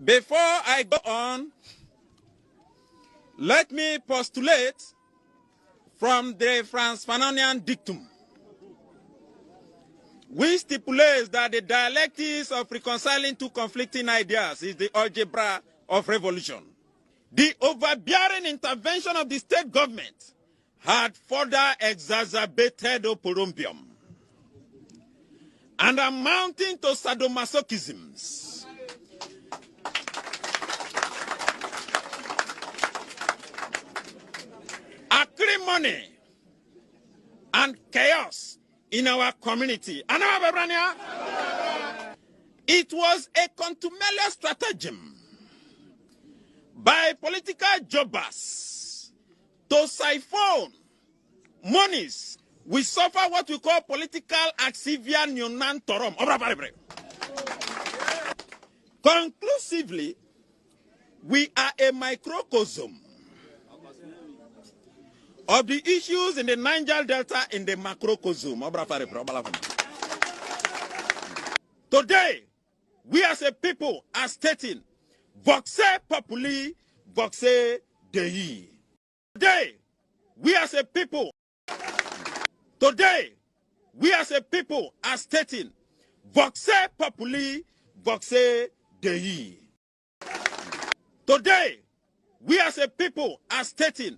Before I go on, let me postulate from the Franz Fanonian dictum, which stipulates that the dialectics of reconciling two conflicting ideas is the algebra of revolution. The overbearing intervention of the state government had further exacerbated oporombium and amounting to sadomasochisms. Acrimony and chaos in our community. It was a contumelious stratagem by political jobbers to siphon monies. We suffer what we call political axivia neonantorum. Conclusively, we are a microcosm of the issues in the Niger Delta in the macrocosm. Today, we as a people are stating, voxe populi, voxe Dei. Today, we as a people are stating, voxe populi, voxe Dei. Today, we as a people are stating,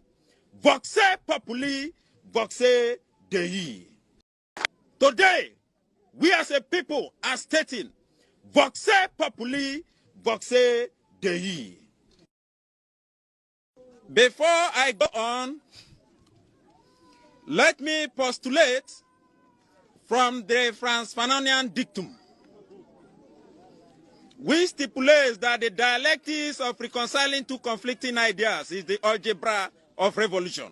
voxe populi, voxe Dei. Today, we as a people are stating, voxe populi, voxe Dei. Before I go on, let me postulate from the Franz Fanonian dictum, which stipulates that the dialectics of reconciling two conflicting ideas is the algebra of revolution.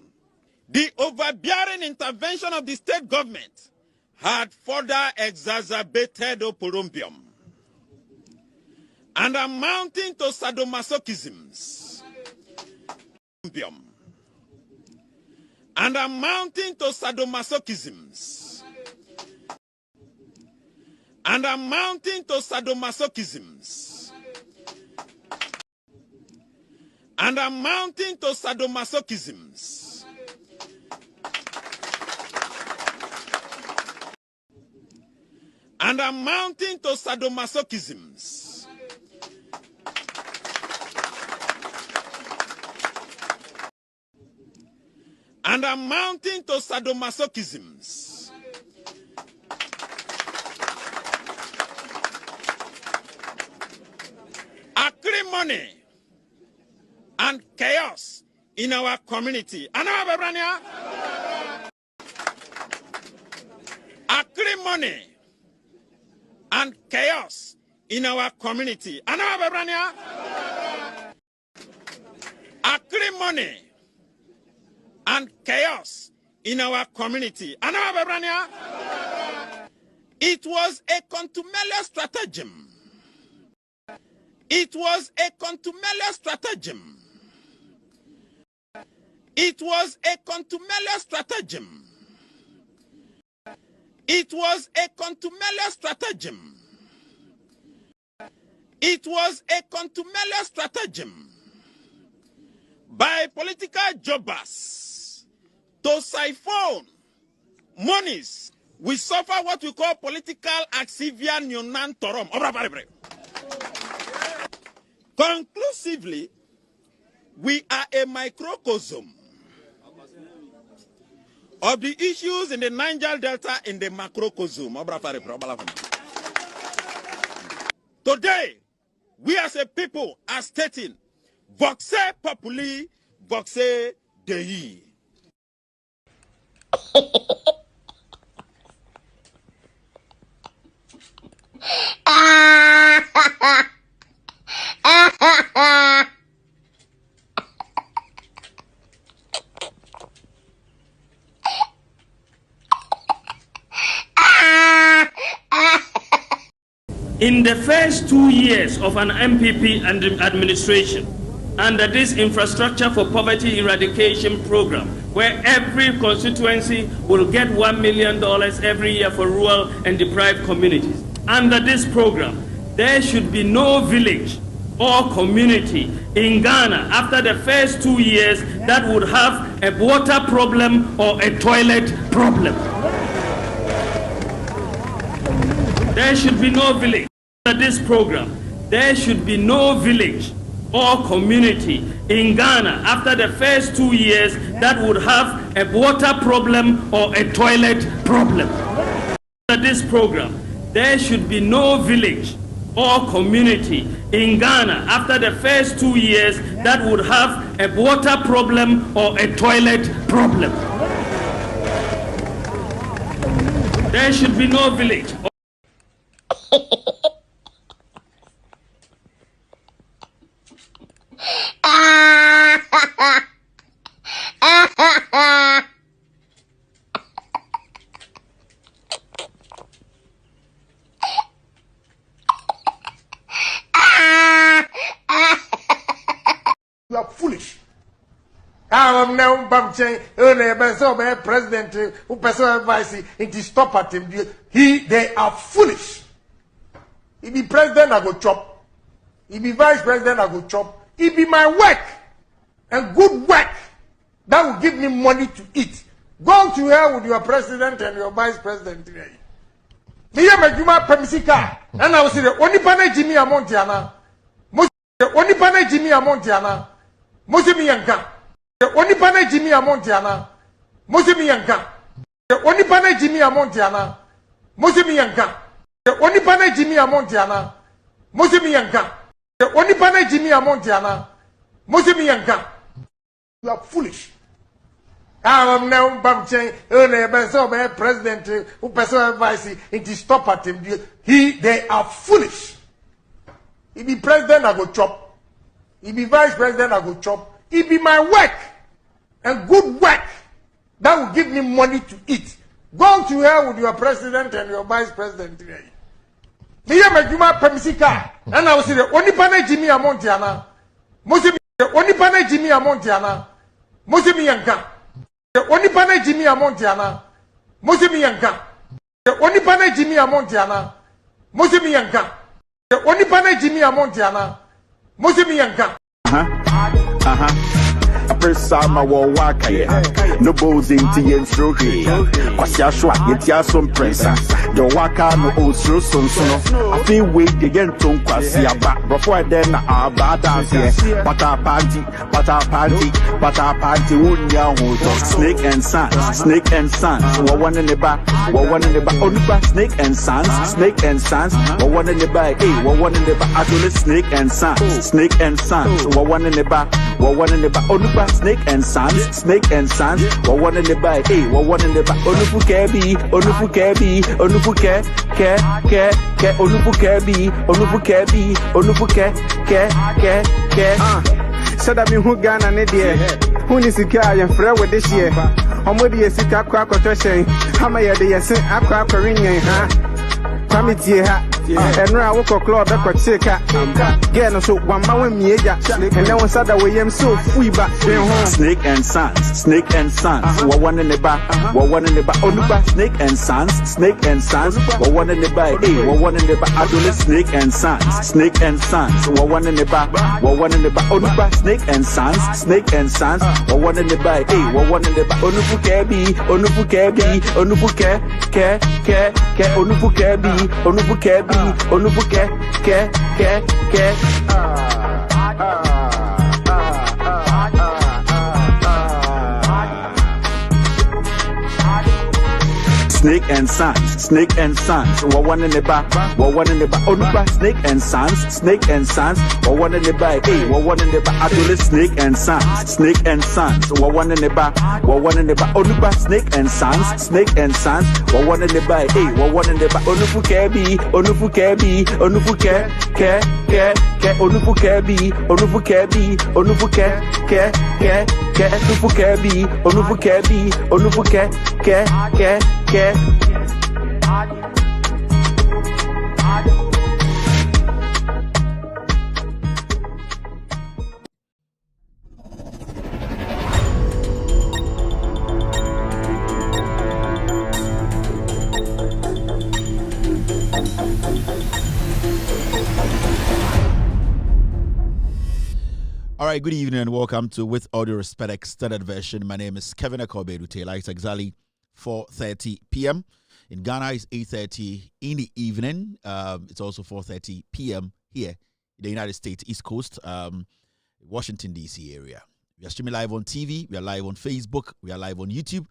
The overbearing intervention of the state government had further exacerbated oporombium and amounting to sadomasochisms. And amounting to sadomasochisms. And amounting to sadomasochisms. And amounting to sadomasochisms. And amounting to sadomasochisms. and amounting to sadomasochisms. Acrimony and chaos in our community. Acrimony and chaos in our community. Acrimony and chaos in our community. It was a contumelious stratagem. It was a contumelious stratagem. It was a contumelious stratagem. It was a contumelious stratagem. It was a contumelious stratagem by political jobbers to siphon monies. We suffer what we call political axivia non torum. Conclusively, we are a microcosm of the issues in the Niger Delta in the macrocosm. Today, we as a people are stating, Voxe populi, Voxe Dei. In the first 2 years of an MPP administration, under this Infrastructure for Poverty Eradication program, where every constituency will get $1 million every year for rural and deprived communities, under this program, there should be no village or community in Ghana after the first 2 years that would have a water problem or a toilet problem. There should be no village. Under this program, there should be no village or community in Ghana after the first 2 years that would have a water problem or a toilet problem. Under this program, there should be no village or community in Ghana after the first 2 years that would have a water problem or a toilet problem. There should be no village. You are foolish. I'm now president who person vice into stop at him. They are foolish. He be president, I go chop. He be vice president, I go chop. It be my work and good work that will give me money to eat. Go to hell with your president and your vice president. Me ya majuma pemisika. And I will say the only pane Jimmy Amontiana. Only pane Jimmy Amontiana. Mosimi yanka. Only pane Jimmy Amontiana. Mosimi yanka. Only pane Jimmy Amontiana. Mosimi yanka. Only pane Jimmy Amontiana. Mosimi yanka. Only pane Jimmy Amontiana. Mosimi yanka. You are foolish. I'm now president who person vice into stop at him. They are foolish. He be president, I go chop. He be vice president, I go chop. It be my work and good work that will give me money to eat. Go to hell with your president and your vice president. Me ya majuma pemisika. And I will say the only pane Jimmy Amontiana. Mosimi only pane Jimmy Amontiana. Mosimi yanka. Only pane Jimmy Amontiana. Mosimi yanka. Only pane Jimmy Amontiana. Mosimi yanka. Only pane Jimmy Amontiana. Mosimi yanka. presa ma wo wakaye no bows into yen stroke kwasya shwa yetia some presa the waka no osro sonsono afi we de yen ton kwasya ba before then na abada here pata party unya ho snake and sons what one in the back onuba snake and sons what one in the back what one in the back actually snake and sons what one in the back onuba snake and sons what one in the back what one in the back onufu kebi onufu ke said I mean who Ghana ne dear who is the guy and friend with this year omodi esika kwa kotoshen hama ye de yesen akwa korinyen ha committee ha enra woko club e kwacheka girl so wamba we mieja and then one said that we am so free back snake and sons what one in the back onuba snake and sons what one in the back what one in the back adole snake and sons what one in the back onuba snake and sons what one in the back what one in the back onufu kebi onufu ke snake and sons what one in the back onuba snake and sons what one in the back what one in the back adole snake and sons what one in the back onuba snake and sons what one in the back what one in the back onufu kebi onufu ke All right, good evening and welcome to With All Due Respect Extended Version. My name is Kevin Akobe-Dutela. It's exactly 4:30 p.m. In Ghana, it's 8:30 in the evening. It's also 4:30 p.m. here in the United States, East Coast, Washington, D.C. area. We are streaming live on TV. We are live on Facebook. We are live on YouTube.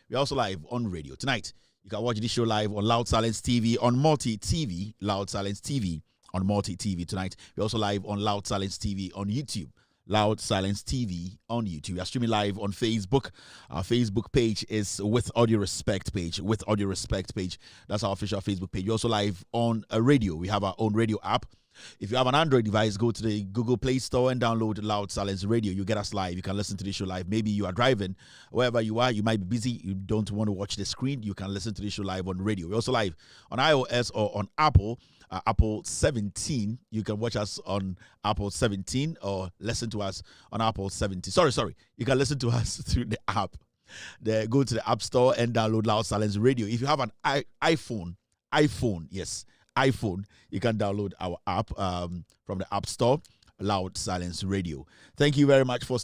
We are also live on radio. Tonight, you can watch this show live on Loud Silence TV, on Multi TV, Loud Silence TV, on Multi TV. Tonight, we're also live on Loud Silence TV on YouTube. Loud Silence TV on YouTube. We are streaming live on Facebook. Our Facebook page is With Audio Respect page. With Audio Respect page. That's our official Facebook page. We're also live on a radio. We have our own radio app. If you have an Android device, go to the Google Play Store and download Loud Silence Radio. You get us live. You can listen to the show live. Maybe you are driving. Wherever you are, you might be busy. You don't want to watch the screen. You can listen to the show live on radio. We're also live on iOS or on Apple. Apple 17. You can watch us on Apple 17 or listen to us on Apple 17. Sorry. You can listen to us through the app. Go to the App Store and download Loud Silence Radio. If you have an iPhone, you can download our app from the App Store, Loud Silence Radio. Thank you very much for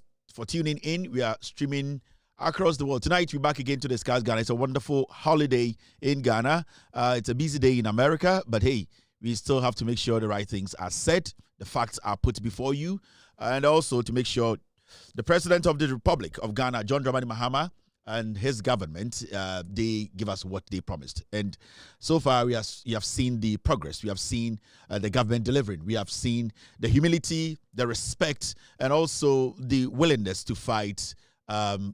tuning in. We are streaming across the world. Tonight, we're back again to discuss Ghana. It's a wonderful holiday in Ghana. It's a busy day in America, but hey, we still have to make sure the right things are said, the facts are put before you, and also to make sure the President of the Republic of Ghana, John Dramani Mahama, and his government, they give us what they promised. And so far, we have seen the progress. We have seen the government delivering. We have seen the humility, the respect, and also the willingness to fight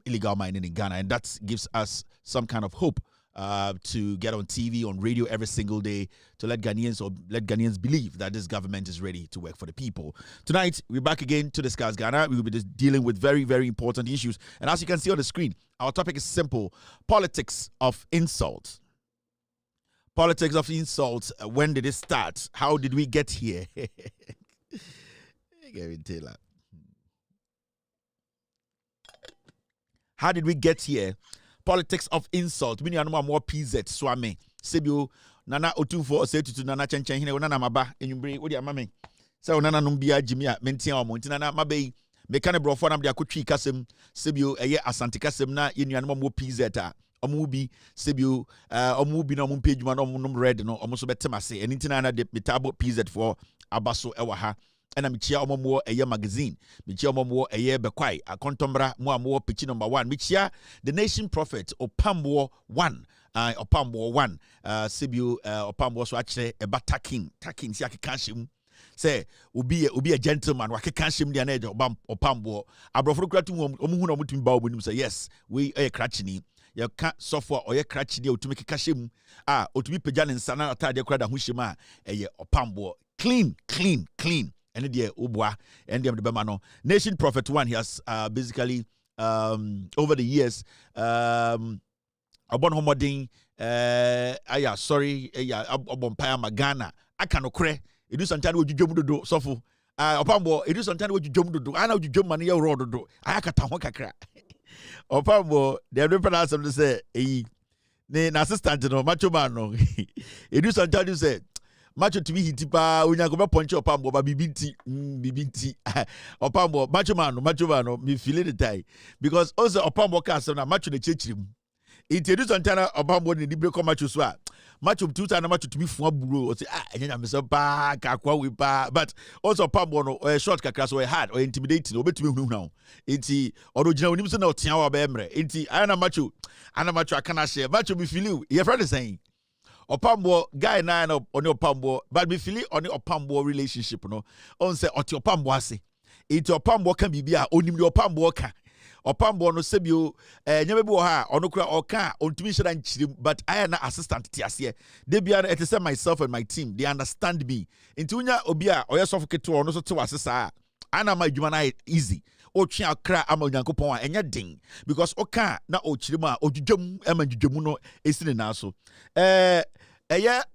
illegal mining in Ghana. And that gives us some kind of hope to get on TV, on radio every single day to let Ghanaians believe that this government is ready to work for the people. Tonight, we're back again to discuss Ghana. We will be dealing with very, very important issues. And as you can see on the screen, our topic is simple: politics of insult. Politics of insult. When did it start? How did we get here? Gavin Taylor. How did we get here? Politics of insult. Mini anu more PZ swame. Sebio nana otufo setutu nana chenchen hine nana maba enyumbre odi amame. Se nana numbia jimia mentia omo ntina na mabe me kan brofo nam de akotwi kasem sebio eye asante kasem na yenuanom mo PZ a omo bi sebio omo bi na omo pejuma na omo nom red no omo so betemase eni ntina na de metabo PZ for abaso ewa ha ena mechia omo eye magazine mechia omo eye bekwai akontombra mo pichi number 1 mechia the nation prophet opambo 1 opambo 1 sebio opambo so akire eba taking si akeka him say obi a gentleman wakeka him dia na eje opambo abroforo kratu omo hu na omo tumi ba obonim say yes we krachini ya ka software oye krachini otumi keka him otumi pagya ne nsa na atade krada ho him eye opambo clean and the ubwa and the bemano nation prophet 1 he has basically over the years abon homodin sorry abon paya magana aka no kre edu santana wodwodwom dodo sofo opambo edu santana wodwodwom dodo ana wodwodwom man ye ro dodo ayakata ho kakra opambo the reference to say ne na assistant no macho man no edu santana say macho to be hitipa unya go be ponche opambo ba bibinti opambo macho man me feel the tie because also opambo ka so na macho ne chechirim introduce antana opambo ne libre ko macho so a macho tuta na macho to be fu aburo o say enya me so pa ka kwa we pa but also opambo no short kakra so hard or intimidating obetumi hunu enti odo gina onim so na otia wa ba emre enti ana macho akana share macho be feel you friend is saying opambo guy na oni opambo but me feel oni opambo relationship no on say oti opambo ase iti opambo kan bibia onim de opambo ka opambo no sebio nyame bi wo ha ono kura oka ontumi shira nchirim but I am assistant tiase de bia it is myself and my team they understand me nti unya obi a oyesofu keto ono so te wasesa ana ma adwuma na easy otwe akra ama onyankopon a enya den because oka na ochirim a odwudwam ama dwudwamu no esine na so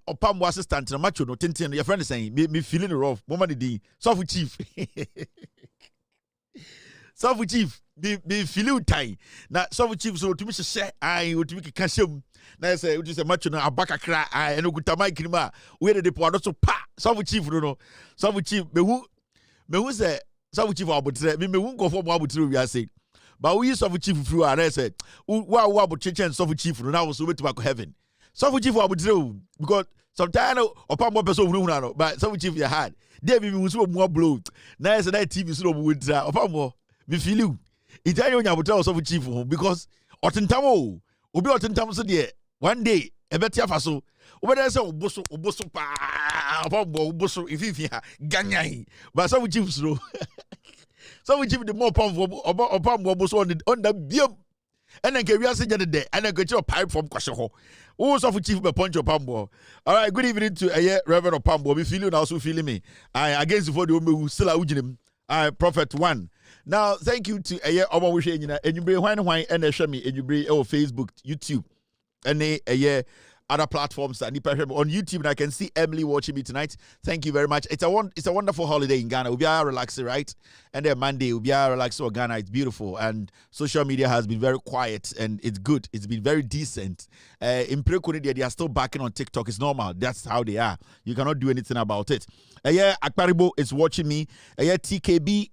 opambo assistant na macho no tenten your friend is saying me feeling rough mama the sofu chief sofu chief be feel time na sofu chief so to me share ai otumi keka shem na say we say macho no abaka kra ai eno guta mic ni ma we de po ado so pa sofu chief no sofu chief mehu say sofu chief abotre me mehu nkofo mo abotre wi ase ba we sofu chief fru ara say wa abotre chen sofu chief no na so betu back heaven sofu chief abotre because sometimes opambo person hunu no but sofu chief ya hard dey me so mo blow na say na TV so mo wudra opambo me feel you Italian nyabuta sofu chief because otentam obi otentam so de one day ebetia fa so obeda say oboso pa opambo oboso ififi ha ganyan but sofu chief so sofu chief the more opambo oboso on the biom and then we are saying the and then get your pipe from Kwasho. Who so for chief be punch Opambo. All right, good evening to Reverend Opambo. We feel you now, also feeling me. I against for the who still are ujinim. Prophet 1. Now, thank you to Omo Wishe and you bring wine and show me and you bring Facebook, YouTube, and other platforms on YouTube, and I can see Emily watching me tonight. Thank you very much. It's a wonderful holiday in Ghana. We'll be relaxing, right? And then Monday we'll be relaxing. Ghana, it's beautiful, and social media has been very quiet, and it's good. It's been very decent. In Prekuni, they are still backing on TikTok. It's normal. That's how they are. You cannot do anything about it. Akparibo is watching me. TKB.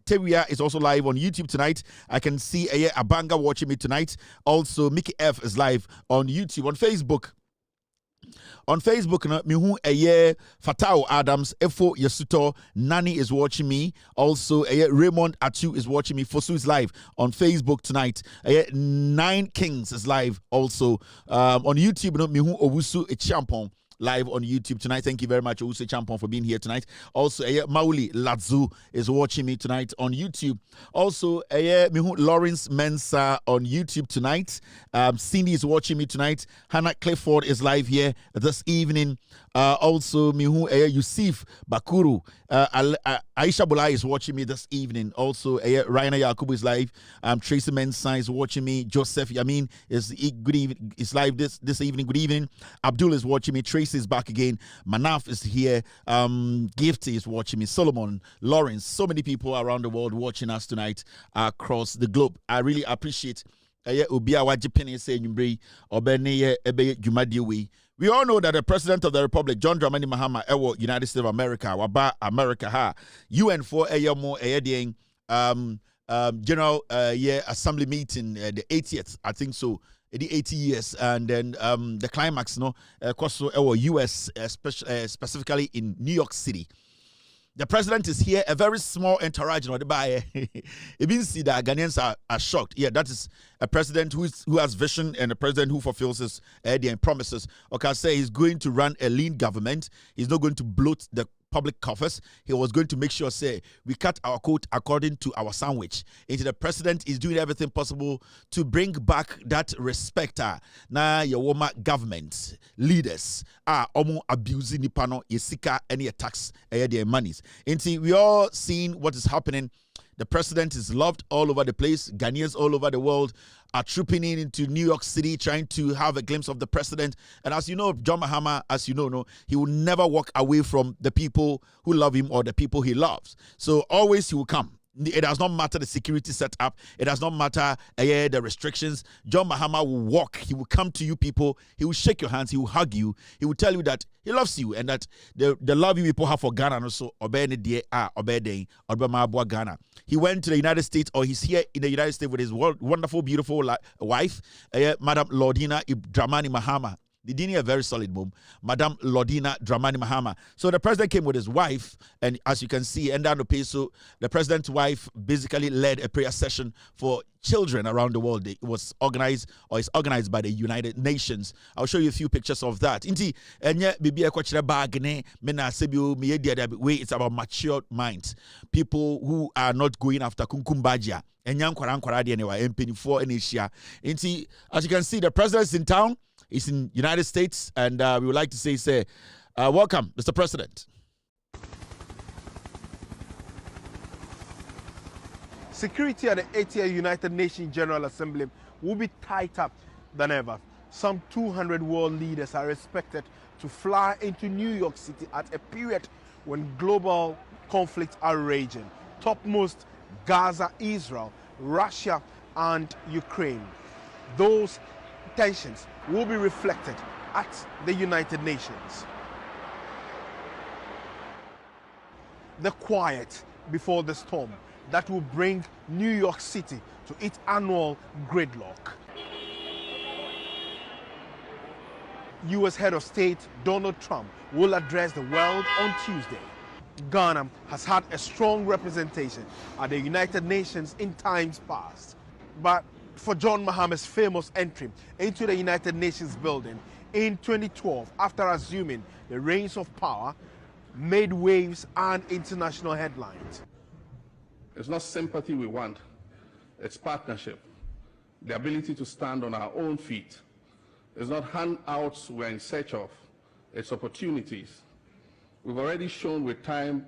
Tewia is also live on YouTube tonight. I can see Abanga watching me tonight. Also, Mickey F is live on YouTube. On Facebook, mihu Fatao Adams, Efo Yasuto, Nani is watching me. Also, Raymond Atu is watching me. Fosu is live on Facebook tonight. 9 Kings is live also on YouTube. Mihu Owusu Echampon live on YouTube tonight. Thank you very much, Owusu Champon, for being here tonight. Also, Mauli Latzu is watching me tonight on YouTube. Also, Mihu Lawrence Mensa on YouTube tonight. Cindy is watching me tonight. Hannah Clifford is live here this evening. Also, Mihu Yusuf Bakuru. Aisha Bulai is watching me this evening. Also, Raina Yakubu is live. Tracy Mensa is watching me. Joseph Yamin is live this evening. Good evening. Abdul is watching me. Tracy is back again. Manaf is here. Gifty is watching me. Solomon, Lawrence, so many people around the world watching us tonight across the globe. I really appreciate. We all know that the President of the Republic, John Dramani Mahama, United States of America, Waba America, UN for more General Assembly meeting, the 80th, I think so. The 80 years, and then the climax, US, specifically in New York City. The president is here, a very small entourage. It means that Ghanaians are shocked. Yeah, that is a president who has vision and a president who fulfills his promises. Okay, I say he's going to run a lean government. He's not going to bloat the public coffers. He was going to make sure, say, we cut our coat according to our sandwich. And the president is doing everything possible to bring back that respect. Na your government leaders are almost abusing the panel, yesika any tax their monies. And see, we all seeing what is happening. The president is loved all over the place. Ghanaians all over the world are trooping into New York City trying to have a glimpse of the president. And as you know, John Mahama, as you know, he will never walk away from the people who love him or the people he loves. So always he will come. It does not matter the security setup. It does not matter the restrictions. John Mahama will walk. He will come to you people. He will shake your hands. He will hug you. He will tell you that he loves you and that the love you people have for Ghana also Ghana. He went to the United States, or he's here in the United States with his wonderful, beautiful wife, Madam Lordina Dramani Mahama. The Dini a very solid mom, Madam Lordina Dramani Mahama. So the president came with his wife, and as you can see, Endano Peso, the president's wife basically led a prayer session for children around the world. It was organized, or is organized by the United Nations. I'll show you a few pictures of that. Inti enye bibi ekwachira bagne mena sebio me way. It's about matured minds, people who are not going after kunkumbaja. Inti, as you can see, the president's in town. He's in United States, and we would like to say, welcome, Mr. President. Security at the 80th United Nations General Assembly will be tighter than ever. Some 200 world leaders are expected to fly into New York City at a period when global conflicts are raging. Topmost, Gaza, Israel, Russia, and Ukraine. Those tensions will be reflected at the United Nations. The quiet before the storm that will bring New York City to its annual gridlock. U.S. Head of State Donald Trump will address the world on Tuesday. Ghana has had a strong representation at the United Nations in times past, but for John Mahama's famous entry into the United Nations building in 2012 after assuming the reins of power made waves and international headlines. It's not sympathy we want, it's partnership, the ability to stand on our own feet. It's not handouts we're in search of, it's opportunities. We've already shown with time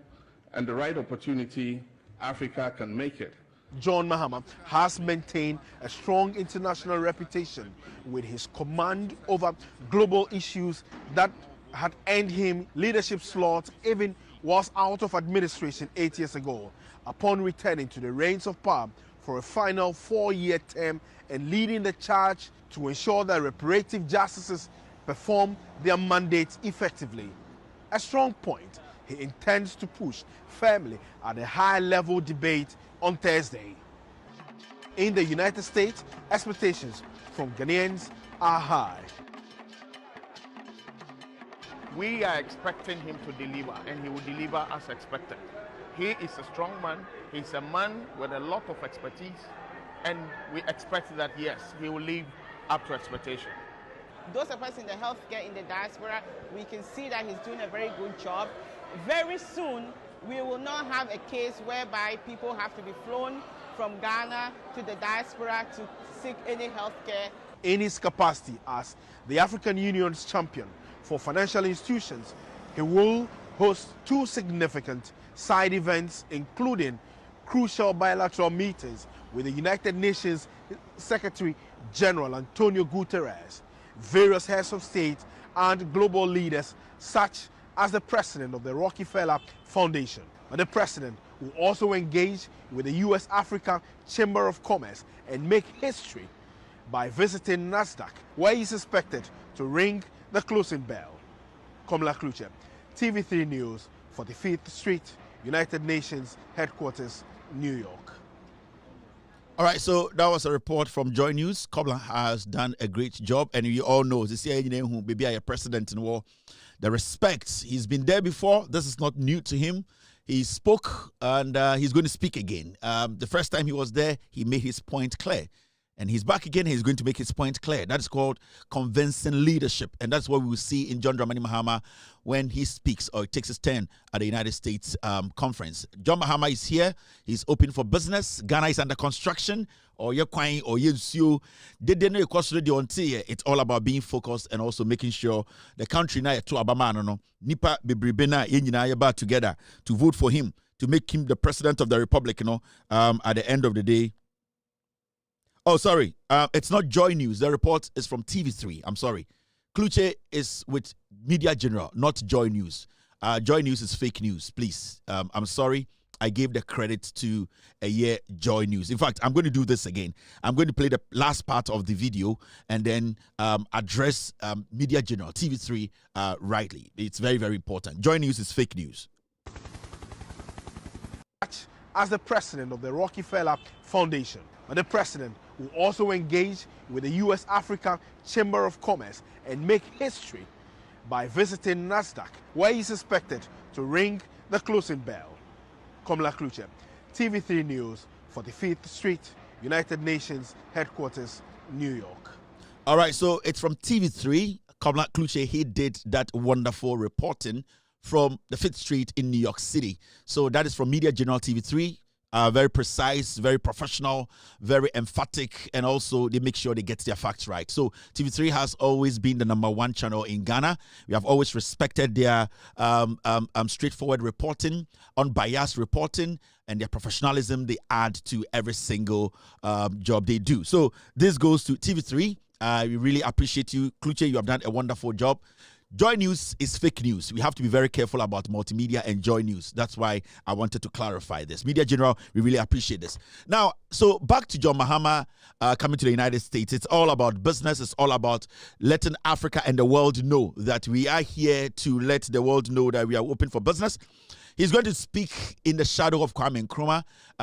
and the right opportunity, Africa can make it. John Mahama has maintained a strong international reputation with his command over global issues that had earned him leadership slots even whilst out of administration 8 years ago, upon returning to the reins of power for a final 4-year term and leading the charge to ensure that reparative justices perform their mandates effectively. A strong point he intends to push firmly at a high-level debate on Thursday. In the United States, expectations from Ghanaians are high. We are expecting him to deliver, and he will deliver as expected. He is a strong man. He's a man with a lot of expertise, and we expect that, yes, he will live up to expectation. Those of us in the healthcare in the diaspora, we can see that he's doing a very good job. Very soon, we will not have a case whereby people have to be flown from Ghana to the diaspora to seek any health care. In his capacity as the African Union's champion for financial institutions, he will host 2 significant side events, including crucial bilateral meetings with the United Nations Secretary General Antonio Guterres, various heads of state, and global leaders such as the president of the Rockefeller Foundation. And the president will also engage with the U.S. Africa Chamber of Commerce and make history by visiting NASDAQ, where he is expected to ring the closing bell. Komla Kluche, TV3 News, 45th Street, United Nations Headquarters, New York. All right, so that was a report from Joy News. Kobla has done a great job, and you all know this year, who maybe a president in war. The respect, he's been there before. This is not new to him. He spoke, and he's going to speak again. The first time he was there, he made his point clear. And he's back again, he's going to make his point clear. That is called convincing leadership. And that's what we will see in John Dramani Mahama when he speaks or takes his turn at the United States conference. John Mahama is here. He's open for business. Ghana is under construction. Or you're crying, or you're it's all about being focused and also making sure the country now to Abama no nipa bebribena yenina together to vote for him, to make him the president of the republic, at the end of the day. Oh, sorry. It's not Joy News. The report is from TV3. I'm sorry. Kluche is with Media General, not Joy News. Joy News is fake news. Please. I'm sorry. I gave the credit to Joy News. In fact, I'm going to do this again. I'm going to play the last part of the video and then address Media General, TV3, rightly. It's very, very important. Joy News is fake news. As the president of the Rockefeller Foundation, the president will also engage with the U.S. African Chamber of Commerce and make history by visiting NASDAQ, where he's expected to ring the closing bell. Komla Kluche, TV3 News, 45th Street, United Nations Headquarters, New York. All right, so it's from TV3. Komla Kluche, he did that wonderful reporting from the 5th Street in New York City. So that is from Media General TV3. Very precise, very professional, very emphatic, and also they make sure they get their facts right. So TV3 has always been the #1 channel in Ghana. We have always respected their straightforward reporting, unbiased reporting, and their professionalism they add to every single job they do. So this goes to TV3. We really appreciate you. Kluche, you have done a wonderful job. Joy News is fake news. We have to be very careful about multimedia and Joy News. That's why I wanted to clarify this. Media General, we really appreciate this. Now, so back to John Mahama coming to the United States. It's all about business. It's all about letting Africa and the world know that we are here to let the world know that we are open for business. He's going to speak in the shadow of Kwame Nkrumah.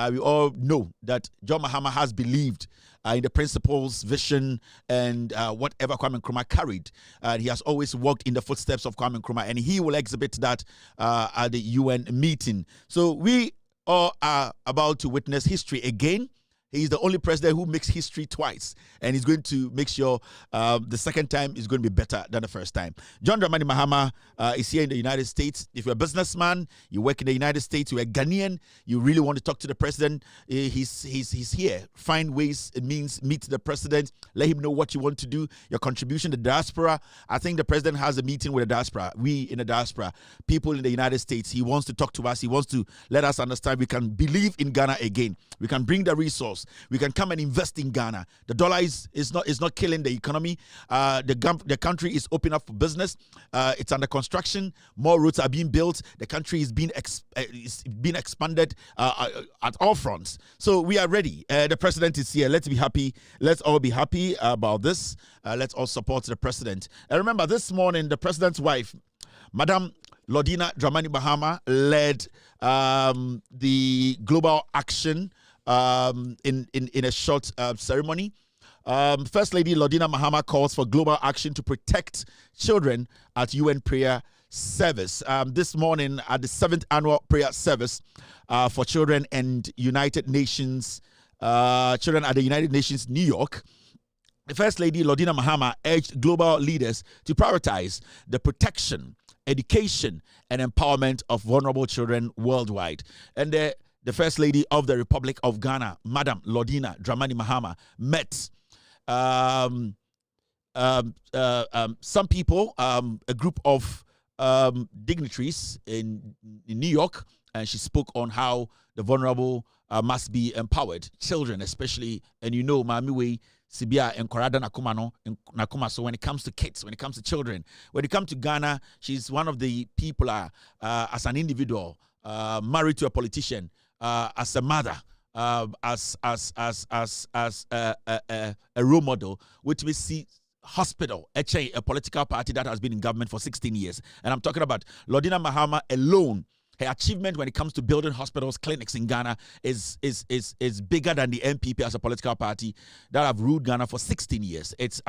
We all know that John Mahama has believed in the principles, vision, and whatever Kwame Nkrumah carried. He has always walked in the footsteps of Kwame Nkrumah, and he will exhibit that at the UN meeting. So we all are about to witness history again. He's the only president who makes history twice, and he's going to make sure the second time is going to be better than the first time. John Dramani Mahama is here in the United States. If you're a businessman, you work in the United States, you're a Ghanaian, you really want to talk to the president, he's here. Find ways, it means meet the president, let him know what you want to do, your contribution to the diaspora. I think the president has a meeting with the diaspora, we in the diaspora, people in the United States. He wants to talk to us. He wants to let us understand we can believe in Ghana again. We can bring the resource. We can come and invest in Ghana. The dollar is not killing the economy. The country is open up for business. It's under construction. More roads are being built. The country is being expanded at all fronts. So we are ready. The president is here. Let's be happy. Let's all be happy about this. Let's all support the president. And remember, this morning, the president's wife, Madam Lordina Dramani Mahama, led the global action in a short ceremony. First Lady Lordina Mahama calls for global action to protect children at UN prayer service. This morning at the 7th annual prayer service for children and United Nations, children at the United Nations, New York, the First Lady Lordina Mahama urged global leaders to prioritize the protection, education, and empowerment of vulnerable children worldwide. And the First Lady of the Republic of Ghana, Madam Lordina Dramani Mahama, met some people, a group of dignitaries in New York, and she spoke on how the vulnerable must be empowered, children especially. And you know, Mami Wei Sibia and Korada Nakuma. So when it comes to kids, when it comes to children, when it comes to Ghana, she's one of the people as an individual, married to a politician, as a mother, as a role model, which we see hospital, a political party that has been in government for 16 years. And I'm talking about Lordina Mahama alone Her achievement when it comes to building hospitals, clinics in Ghana is bigger than the NPP as a political party that have ruled Ghana for 16 years. It's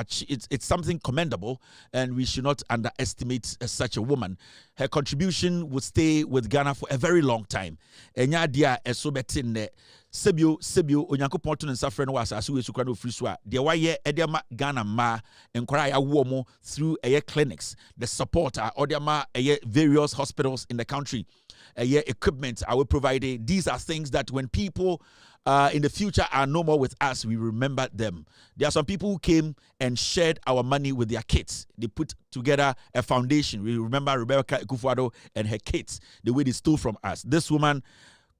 something commendable, and we should not underestimate such a woman. Her contribution will stay with Ghana for a very long time. Enya dia esobetin sebio onyankopon to nsa frɛ no wa asase we sukra no free so a de waye edema Ghana ma enkwara ya wo mo through clinics, the support or the various hospitals in the country, equipment I will provide. These are things that when people in the future are no more with us, we remember them. There are some people who came and shared our money with their kids. They put together a foundation. We remember Rebecca Ekufuado and her kids, the way they stole from us. This woman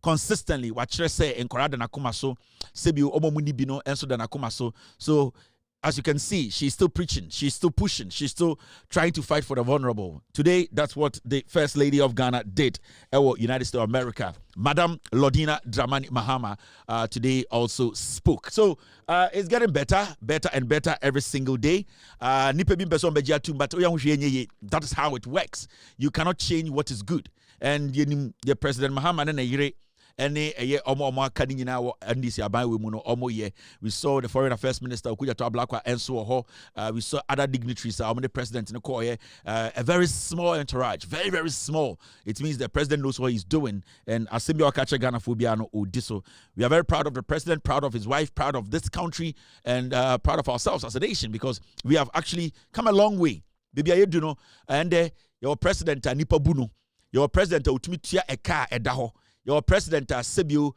consistently, what she say, encourage Nakumaso, Sebio Omomuni Bino, and so Nakumaso. So, as you can see, she's still preaching, she's still pushing, she's still trying to fight for the vulnerable. Today, that's what the First Lady of Ghana did. United States of America, Madam Lordina Dramani Mahama, today also spoke. So it's getting better and better every single day. That is how it works. You cannot change what is good. And the President Mahama and we saw the foreign affairs minister and so we saw other dignitaries, the president in the core, a very small entourage, very, very small. It means the president knows what he's doing. And we are very proud of the president, proud of his wife, proud of this country, and proud of ourselves as a nation, because we have actually come a long way. And your president Nipa Buno, your president Utmitia Eka Edaho. Your president Sebio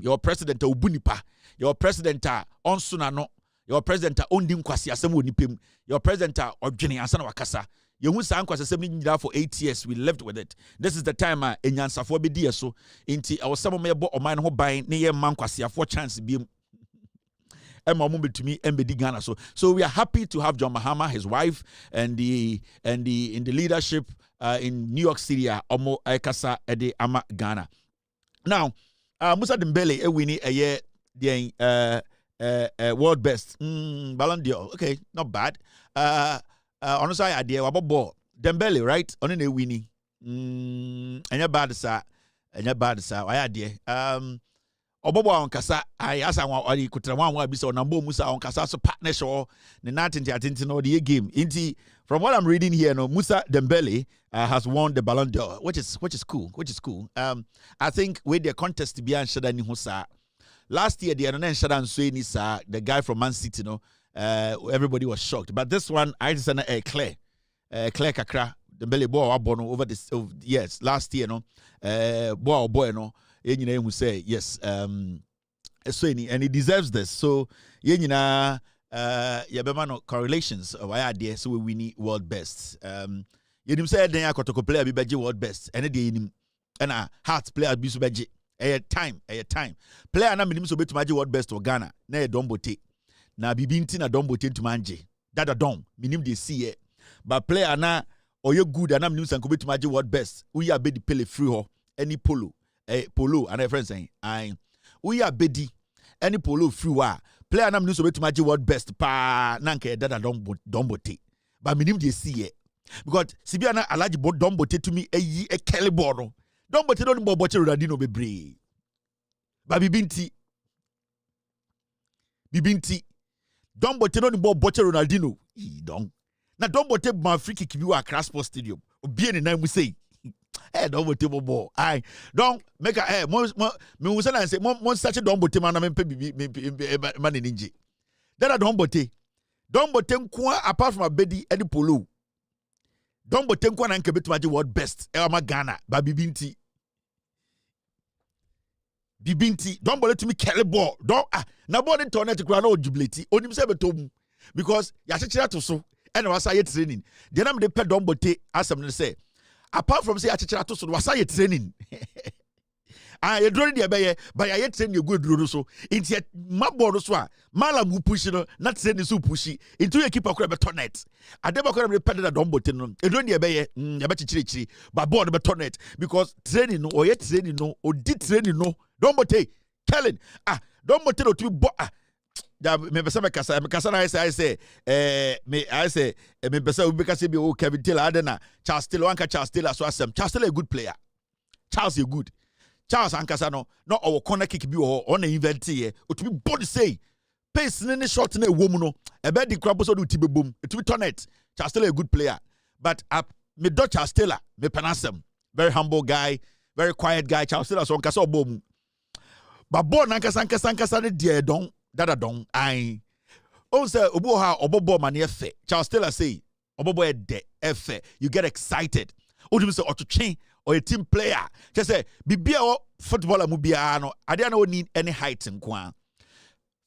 your president Ubunipa, your president Onsunano, your president Ondim Kwasiasem Nipim, your president Objini Asana Wakasa. You who sang was a for 8 years, we lived with it. This is the time in Yansafo Bedia so into our summer mebo or mine who buying near Mankwasia for chance be to me Ghana. So we are happy to have John Mahama, his wife, and the in the leadership in New York City, Omo Ekasa Ede Ama Ghana. Now, Musa Dembele winning a year the world best Ballon d'Or. Okay, not bad. Honestly, idea about Dembele, right? On a winning. And your bad sir, I idea. Obobo on kasa I asa wan kutra wan bi so nambo Musa on kasa so partnership ne natinti no the game inti. From what I'm reading here, no, Musa Dembele has won the Ballon d'Or, which is cool. I think with the contest to be an Shada ni Husa. Last year the Anonen Shada Nsue sa the guy from Man City, no, everybody was shocked. But this one I just Claire Kakra Dembele boy abono over this yes last year, no, boy no. Who say yes, and he deserves this. So correlations why are there so we need world best. You say then I got player be world best, and then and heart player be so a time player na minim so be to magic world best or Ghana na dombote na bibinti na dombote to manje dada dom minim de see but player na or you good and na minim san ko be to magic world best we are be the pele free ho any polo and a friend saying we are bedi any polo free wa player nam so to magic world best pa nanke dada dombote but minim de see it because sibia na alaji dombote to me a kelly bono dombote don't bo boche Ronaldinho bebre but bibinti dombote don't bo boche Ronaldinho don na dombote ma free kick bi wa Crassport Stadium obi ni na mu say don't vote ball. I don't make a me say such a don't vote man na me money ninja. That I don't vote nkwa apart from a bedi any polo. Don't vote nkwa na nke betu magic world best. Ema Ghana ba bibinti. Don't vote to me kelly ball. Don't na ball in tournament kura na ojubility. Onim say betom because ya chechira to so and was say training. The name they pay don't vote asem say. Apart from say achichira to so was I training. You drawing the abaye, but I train you good road so. It's yet my board so. Malam who push no, not training so pushy. Into a keep a crab tonnet. I never could have repented a dombotin. You don't the abaye, abachi, but board a tonnet because training no, or yet training no, or did training no. Dombote, Kellen, dombotin to bo me pesa me kasa na I say me pesa we kasa bi Kevin Taylor adena Charles Taylor anka Charles Taylor so asem Charles Taylor a good player. Charles is good. Charles ankasa no our corner kick bi on the event here otumi body say pace ne shot na ewo mu no ebe di crab so do ti bebom etumi turnet. Charles Taylor a good player, but me do Charles Taylor me penasem very humble guy, very quiet guy. Charles Taylor so ankasa obom but born ankasa ne die don dada don I on say obo ha obobo mane efe Charles Taylor say obobo e de efe you get excited odum say ototwe or a team player just say bibia footballer mu bia no ade na need any height nko.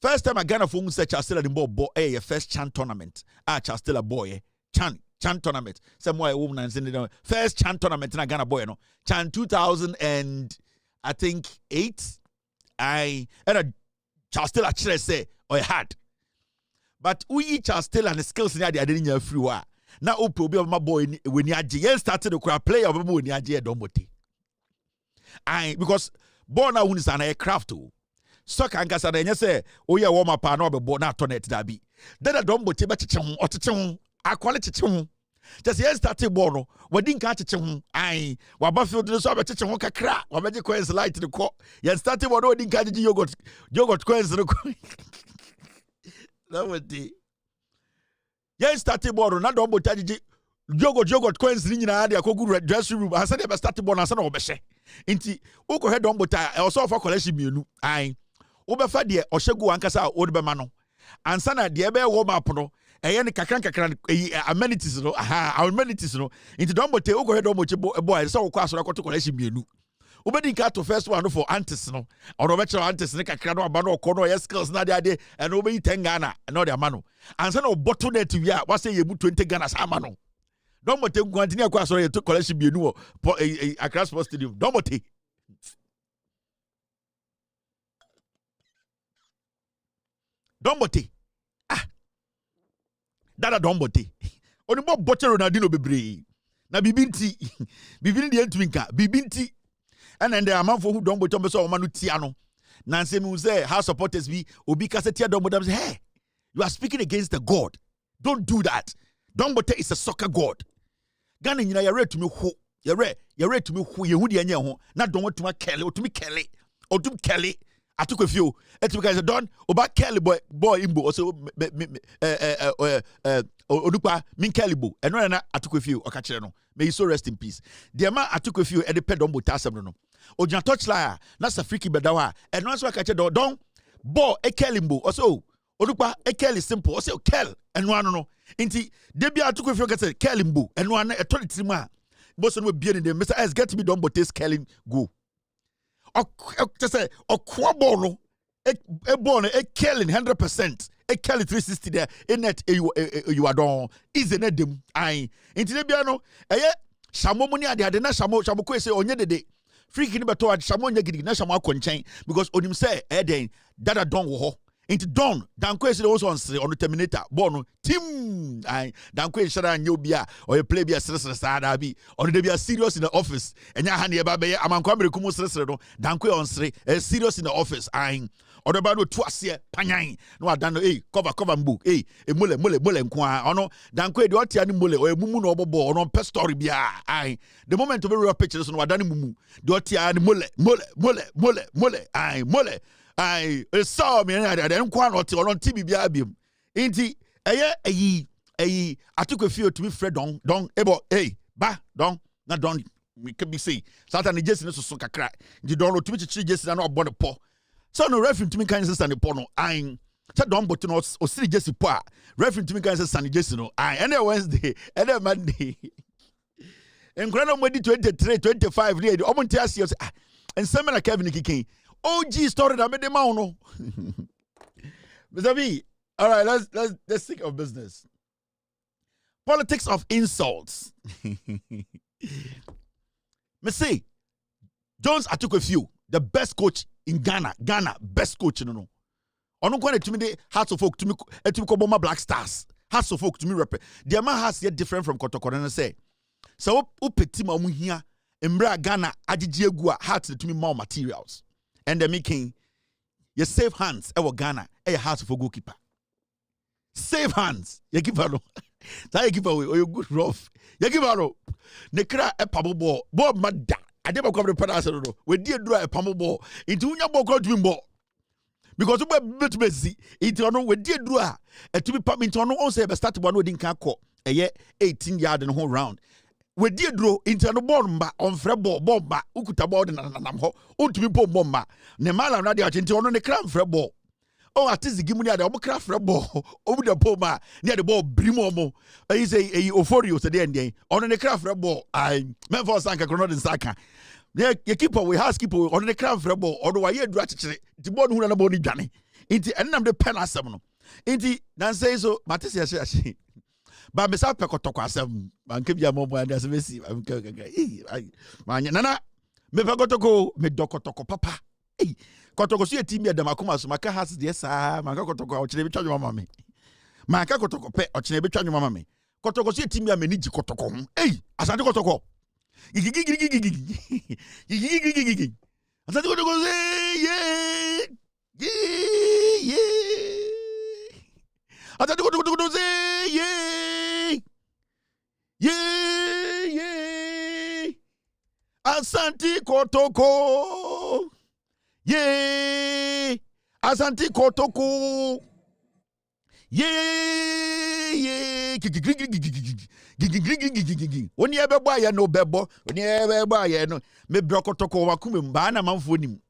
First time I Ghana for say Charles Taylor the ball your first CHAN tournament Charles Taylor boy CHAN tournament some more woman and first CHAN tournament in Ghana boy no CHAN 2000 and I think 8 and a Charles Taylor actually say or had but we Charles Taylor and the skills in the didn't have free wa now open my boy when you started to cry player of when you don't because born now is an aircraft too. Soccer and Gasa then say, oh yeah, warm up and no be born out on it that be. Then I don't but chichon or chichon, I quality chichon. Just yes, started born, we didn't catch chichon. Aye, while Buffalo the sober chichon crack, or magic coins light to the court. Yes, started one didn't catch yogurt coins to the court. That was the yes, started born, not don't but yogurt coins in the dressing room. I said, I started born as an obeshe. Inti, Oko head on but I also for collection menu. Aye. Obefa de oshegu ankasa odebema no ansa na de ebe warm up no eye ne kakran amenities no amenities no into don bote ogo head on boy so kwa so akoto collection mienu obedi ka to first one for antis no ono be chere antis ne kakran no aba no okono yes skills na de and obeyi 10 Ghana no de amano ansa na oboto net wi a wase yebu 20 Ghana sa amano don bote kwantini akwa so ye to collection mienu Accra Sports Stadium don bote Dombote. Dada Dombote. Oni bo boche Ronaldinho bebre. Na bibinti. Bibini di entwinka. Bibinti. And then the amount for who Dombote ombeso omanu tiano. Nanse mi say how supporters be obi kase tia Dombote say hey, you are speaking against the God. Don't do that. Dombote is a soccer god. Ghana nyina yare to me ho. Yare to me ho ye hu de anya ho. Na don want to Kelly, otumi Kelly. Otum Kelly. I took a few. It's because I done about Kelly boy imbo also Odupa min Kelly bo. And when I took a few okachire may you so rest in peace. The man I took a few and the ped on botasem no. Ojan touch liar, that's a freaky bedawa. And once I catch a don bo e Kelly bo also Odupa e Kelly simple also Kel and one no. Inti debi I took a few catch Kelly bo and one a 23 man. Boson will be in the Mr. S get me done but this Kelly go. Just say a quabble a born a killing 100%. A Kelly 360 there in that you are done. Isn't it them? I into the piano. Shamo money at the Adena Shamo say on the day. Freaking but toward Shamo getting national conchain because on him say Eden Dada Don wo. Into Don Dan question also on the Terminator Bono Tim I Dan question you be or you play be a stress be or they be a serious in the office and ya hand baby I'm coming to stress Dan on serious in the office I or the bado twice panyan no I don't know cover book a mule nkwa ono Dan the what ya ni mule or mumu no bobo or no pet story be I the moment to be real pictures no adani mumu the what ya ni mule I mule I saw me and I didn't quite on TV biabium. Inti I took a few to be Fred don ebo ba don na don we can be see Satan just in so kakra you don't know to me just na about the poor so no reference to me kind of stand porno I said don't but no or see just poor reference to me kind of stand just no I and Wednesday and then Monday and Grandma 23 25 day omontias and seminar Kevin Kiki OG story that made them out no. Mr. B, all right, let's think of business. Politics of insults. Me say, Jones I took a few. The best coach in Ghana, best coach no. Ono kwa to me the hearts of folk to me Boma Black Stars. Hearts of folk to me rep. The man has yet different from Kotoko and say. So upeti ma mu hia embra Ghana agigegua hearts to me more materials. And the making you save hands ewo Ghana a house for goalkeeper. Save hands. You give her no. That you give away or you good rough. You give her no. Nekra a pambo ball. Ball mada. I never come to pass. We did draw a pambo ball into your ball to ball. Because we were busy. Into no we did draw a to be pump into no say start one wedding can't call a year 18 yard and whole round. We did draw into no bomba on fred ball bomba. Ukuta ball and ho. To be bomba. Nemala and Nadia into on the cram fred ball. Oh, at least give me the Omocraft for a ball over the poma near the ball Brimomo. He say a euphoria to the end on the craft for a ball. I meant for Sanka Cronod and Saka. Yeah, you keep we housekeeper on the craft for a ball, although I hear gratitude the ball who are body Johnny. Into and I'm the pen as seven. Into then say so, Matisia. But Miss Apecotoko 7, and keep your mobile and as a messy. I'm going. Nana, me go, me docotoko papa. Kotoko si etimi adam akoma so maka has de sa maka kotoko o chine betwa mama me maka kotoko pe o chine betwa mama me kotoko si etimi amani ji kotoko ho asante kotoko gigi asante kotoko say yeah asante kotoko say yeah asante kotoko yeah, Asante Kotoko. Yeah. When you ever buy no bebo, when you ever buy no, me brokotoko wakume mbana manfonim.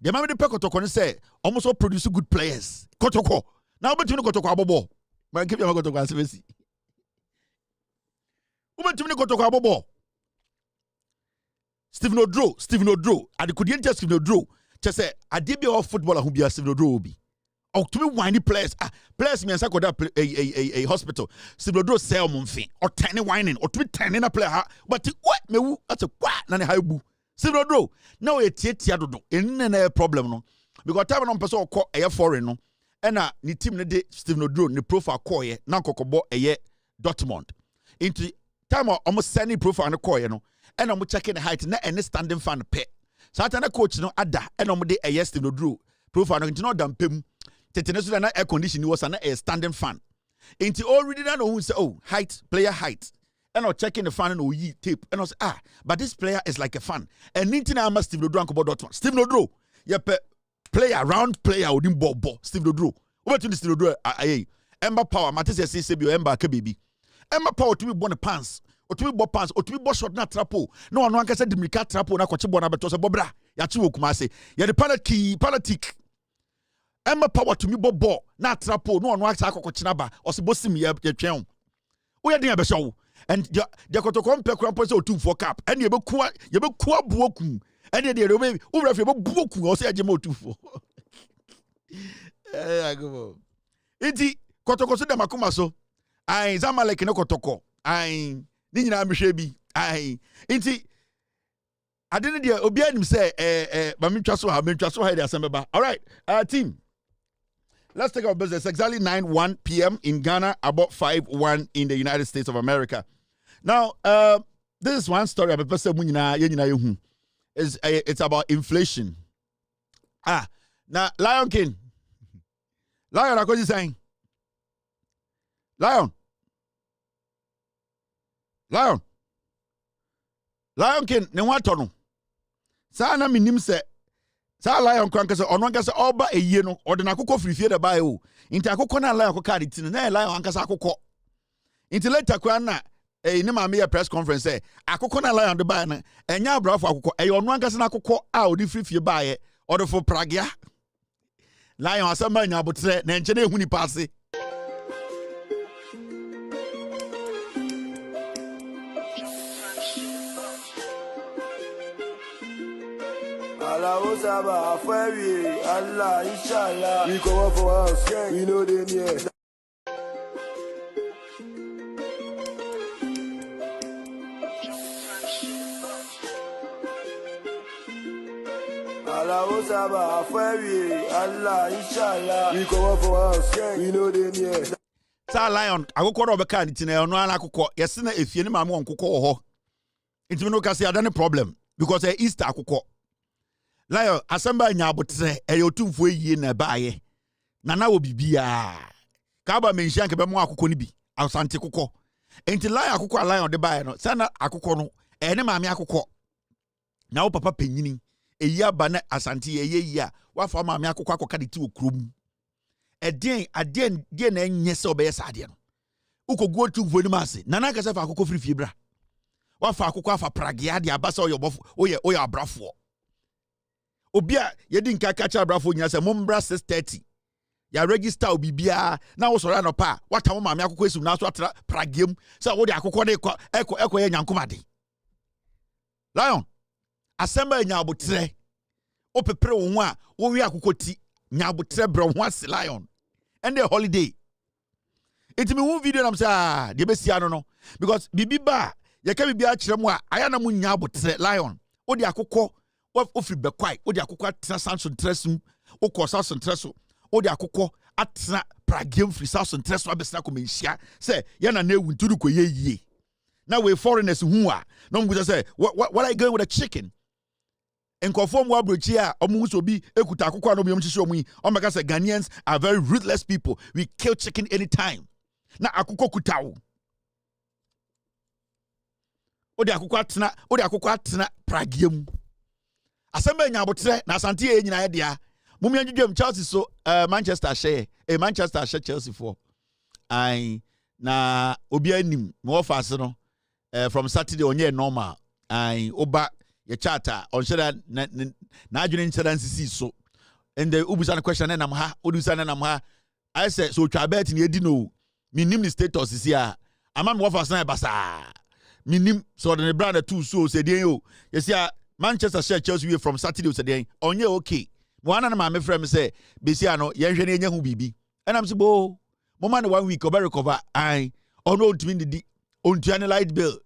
The mammy the pekotoko say almost all produce good players. Kotoko. Now bet you no kotoko abobo. Man keep your kotoko asivesi. Ubet you no kotoko abobo. Stephen Odro. And the couldn't just Stephen Odro. Just say, I did be all footballer who be a Stephen Odro be. Oh, to me, whiny players. Players me and Sako a hospital. Stephen Odro sell monfin or tiny whining or to be tiny a player. But what me that's a quack none high boo. Stephen Odro. No, it's yet in problem no. Because time on person call a foreign no. And ni team ne Stephen Odro ni profile call ye now kokobo a ye Dortmund. Into time almost sending profile no call ye no. And I'm checking the height na any standing fan pet. Satana coach no ada and I'm de a yes to Drew. Profile no into no dampem. Tetenesu na air condition was an a standing fan. Into already know who say height, player height. And I'm checking the fan and ye tape. And I say but this player is like a fan. And Nintina ama Steve Odro and Dortmund. Steve Odro, player round player wouldn't ball. Steve Odro. Over to the Steve Odro Ember Power, Matisse says Ember baby. Ember Power to be born a pants. Or to be bo pants, or to be bo short na trapo. No one can say the Mika trapo na kwachi bona beto se bobra. Ya chi wokumase. Ya the politic. Emma power to me bo na trapo. No one can say kwachi na ba. O se bosim ye twen. Wo ye den be show. And the kotoko mpe krampo se otu for cap. And ye be kuwa buoku. And ye dey be wo refi be buoku o se agema otu for. I go. Iti kotoko so dem akoma so. Ai Zamalek no kotoko. Ai Nina Mishebi, inti. I didn't hear Obianim say, all right, team. Let's take our business. Exactly 9:01 p.m. in Ghana, about 5:01 in the United States of America. Now, this is one story. It's about inflation. Now, Lion King. Lion, what are you saying? Lion King, ne wato no. Sa na minim se sa Lion kwanka se ono nka se oba eyi no ode na akokɔ frifie da bae o. Inti akokɔ na Lion akokɔ ade tin na Lion anka se akokɔ. Inti later kwa na ne maame ya press conference say akokɔ na Lion de bae na enya abrafo akokɔ e ono anka se na akokɔ a ode frifie bae ode fo pragya. Lion asama nya abotre na enche na ehu ni paase. Allah Osaba, Fairy, Allah, Inshallah. We come up for us, we know them, yeah. Allah Osaba, Fairy, Allah, Inshallah. We come up for us, we know them, yeah. Sa Lion, akokɔ ro beka ntina ono ana akokɔ yesi na efie ne maame onkokɔ ho. Ntimi no ka say ada ne problem because Easter akokɔ. Lion asamba nya abotre eyotumfo yie na baaye nana wo bibia kaba menhia nke be mo akokɔ ni bi asante kokɔ enti lion akokɔ lion de bae no sana akokɔ no ene maame akokɔ na wo papa panyini eyi aba na asante ye yi a wa fa maame akokɔ akɔka de ti wo krom eden na enye se obeye sade no ukogu otu vuo ni mase nana ka se fa akokɔ frifie bra wa fa akokɔ afa pragea de abasa oye abrafo obi a yedi nka ka cha abrafo nya se mombra 6:30 ya register obibia na wo soro anopa wata mo maame akokɔ esu na so atra pragiem se wo de akokɔ de ekɔ ye nyankomade lion asɛmba nya abotre o pepere wo ho a wo wi akokɔ ti nya abotre bro ho ase lion and the holiday it me one video am say de besia no because bibi ba ye ka bibi a kire mu a aya na mu nya abotre lion o de akokɔ o firi bekwai o de akokɔ atena sanso tresum o kɔ sanso treso o de akokɔ atena pragem firi sanso treso abesna ko menhia say ye na ewu nturu ko ye yie na we foreigners hu a no mu say what are you going with a chicken enkofo mu abrochi a omu so bi ekuta akokɔ no bi omhihye omu yi omeka say Ghanaians are very ruthless people, we kill chicken anytime na akokɔ kutawo o de akokɔ atena pragiem asɛmba nya abotre na asante ye nyina ye dia mumia dwedwem Chelsea so Manchester share Manchester share Chelsea for ai na obi anim me offers no from Saturday onye normal ai oba ye charter on share na adwene insurance si so and the ubusa question na ha odusa na ha I say so twa bet ni edi no minim ni status is here ama me offers na basa minim so the brand two so say dey yo you see Manchester share Chelsea from Saturday say dey onye okay one na my friend say besia no ye hwe na enya hu bibi and am say bo mo man 1 week over recover I ono ntimi ndidi ontua light bill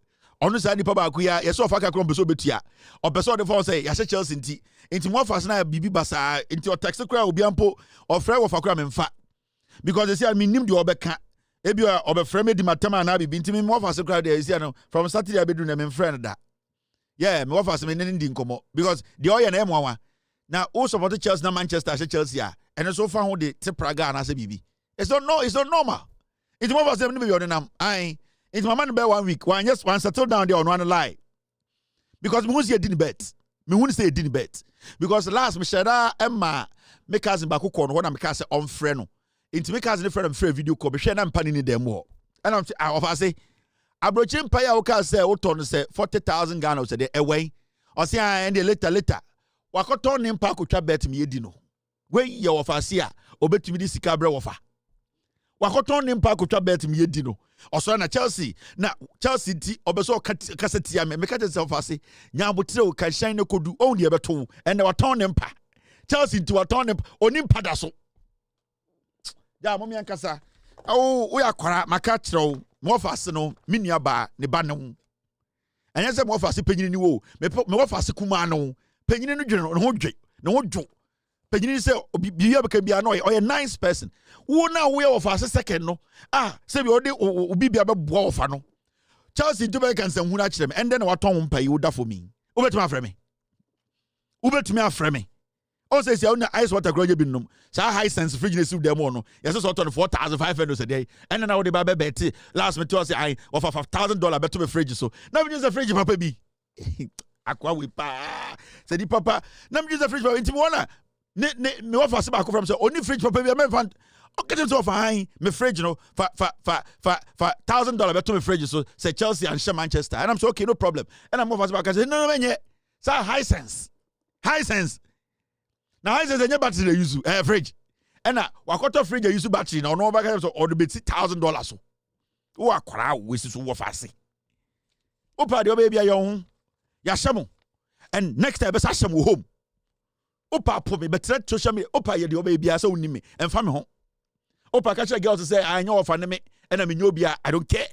ono sa di papa akuya ye so fa kakro beso betua obeso de for say ya hye Chelsea nti mo fa na bibi basa nti o tax kra obi ampo o frɛ wo fa kra memfa because they say me nim de obeka ebi obefrɛ me di matama na bibi nti me mo fa kra de say no from Saturday abedu na me friend da yeah me fa me ndi nkomo because the oye na emwa na o support Chelsea na Manchester Chelsea and so fa ho de te praga na say bibi it's not normal it's more for them to be on them it's my man be 1 week one settle down there on one lie because me who say didn't bet because last me share Emma me cousin ba ko no na me cousin on friend no into me cousin friend free video call be share na mpa ni dem ho and I'm I say abrochi mpa ya o ka say o turn say 40,000 Ghana say the away or say and later wakoton ni mpa ko twa bet me yedi no we ye ofa se a obetumi di sika bre wofa wakoton ni mpa ko twa bet me yedi no oso na Chelsea ti obeso kaseti ya me kate se ofa se nya abotre o kan shine kodu on de beto and waton ni mpa Chelsea ti waton ni oni mpa da so ya mo mi ankasa o ya kwara maka kire mo ofa se no menua ba ne ba ne ho anya se mo ofa se panyini ni wo me ofa se kuma no panyini no dwene no ho dwo panyini se bibia beka bia no oye nice person wo na wo ye ofa se second no se bi odi obibia be boa ofa no Chelsea to be kan se hu na kire me and then waton mpa yi wo da for me wo betuma afre me o say say ice water groje bi num sa high sense fridge na siw dem no yes so turn 4,500 a day and then I would be bet last me to say I offer $5,000 bet to be fridge so now we use the fridge papa bi akwa we pa say di papa now we use the fridge papa inti wona me offer se ba ko from say only fridge papa bi me fan okay so for high me fridge no for $1,000 bet to me fridge so say Chelsea and Manchester and I'm so okay no problem and I'm offer se ba say no menye sa high sense now I say the battery they use fridge and wakoto fridge they use battery now no back so or the $1,000 so wo akwara we so wo fase opa de oba bia yo ya shamo and next time be sa shamo home opa po me betre social media opa ye de oba bia so uni me emfa me ho opa ka chere girls say I know ofa ne me and me nyobia I don't care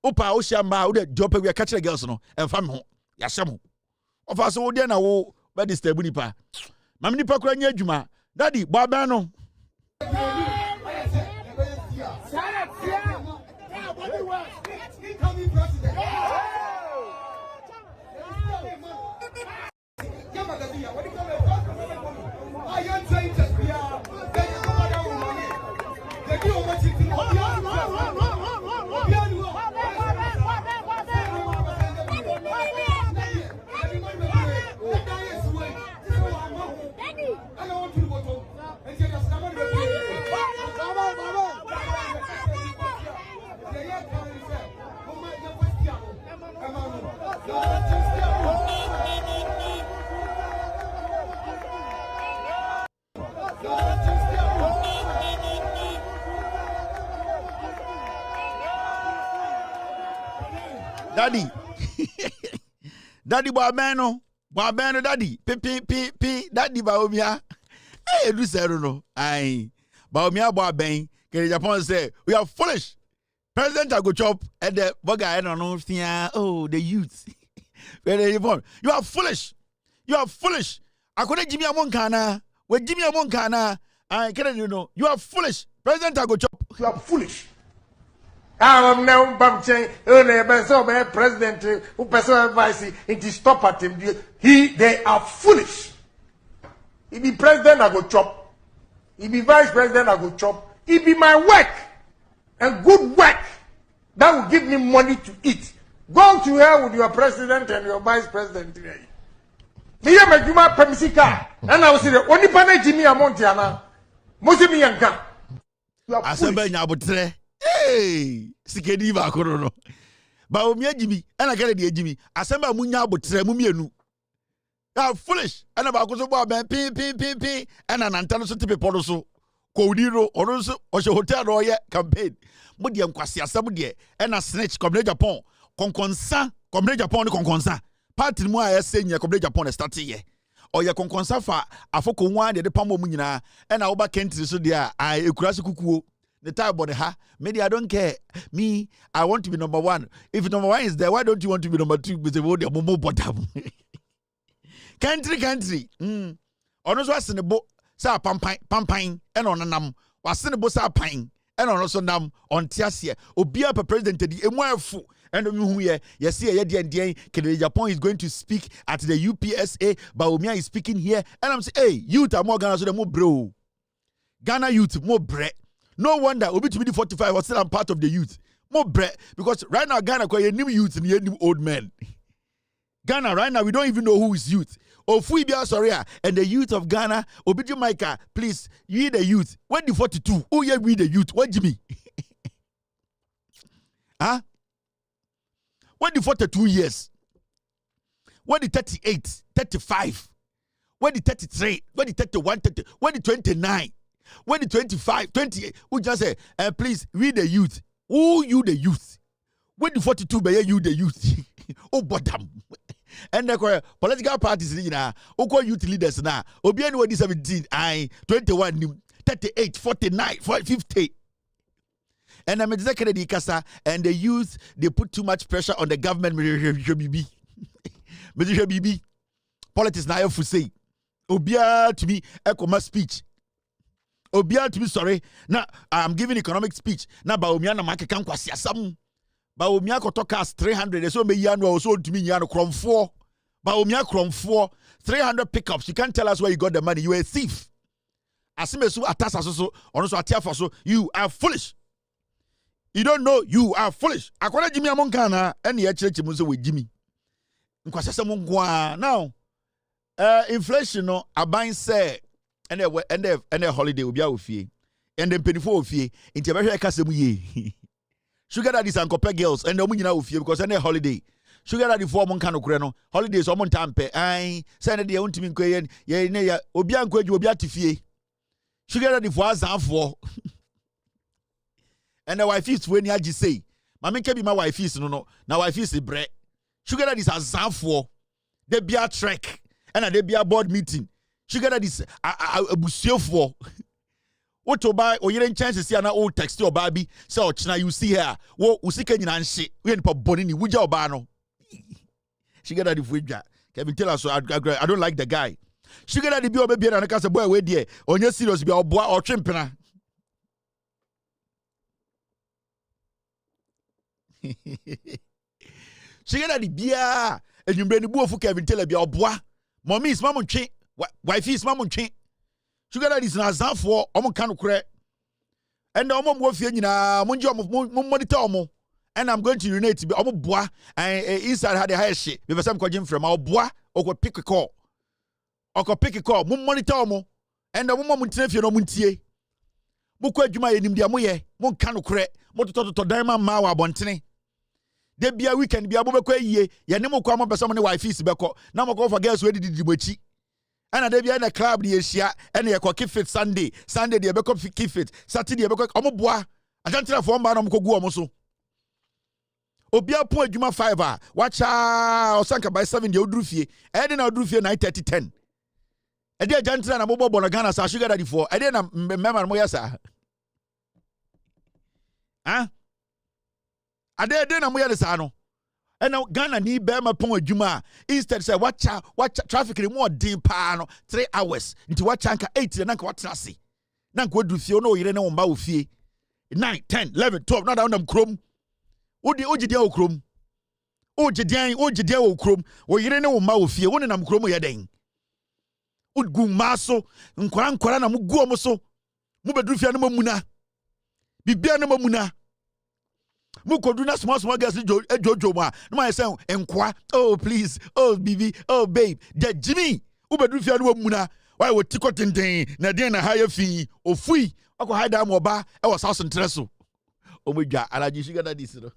opa o shia ma wo de job we ka chere girls no emfa me ho ya shamo ofa so wo de na wo be disturb nipa Mami nipa kura nya adwuma daddy baba no I Daddy. Daddy Babano. Babano daddy. Pi. Daddy Baomia. Hey, do say no. Aye. Baomia Baben. Can Japan say we are foolish. President I go chop and the bugger I don't know. Oh, the youth. You are foolish. You are foolish. I couldn't Jimmy Amonkana. When Jimmy Amonkana, I can't you are foolish. President I go chop. You are foolish. I'm now Bamchen, president who personal advice into stop at him. They are foolish. He be president, I go chop. He be vice president, I go chop. He be my work and good work that will give me money to eat. Go to hell with your president and your vice president today. Me ya majuma pemisika, and I will say the only pane Jimmy Amontiana, Mosimi Yanka. Asembe nyabotre. Hey, sikedi ba korono. Ba omia Jimmy, and I get the Jimmy. Asembe munya abotre mumienu. You are foolish. And about go so ben pin and an antano so tipe podo so. Kodiro or so or hotel roya campaign. Mudi amkwasi asem de and a snitch come Japan. Konkonsa come Japan ni konkonsa. Party mu a say nya come Japan start here. Or ya konkonsa fa afoko wan de pamo mu nyina and a oba kentri so there I ekurase kukuo. The type body ha maybe I don't care. Me, I want to be number one. If number one is there, why don't you want to be number two? Because they want more bottom. Country. Ono so asene bo sa pampan and on nam wasene bo sa pan and on so nam on tiasie obia per president di emuafu and hu ye see ye de Japan is going to speak at the UPSA Baumia is speaking here and I'm saying hey youth are more Ghana so them bro Ghana youth more bre no wonder obi to be 45 was still I'm part of the youth more bre because right now Ghana kwa ye new youth and ye new old men Ghana right now we don't even know who is youth. Ofuibia Soria and the youth of Ghana, Obidi Micah, please, you the youth. What the 42? Oh yeah, we the youth. What Jimmy? Huh? What the 42 years? What the 38, 35? What the 33? What the 31, 30? What the 29? What the 25, 28? Who just say, please, we the youth. Who you the youth? What the 42 by you the youth? Oh, bottom. And the political parties now, youth leaders now, Obiano 17, 21, 38, 49, 50. And I'm exactly Kasa, and the youth they put too much pressure on the government. Politics now have to say, Obia to me, Ekoma speech. Obia to me, sorry. Now I'm giving economic speech. Now Baomiana Makakan Kwasiasam. Baomia kotokas 300 so me yanu so to me yanu krom 4 Baomia krom 4 300 pickups you can't tell us where you got the money you a thief asimesu atasa so ono so atiafa so you are foolish you don't know you are foolish akwara Jimmy Amonka na ene ya kirechi mu so we Jimmy nkwasese mu ngwa now inflation no aban say ene holiday obi a ofie and then penifo ofie nti be hwe kasem ye Sugar daddies and copper girls and the women of you because any holiday. Sugar daddy for Moncano Creno, holidays or Montampe, I send the own team Quayan, ye, Obian Quay, Obia Tiffy. Sugar daddy for us and for. And the wife is when you say, Mamma can be my wife is no, now wife is a bread. Sugar daddies are Zam for. They be a trek and they be a board meeting. Sugar daddies a busio for. What to buy or you didn't chance to see an old text or baby. So now you see her. What was seeking and shit. We ain't put bonini. Would you bano? She got that if we got. Kevin tell us so I don't like the guy. She got that the baby and a cast boy with dear. On your serious be our boy or chimpana. She got that the beer and you bring the boy for Kevin tell her be our boy. Mommy is mamon chain. Wife is mamon chain. Sugar daddy is na for omo kanu kure. And omo mo fie nyina monji omo monitor omo. And I'm going to unite be omo boa inside had the high shit. We person ko jim from our boa or pick a call. Or pick a call. Mo monitor omo. And omo mo ntine fie no mo ntie. Mo ko adwuma ye nim dia mo ye. Mo kanu kure. Mo to diamond ma wa bontene. De bia weekend bia bo be ko yie. Ye ne mo ko am person ne wife is be ko. Na mo ko for girls we di mochi. And they be in a club the Asia and they keep fit Sunday they be keep fit Saturday they be omo boa I can't tell for man am ko gu omo so Obia po adwuma 5 a wacha osanka by 7 de oduru fie. E de na oduru fie 9:30 10. E de ajantra na bobo no Ghana sa sugar daddy for. E de na mema mo yesa. Ah? Ade na mo yesa sa no. E na Ghana ni be ma pon adwuma instead say wacha traffic ni mo din pa no 3 hours. Nti wacha nka 8 na nka watena se. Na nka oduru fie no yire ne wo mba wo fie. 9 10 11 12 na da krom. Ojidia okrom. Ojidia okrom. O yire ne wo ma wo fie. Wo ne nam krom ye den. Udgu maso nkora na mugu omo so. Mu bedru fie na mamuna. Bibia na mamuna. Mu kodu na small girls jojo ma. No ma say enkwa. Oh please. Oh bibi. Oh babe. The Jimmy. U bedru fie na mamuna. Why wo tiko tenten na den na higher fee. Ofui. Akọ haida mo ba e wo South Ntreso. Omedwa alaji sugar daddy no.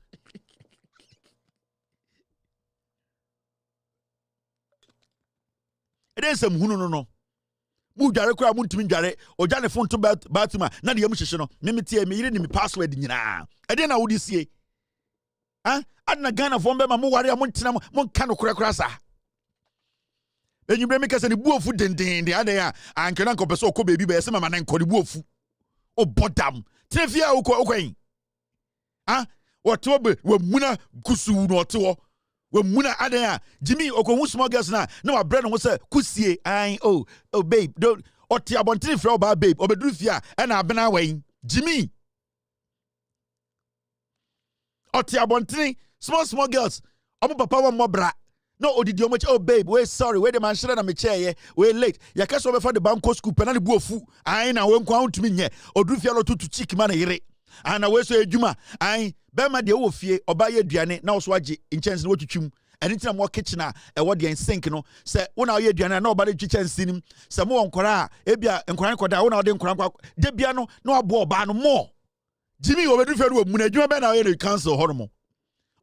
Eden sem hunu no. Mu dware kura mu ntimi dware. Oja ne phone to bathroom na de yam hyehye no. Me tie me yire ni me password nyina. Eden na wodi sie. Ah, adna Ghana fo mbe ma mu ware mo ntena mo nka no kura sa. Enyumre me kase ni buofu denden de ade a ankena nko pese okọ baby ba yese mama na nko ni buofu. O bodam. Trefia okọ. Ah, what we muna kusu no to we muna adaya Jimmy okohu small girls na wa bread no say kusie ai oh babe don't oti abontini frɛ oba babe obeduru fia e na abena wen Jimmy oti abontini small girls omo papa wa mobra no odidi omo oh babe we sorry we the man shire na me chair we late ya kaso be for the banko school pe na ne buofu ai na we nkwa ntumi nye oduru fia lo tutu chick man yire ana we so edwuma ai be ma de wo fie oba ye aduane na wo so age inchense na wo twitwum eni tina mo kitchen a e wo de sink no se wo na wo ye aduane na oba de twichense nim se mo wonkora e bia nkora nkoda wo na wo de nkora nkwa de bia no na obo oba no mo Jimmy wo bedu fe no mu na adwuma be na wo ye council ho no mo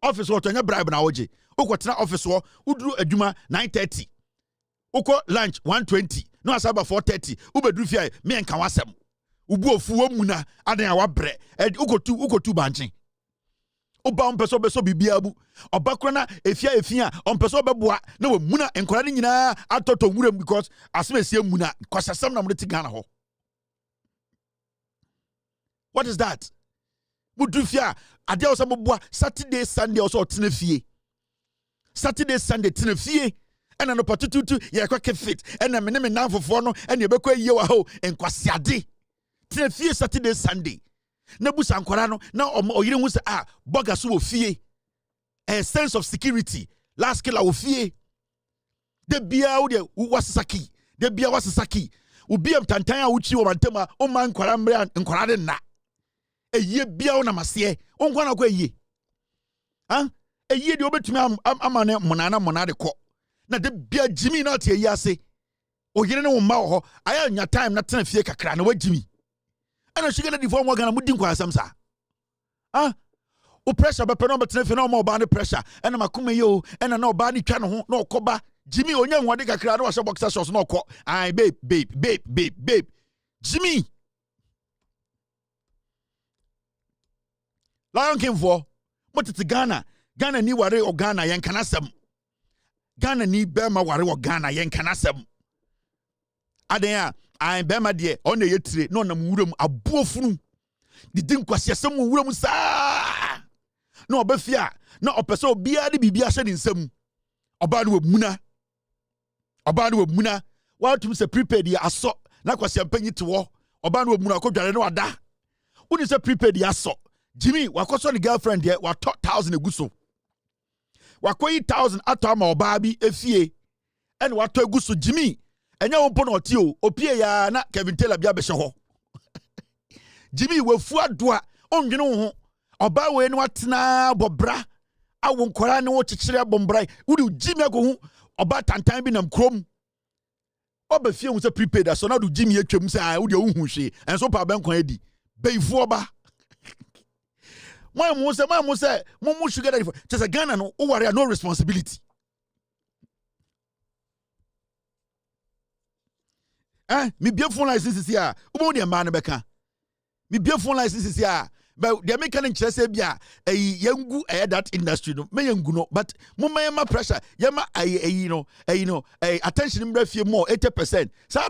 office wo to nya bribe na wo je ukotena office wo uduru adwuma 9:30 uko lunch 1:20 no asaba 4:30 ubedu fie me nka wasem ubu ofu wo muna adan wa bre ukotu banchin oba ompeso beso bibia bu obakro na efia ompeso beboa na wo muna enkora ni nyina atoto nwuram because asemesie muna kwasasam na mreti Ghana ho. What is that? Mudu fia ade o saboboa Saturday Sunday also tena fie. Saturday Sunday tena fie. Ena no patututu ye kwa fit ena me ne nanfofo no ena ye bekwa yiye wa ho enkwasiade tena fie Saturday Sunday na busa nkwara no na oyire hu se boga so wo fie a sense of security last killer wo fie de bia wo de wasaki de bia wasaki ubi am tantan a wuchi wo mantama o man nkwara mre nkwara de na eye bia wo na mase o nkwa na kwa eye eye de obetumi amane mona de ko na de bia Jimmy na tie yi ase oyire ne wo ma ho aya nya time na tena fie kakra na wa Jimmy ana shigala di form Ghana mudi nkwa asam sa o pressure be peno betena fie na o ma oba ne pressure ena makoma yo ena na oba ne twa ne ho na okoba Jimmy onya nwade kakra na wa she boxer shorts na okọ ai babe Jimmy Lion King for motete Ghana ni ware o Ghana yen kanasem Ghana ni bema ware o Ghana yen kanasem aden a bema de on ye tire no na wuram abuofunu didin kwasiasem wuram saa na obafia na opese obia de bibia hye nsam oba no wamuna watum se prepaid ya aso na kwasiampanyi te wo oba no wamuna akodware na wada uni se prepaid ya aso Jimmy wakoso ni girlfriend ye wa 1000 eguso wakoyi 1000 ato ama oba bi efie ene wato eguso Jimmy enya wo mpono oti o opie ya na Kevin Taylor bia behye ho Jimmy wafu adoa ondwene wo ho oba we ne watena bobra awo nkora ne wo kyekere bombra wudi Jimmy akohu oba tantan bi nam krom oba fie hu se prepaid so na do Jimmy atwam se wudi wo hu hwe enso pa ben kwan edi beifo oba mo say mo sugar daddy for just Ghana no o worry no responsibility me be phone license here o mo de man beka me be phone license here but the American interest be a young that industry no me young no but mama pressure yama attention in few more 80%. So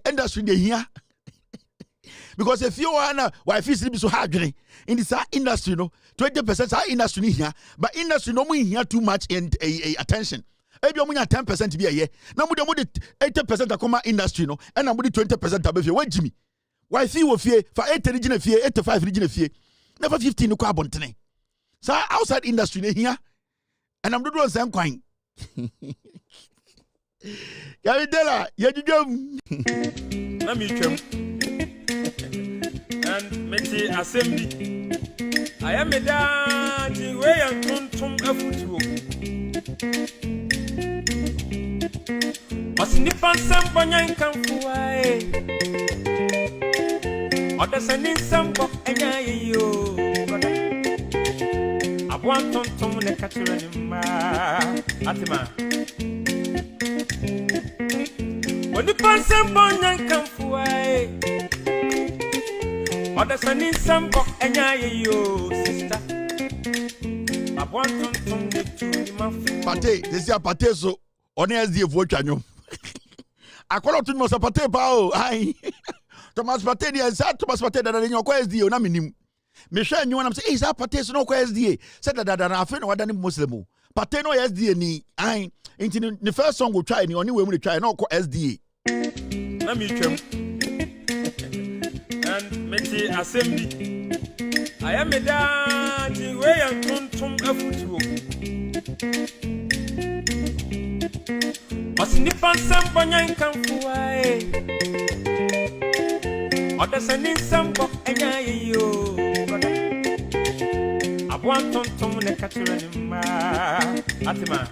industry dey here because if you are why fees be so hard in this industry no 20% are industry here but industry no more here too much in attention. Ebi omunya 10% be here. Na mo de 80% akoma industry no and na mo de 20% abefie. Wa Jimmy. Why fee wo fie for 80 region fie 85 region fie. Never 15 no kwa bontene. So outside industry ne here and I'm doing some kwan. Ya bidela, ya jujum. Na mi twam. And meti assembly. I am a daddy way and tontum afutuo. Masinipan sampanyan kamfuae. Oda sanin sampo enyayo. Abuan tontum ne katura ni ma. Atima. Onipan sampanyan kamfuae. Oda sanin sampo enyayo sister. Abuan tontum ne tuni mafu. Pate, this is a pate so on SDF watch Akola tu Thomas Pate pa o ai Thomas Pate dia sa Thomas Pate da nyo kwa SDA na menim me hwa nyo na say sa Pate so no kwa SDA say da na afi no wada ni Muslim Pate no SDA ni ai nti ni first song go try ni oni we mu try na kwa SDA na mi twam and meti assembly I am a daddy way and tontum afutuo Masinipan sampanyan kamfuae. Oda sanin sampo enyayo. Abuan tontum ne katura ni ma. Atima.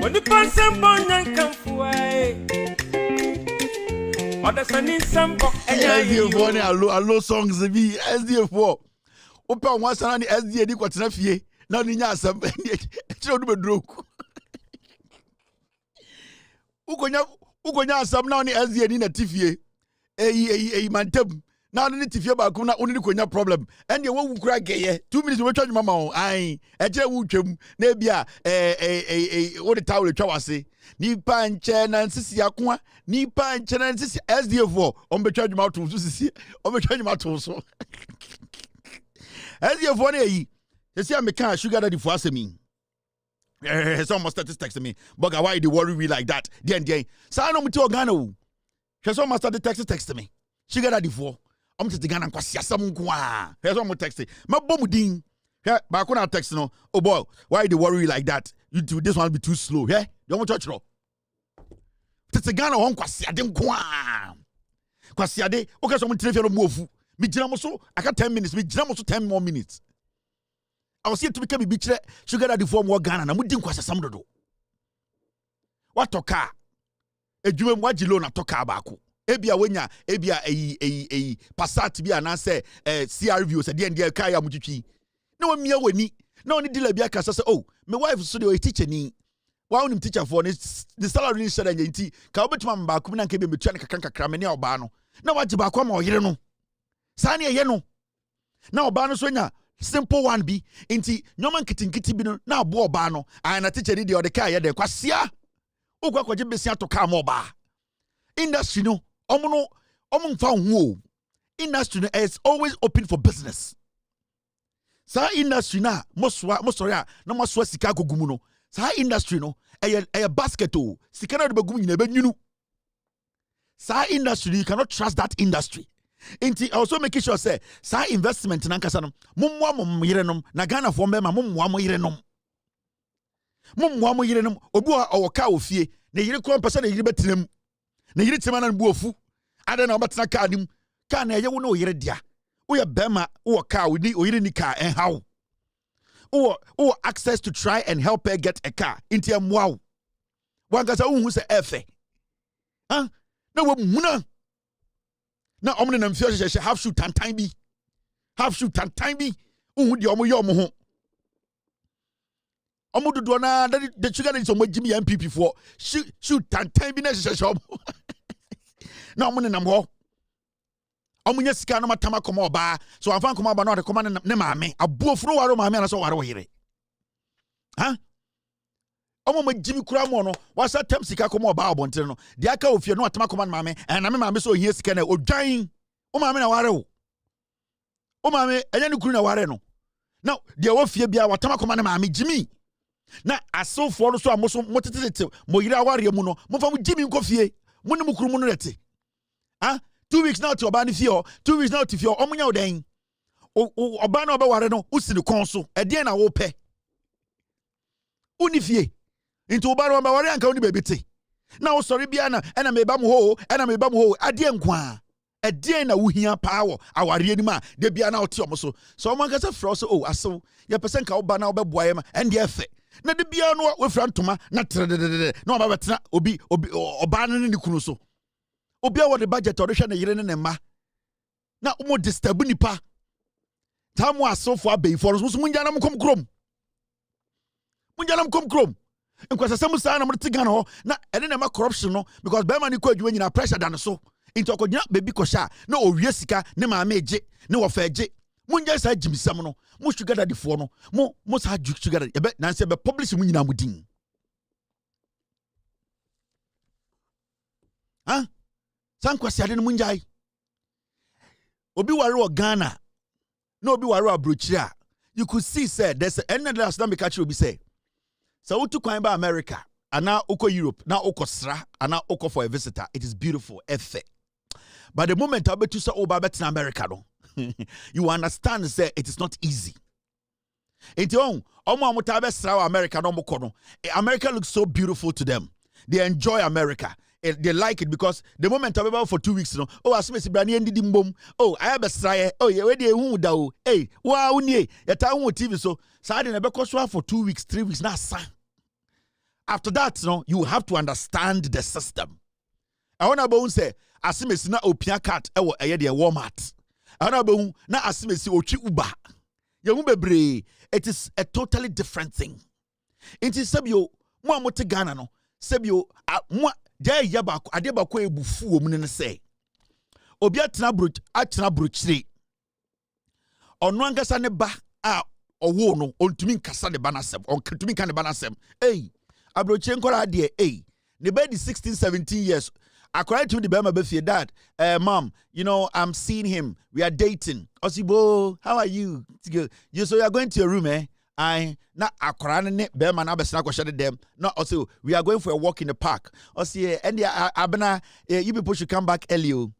Onipan sampanyan kamfuae. Oda sanin sampo enyayo. SDF ne allo songs bi SDF. Opa one sana ni SDA di kwatena fie. Na ni nya asam chiro du bedroku ukonya asam na ni SDA ni na tifie mantem na ni tifie ba ku na oni konya problem and ye wo kura geye 2 minutes we twa mama on ai e kire wo twam na bia wo de tawle twa wase ni panche na nsisi akoa ni panche na nsisi SDA for on be twa dwuma to so sisi on be twa dwuma to so SDA for na yi you see, I'm a sugar daddy for me. Some statistics me. But why they worry me like that? Then, so I know me to Ghana. Some must start text me. Sugar daddy for. I'm to Ghana and Kwasia some kwa. Here's one more text. My bomb ding. Here, but I couldn't text no. Oh boy, why they worry like that? You do this one be too slow. Yeah, don't want to touch no. To Ghana on Kwasia dem kwa. Kwasia de. Okay, so I'm telling you move. Me jam so. I got 10 minutes. Me jam so 10 more minutes. I was here to become a bitch. Sugar daddy form what Ghana. I'm doing quite some do. What toka? A Jew wajilo na toka baku. Ebia wenya, ebia a Passat be an answer CRV was at the end of Kaya Muchi. No one mere weni. No one deal a say, oh, my wife studio a teacher ni. Why him teacher for the salary in said and tea. Cowbitman bakum and came be Chanaka Cramini or Bano. Now what you back or yeno? Sani yeno. Now Bano Swenya. Simple one be inti nyoman kitin bino na bo ba no na teacher di de ka ye de kwasia ogwa kwaje besia to ka mo ba industry no omo mfa ho industry no is always open for business sa industry na mo sorry na mo so sika gogumu no sa industry no e basket o sika na de bagum nyina be nyunu sa industry you cannot trust that industry. Inti also make sure say sa investment na nkasa no mommoa mom yerenom na Ghana fo mbema mommoa mo yerenom obi a owoka ofie na yire ko mpesa na yire betenam na yire tema na bu ofu ade na obetena ka adim ka na ye wo na oyire dia wo ye bema wo ka wo ni oyire ni ka enhaw wo access to try and help her get a car inti amwa wo nkasa wo hu se efe na wo muna na omne na mfio hye half shoot tantan bi uhu di omo ye omo ho omo dodo na the sugar na so magimi MPP for shoot tantan bi na hye omo na omo ne nam ho omunya sika no matama koma oba so amfa koma oba no de koma ne maame abuofuro ware maame na so ware woyere ha omo magimi kura mo no wasa tam sika koma oba obontere no de aka ofie no atama koma maame na me maame so ohia sika na odwan o maame na ware wo o maame enya ne kuru na ware no now de wofie bia watama koma na maame jimi na asofo no so amoso motetete mo yira aware mu no mo fa mo jimi nkofie mo ne mukuru mu no rete ah 2 weeks now to oba ne fie 2 weeks now to fie omunya odan oba na oba ware no usini konso ede na wo pe uni fie into oba na oba ware anka uni bebete na wo sori bia na ena meba mu ho ade nkwa ede na wo hia paawo aware ni ma de bia na ote omoso so omo anka se fro so aso ye pese nka oba na obeboa ye ma ende efe na de bia no we fra ntoma na trede na oba betena obi oba no ne kunu so obi a the budget or hwe na yire ne ma na umo disturb nipa tamu asofo abeyfo no so munja na mkom krom nkwasa samu sa na mte Ghana ho na ene na ma corruption no because be man ko adwuma nyina pressure dan so into okodina baby kosha na owie sika ne ma eje ne wo fa eje munja sa jimisam no mo sugar daddy fo no mo sa sugar daddy ebe na se be publish mu nyina mudin ha sankwasi ade no munjai obi ware o Ghana no obi ware abrochira you could see said there's another last time catch obi say so utu kwan ba America ana uko Europe na uko sra ana uko for a visitor it is beautiful efe but the moment abetu say oba betina America no you understand say it is not easy enti omo amota be sra America no moko no America looks so beautiful to them they enjoy America. They like it because the moment I'm about for 2 weeks, no. Oh, I see Brani and Dimbom. Oh, I have a stray. Oh, yeah, where they who do? Hey, wow, ye, yet I won't TV so. So I didn't ever for 2 weeks, 3 weeks. Now, son. After that, no, you have to understand the system. I want to say, I see me na opia cat. I will add a Walmart. I want to na I see me see ochi Uber. Yamubebre. It is a totally different thing. It is sabio. Mo amote Ghana no. Sabio. Mo. Dey yabako ade bako ebufu wo mu ne se obi atena brochire ono ankasa ne ba a owo no ontumi nkasa ne ba nasem ontumi kan ne ba nasem abrochire nkora de ne ba di 16 17 years akora to the bema be fie dad mom you know I'm seeing him we are dating osibo how are you so you are going to your room I na akora ne be man abesna kwhye dem na also we are going for a walk in the park osi and abena you people should come back early o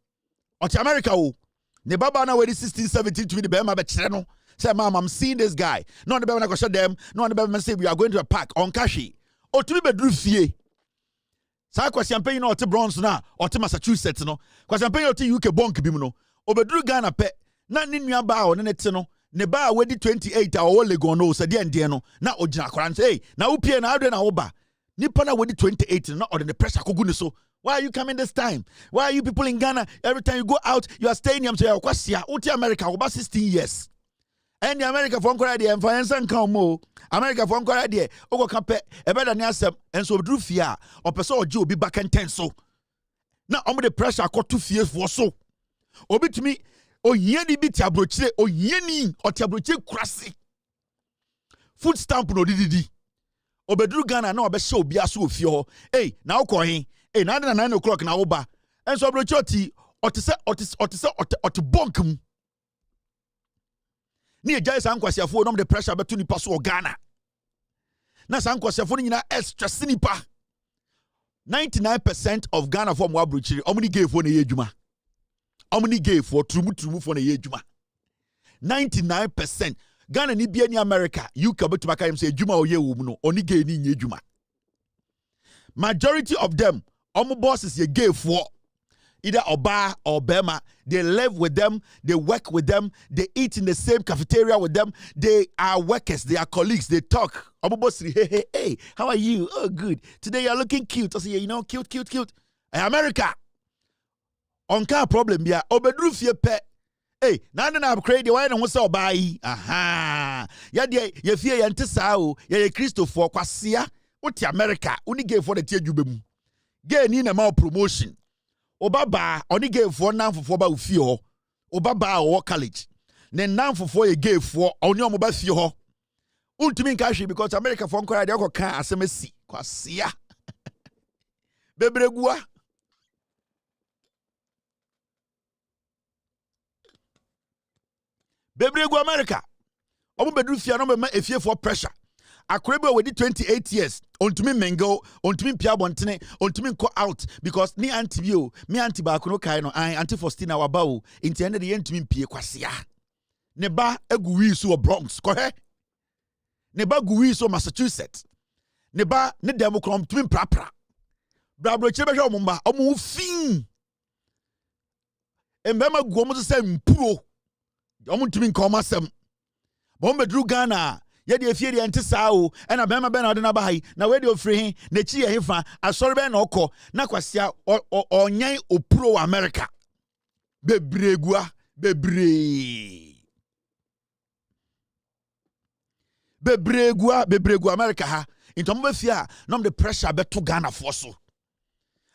America o ne baba na we 16 17 to the be man be kire no say mom I'm seeing this guy no the be man kwhye dem no the be man say we are going to a park on kashi o to be bedru fie sa kwasiampe na ote Bronx na ote Massachusetts no kwasiampe na ote UK bonk bi mu no obedru Ghana pe na ne nua ba o ne te no ne ba we di 28 awo Legon no se de ende no na ogina akora say na upie na ade na wo ba nipa na we di 28 no or the pressure kogu ne so why are you coming this time why are you people in Ghana every time you go out you are staying here so kwasia uti America wo ba 16 years and the America for nkora de enfansa nkan mo America for nkora de ogoka pe ebeda ne asem enso obdru fie a opese oje obi back and so na omo the pressure akoto fie for so obitumi ohia di bi tiabrochire ohia ni otiabrochire kurase food stamp no dididi obeduru Ghana na obehye obi aso ofie ho na ukohin na 9 o'clock na wo ba enso abrochire oti bonkum ni ejai sankwasiafo no the pressure betu nipa so Ghana na sankwasiafo nyina extra sinipa 99% of Ghana for mo abrochire omni gay for na yedwuma omni gay for trumu for na yedwuma 99% Ghana ni bia ni America UK betu maka yem say edwuma oye wo mu no oni gay ni nyedwuma majority of them omo bosses ye gay for either Oba or Bema, they live with them, they work with them, they eat in the same cafeteria with them, they are workers, they are colleagues, they talk. Hey, how are you? Oh, good. Today you're looking cute. I say, you know, cute. Hey, America. On car problem, yeah. Obedru fie pe. Hey, na upgrade, why don't we buy? Aha. Ya ye fie ya ntisa o, ya Christopher kwasia. Uti America, uni gay for the tia jubemu. Gay ni na ma promotion. Obaba oni gave for nan for ba ufie ho Obaba or college. Then now for a gay for on your mobile fee ho. Ultimate cash because America phone call they can SMS kwasia. Bebregua. Bebregu America. Omo bedru fia no me efie for pressure. Akrebe we 28 years. Ontumi mengo, ontumi pia bontene, ontumi ko out because ni antibio, me antiba kuno kai no anti Faustina wabao. Intende de yentumi pie kwasia. Ne ba eguwi so Bronx, ko he? Ne ba guwi so Massachusetts. Ne ba ne demokrom tumi prapra. Brabro chebe hwe omumba, omu fin. Embema guomo se mpuro. Omu tumi nkoma sem. Bombe Drew Ghana, ye de fie de ante sao, e na bema be na ode na bahai, na we de ofri na chi ye hefa, asori be na okọ, na kwasia onyan opuro America. Bebregua, bebregu America ha. Into mo fia, na the pressure be to Ghana for so.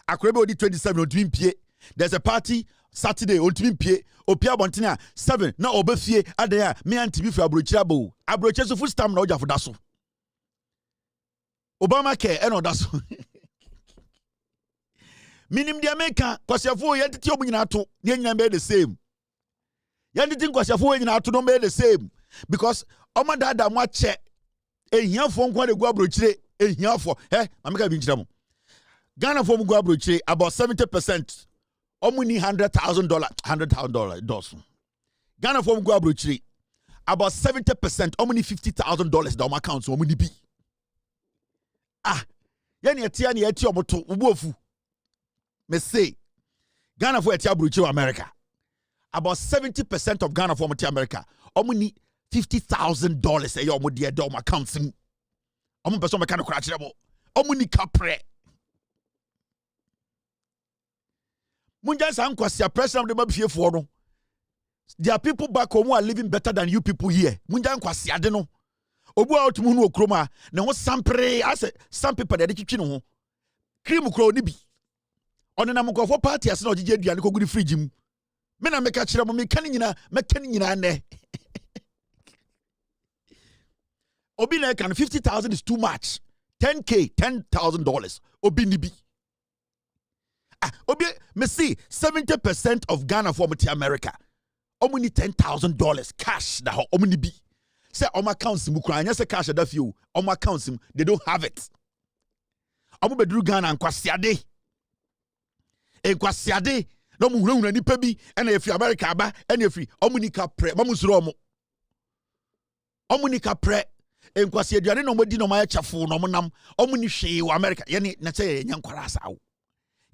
Akrebe odi 27 on pie. There's a party Saturday on pie. Opia Bontina 7 na obefie adaya me anti bi for abrochira bo. Abroche so full stam na oja for daso. Obama care e no daso. Minim de America kwasiafo yentiti omu nyina to, ne nyina be the same. Yentiti kwasiafo nyina to no be the same because oma dada mo ache ehiafo nko de gu abrochire ehiafo America bi nchira mo. Ghana for go abrochire about 70%. Omuni $100,000 dollars. Ghana for go abrochire about 70%. Omuni $50,000 down account so omuni bi. Yani eti omoto ubuofu. Me say Ghana for eti abrochire America. About 70% of Ghana for America. Omuni $50,000 a year omudi down account sim. Omu person me kan kura kire mo. Omuni kapre. Munja san kwasia president of the mabie for no. There are people back home who are living better than you people here. Munja kwasia de no. Obu a otumu no okroma na ho sampre ase some people de twitwi no ho. Cream kro ni bi. Ono na mkofo party ase na ogige aduane ko gudi fridge mu. Me na meka kire mo meka ni nyina ne. Obi na kan 50,000 is too much. 10K, $10,000. Obi ni bi. Obi, me see 70% of Ghana for America. Omuni $10,000 cash da ho omuni bi. Say on accounts mu kra anya say cash da few. On accounts they don't have it. Omo bedru Ghana and kwasiade. Kwasiade no mu hura nipa bi e na efi America aba e na efi omuni ka pre mamu suro omo. Omuni ka pre enkwasi aduane no modi no ma chafo no monam omuni hwe wo America ye ne na say nyankwara asawo.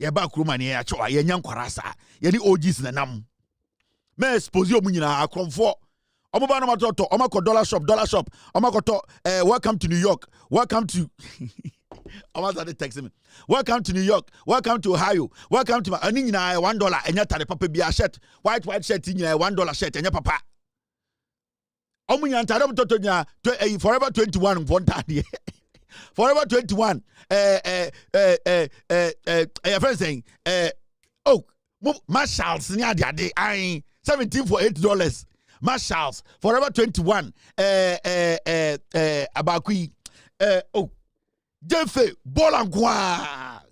Ye ba kuruma ne ya chewa ye nyankwara sa ye ni OGs na nam me expose omu nyina akromfo omo ba no matoto omo ko dollar shop omo ko to welcome to New York, welcome to omo za text me welcome to New York, welcome to Ohio, welcome to ani nyina $1 enya tare papa bia shirt white shirt nyina $1 shirt enya papa omu nyanta dem toto nya forever 21 vontade Forever 21. Your friend saying, Marshalls, I 17 for $8. Marshalls, Forever 21. Abakui, Jefe, Bolangwa.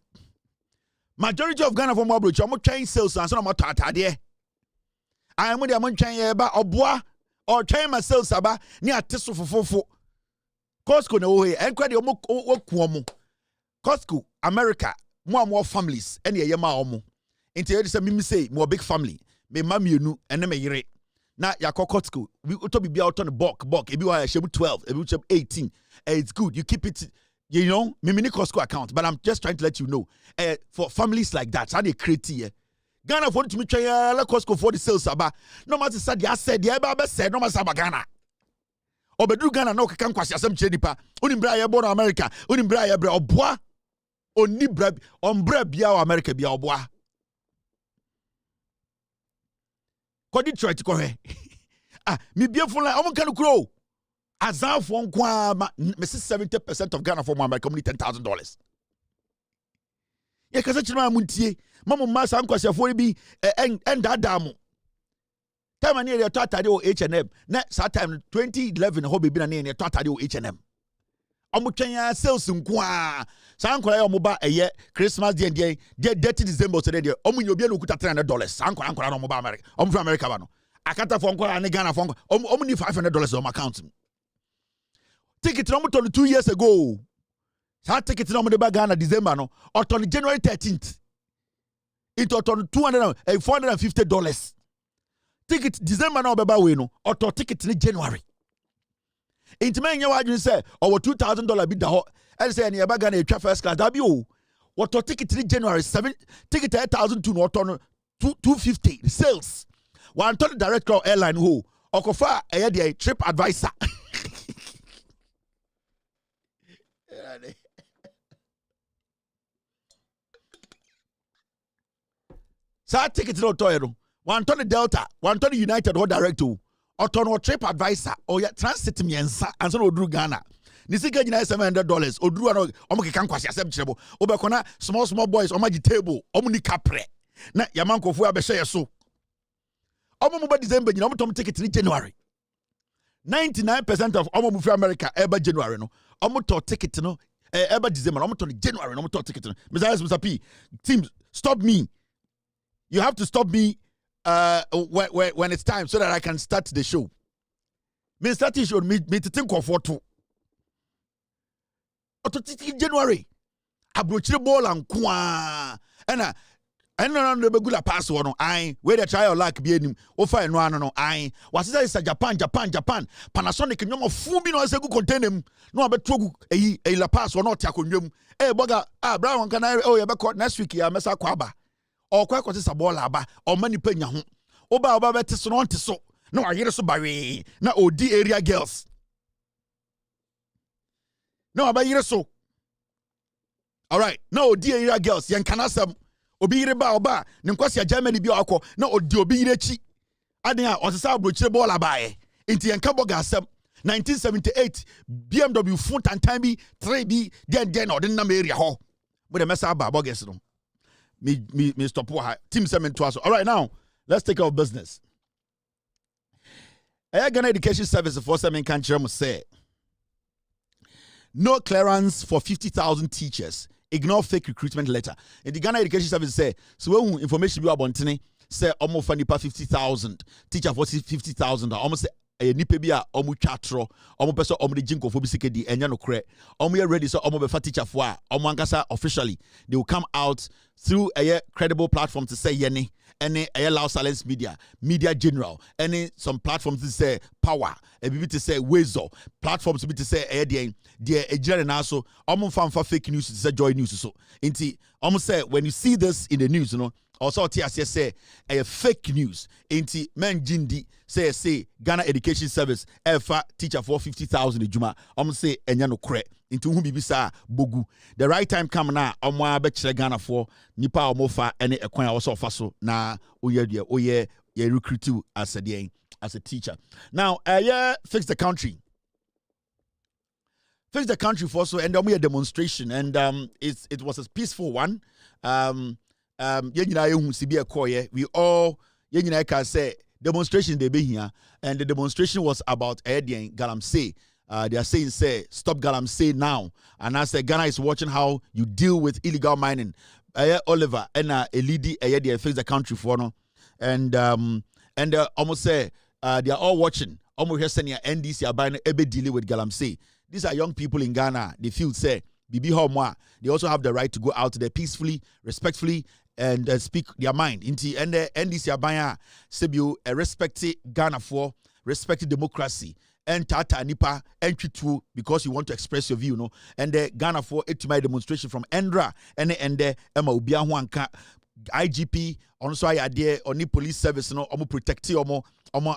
Majority of Ghana from Mabroch, I'm trying sales and some tata there. I am with the amount trying about Oboa or trying my sales about near Tesso for. Costco no way enkwade omo okuomo Costco America more families ene ye ma omo enti ye say me say more big family me ma mienu ene me yire na yakọ Costco we to be out on the bulk ebi wa shemu 12 ebi shemu 18 it's good you keep it you know me mini Costco account but I'm just trying to let you know for families like that how they create here Ghana for to me try la Costco for the sales aba no matter say they said they be said no matter Ghana Obedru Ghana no kan kwasi asem kire nipa oni bra ye born America oni bra ye bra oboa oni bra ombra bia o America bia oboa ko Detroit ko he me bieful like omon kan kro azafo nkwa me 70% of Ghana for America only $10,000 ye kasa chirima muntie mamu masa nkwasiafo bi endada mo Time ani dey to atade o H&M. Na that time 2011 ho be na ne to atade o H&M. Omo twenya sales nko a. San kwara omo ba eye Christmas dey 30 December so dey omo nyobia no kuta $300. San kwara no omo ba America. Omo from America ba no. Akata for nko ne Ghana for nko. Omo ni $500 on account. Ticket no to 2 years ago. That ticket no de ba Ghana December no. Or January 13th. It on $450. Ticket December no beba we no. Or ticket in January. Inti men nya wadwin say over $2,000 bi da ho. And say any eba Ghana twa first class da bi o. What ticket in January 7 ticket 8,000 no ton 250 sales. One ton direct airline ho. Okofa eye dey trip advisor. Sa ticket no toy no. One ton Delta, one ton United or direct to. Or ton or trip advisor or ya transit miensa and so odru Ghana. Nisika jina $700 odru ano omo kan kwasi asem chirebo. Obekona small boys omaji table omo ni kapre. Na yamanko fu abehye so. Omo mo ba December jina omo tom ticket ni January. 99% of omo mu fi America eba January no. Omo to ticket no eba December omo to January no omo to ticket no. Mr. P, team stop me. You have to stop me when it's time so that I can start the show. Me start the show me to think of what to. January. Abrochire ball and kwa. And no begula pass one. I where the try your luck be him. Ofa no. I was say Japan. Panasonic nyoma fumi no ase go contain him. No abetrogu e la pass or not yakonyum. Boga Brown can I oh ya be next week ya mesa kwaba. Or kwa kwase sabola aba or mani penya ho oba bete so no nte so na wayere so bawe na odi area girls na abayere so all right na odi area girls yen kanasem obi yire ba oba ne nkwase Germany bi akọ na odi obi yire chi aden a osesa abrochire bola bae enti yen ka boga asem 1978 BMW fun tantan bi 3 bi den odin na area ho mo de mesa ba boges no me stop team semen to us. All right, now let's take our business. Ghana Education Service for semen country say no clearance for 50,000 teachers. Ignore fake recruitment letter. And the Ghana Education Service say so when information be about say almost nipa 50,000 teacher for 50,000 almost say nipa bi a omu twatro omu pese omu de jinko fo bi sikedi enya no kre omu ye ready so omu be fa teacher fo a omu ankasa officially they will come out through a credible platform to say yene any a loud silence media general any some platforms to say power a bit to say wezo platforms to be to say the ejire na so omu fa fake news to say joy news so inti omu say when you see this in the news you know also TSS say a fake news inti men jindi say Ghana Education Service efa teacher for 50,000 ejuma say enya no kre into hu bibisa bogu the right time come na abekire Ghana for nipa omofa ene ekwan also ofa so na oye recruit you as a teacher now fix the country for so and a demonstration and it was a peaceful one we all can say demonstration they be here and the demonstration was about Galamsey. They are saying say stop Galamsey now and I say Ghana is watching how you deal with illegal mining. Oliver and a lady they fix the country for no and almost say they are all watching almost here sending NDC are buying ebe dealing with Galamsey. These are young people in Ghana. They feel say Bibi Homwa. They also have the right to go out there peacefully, respectfully, and speak their mind. Inti and the NDC abaya sebio respected Ghana for respected democracy and tata nipa entry to because you want to express your view, no. And the Ghana for my demonstration from Endra and the Emma Ubia Huanka IGP also I there on the police service no omo protect omo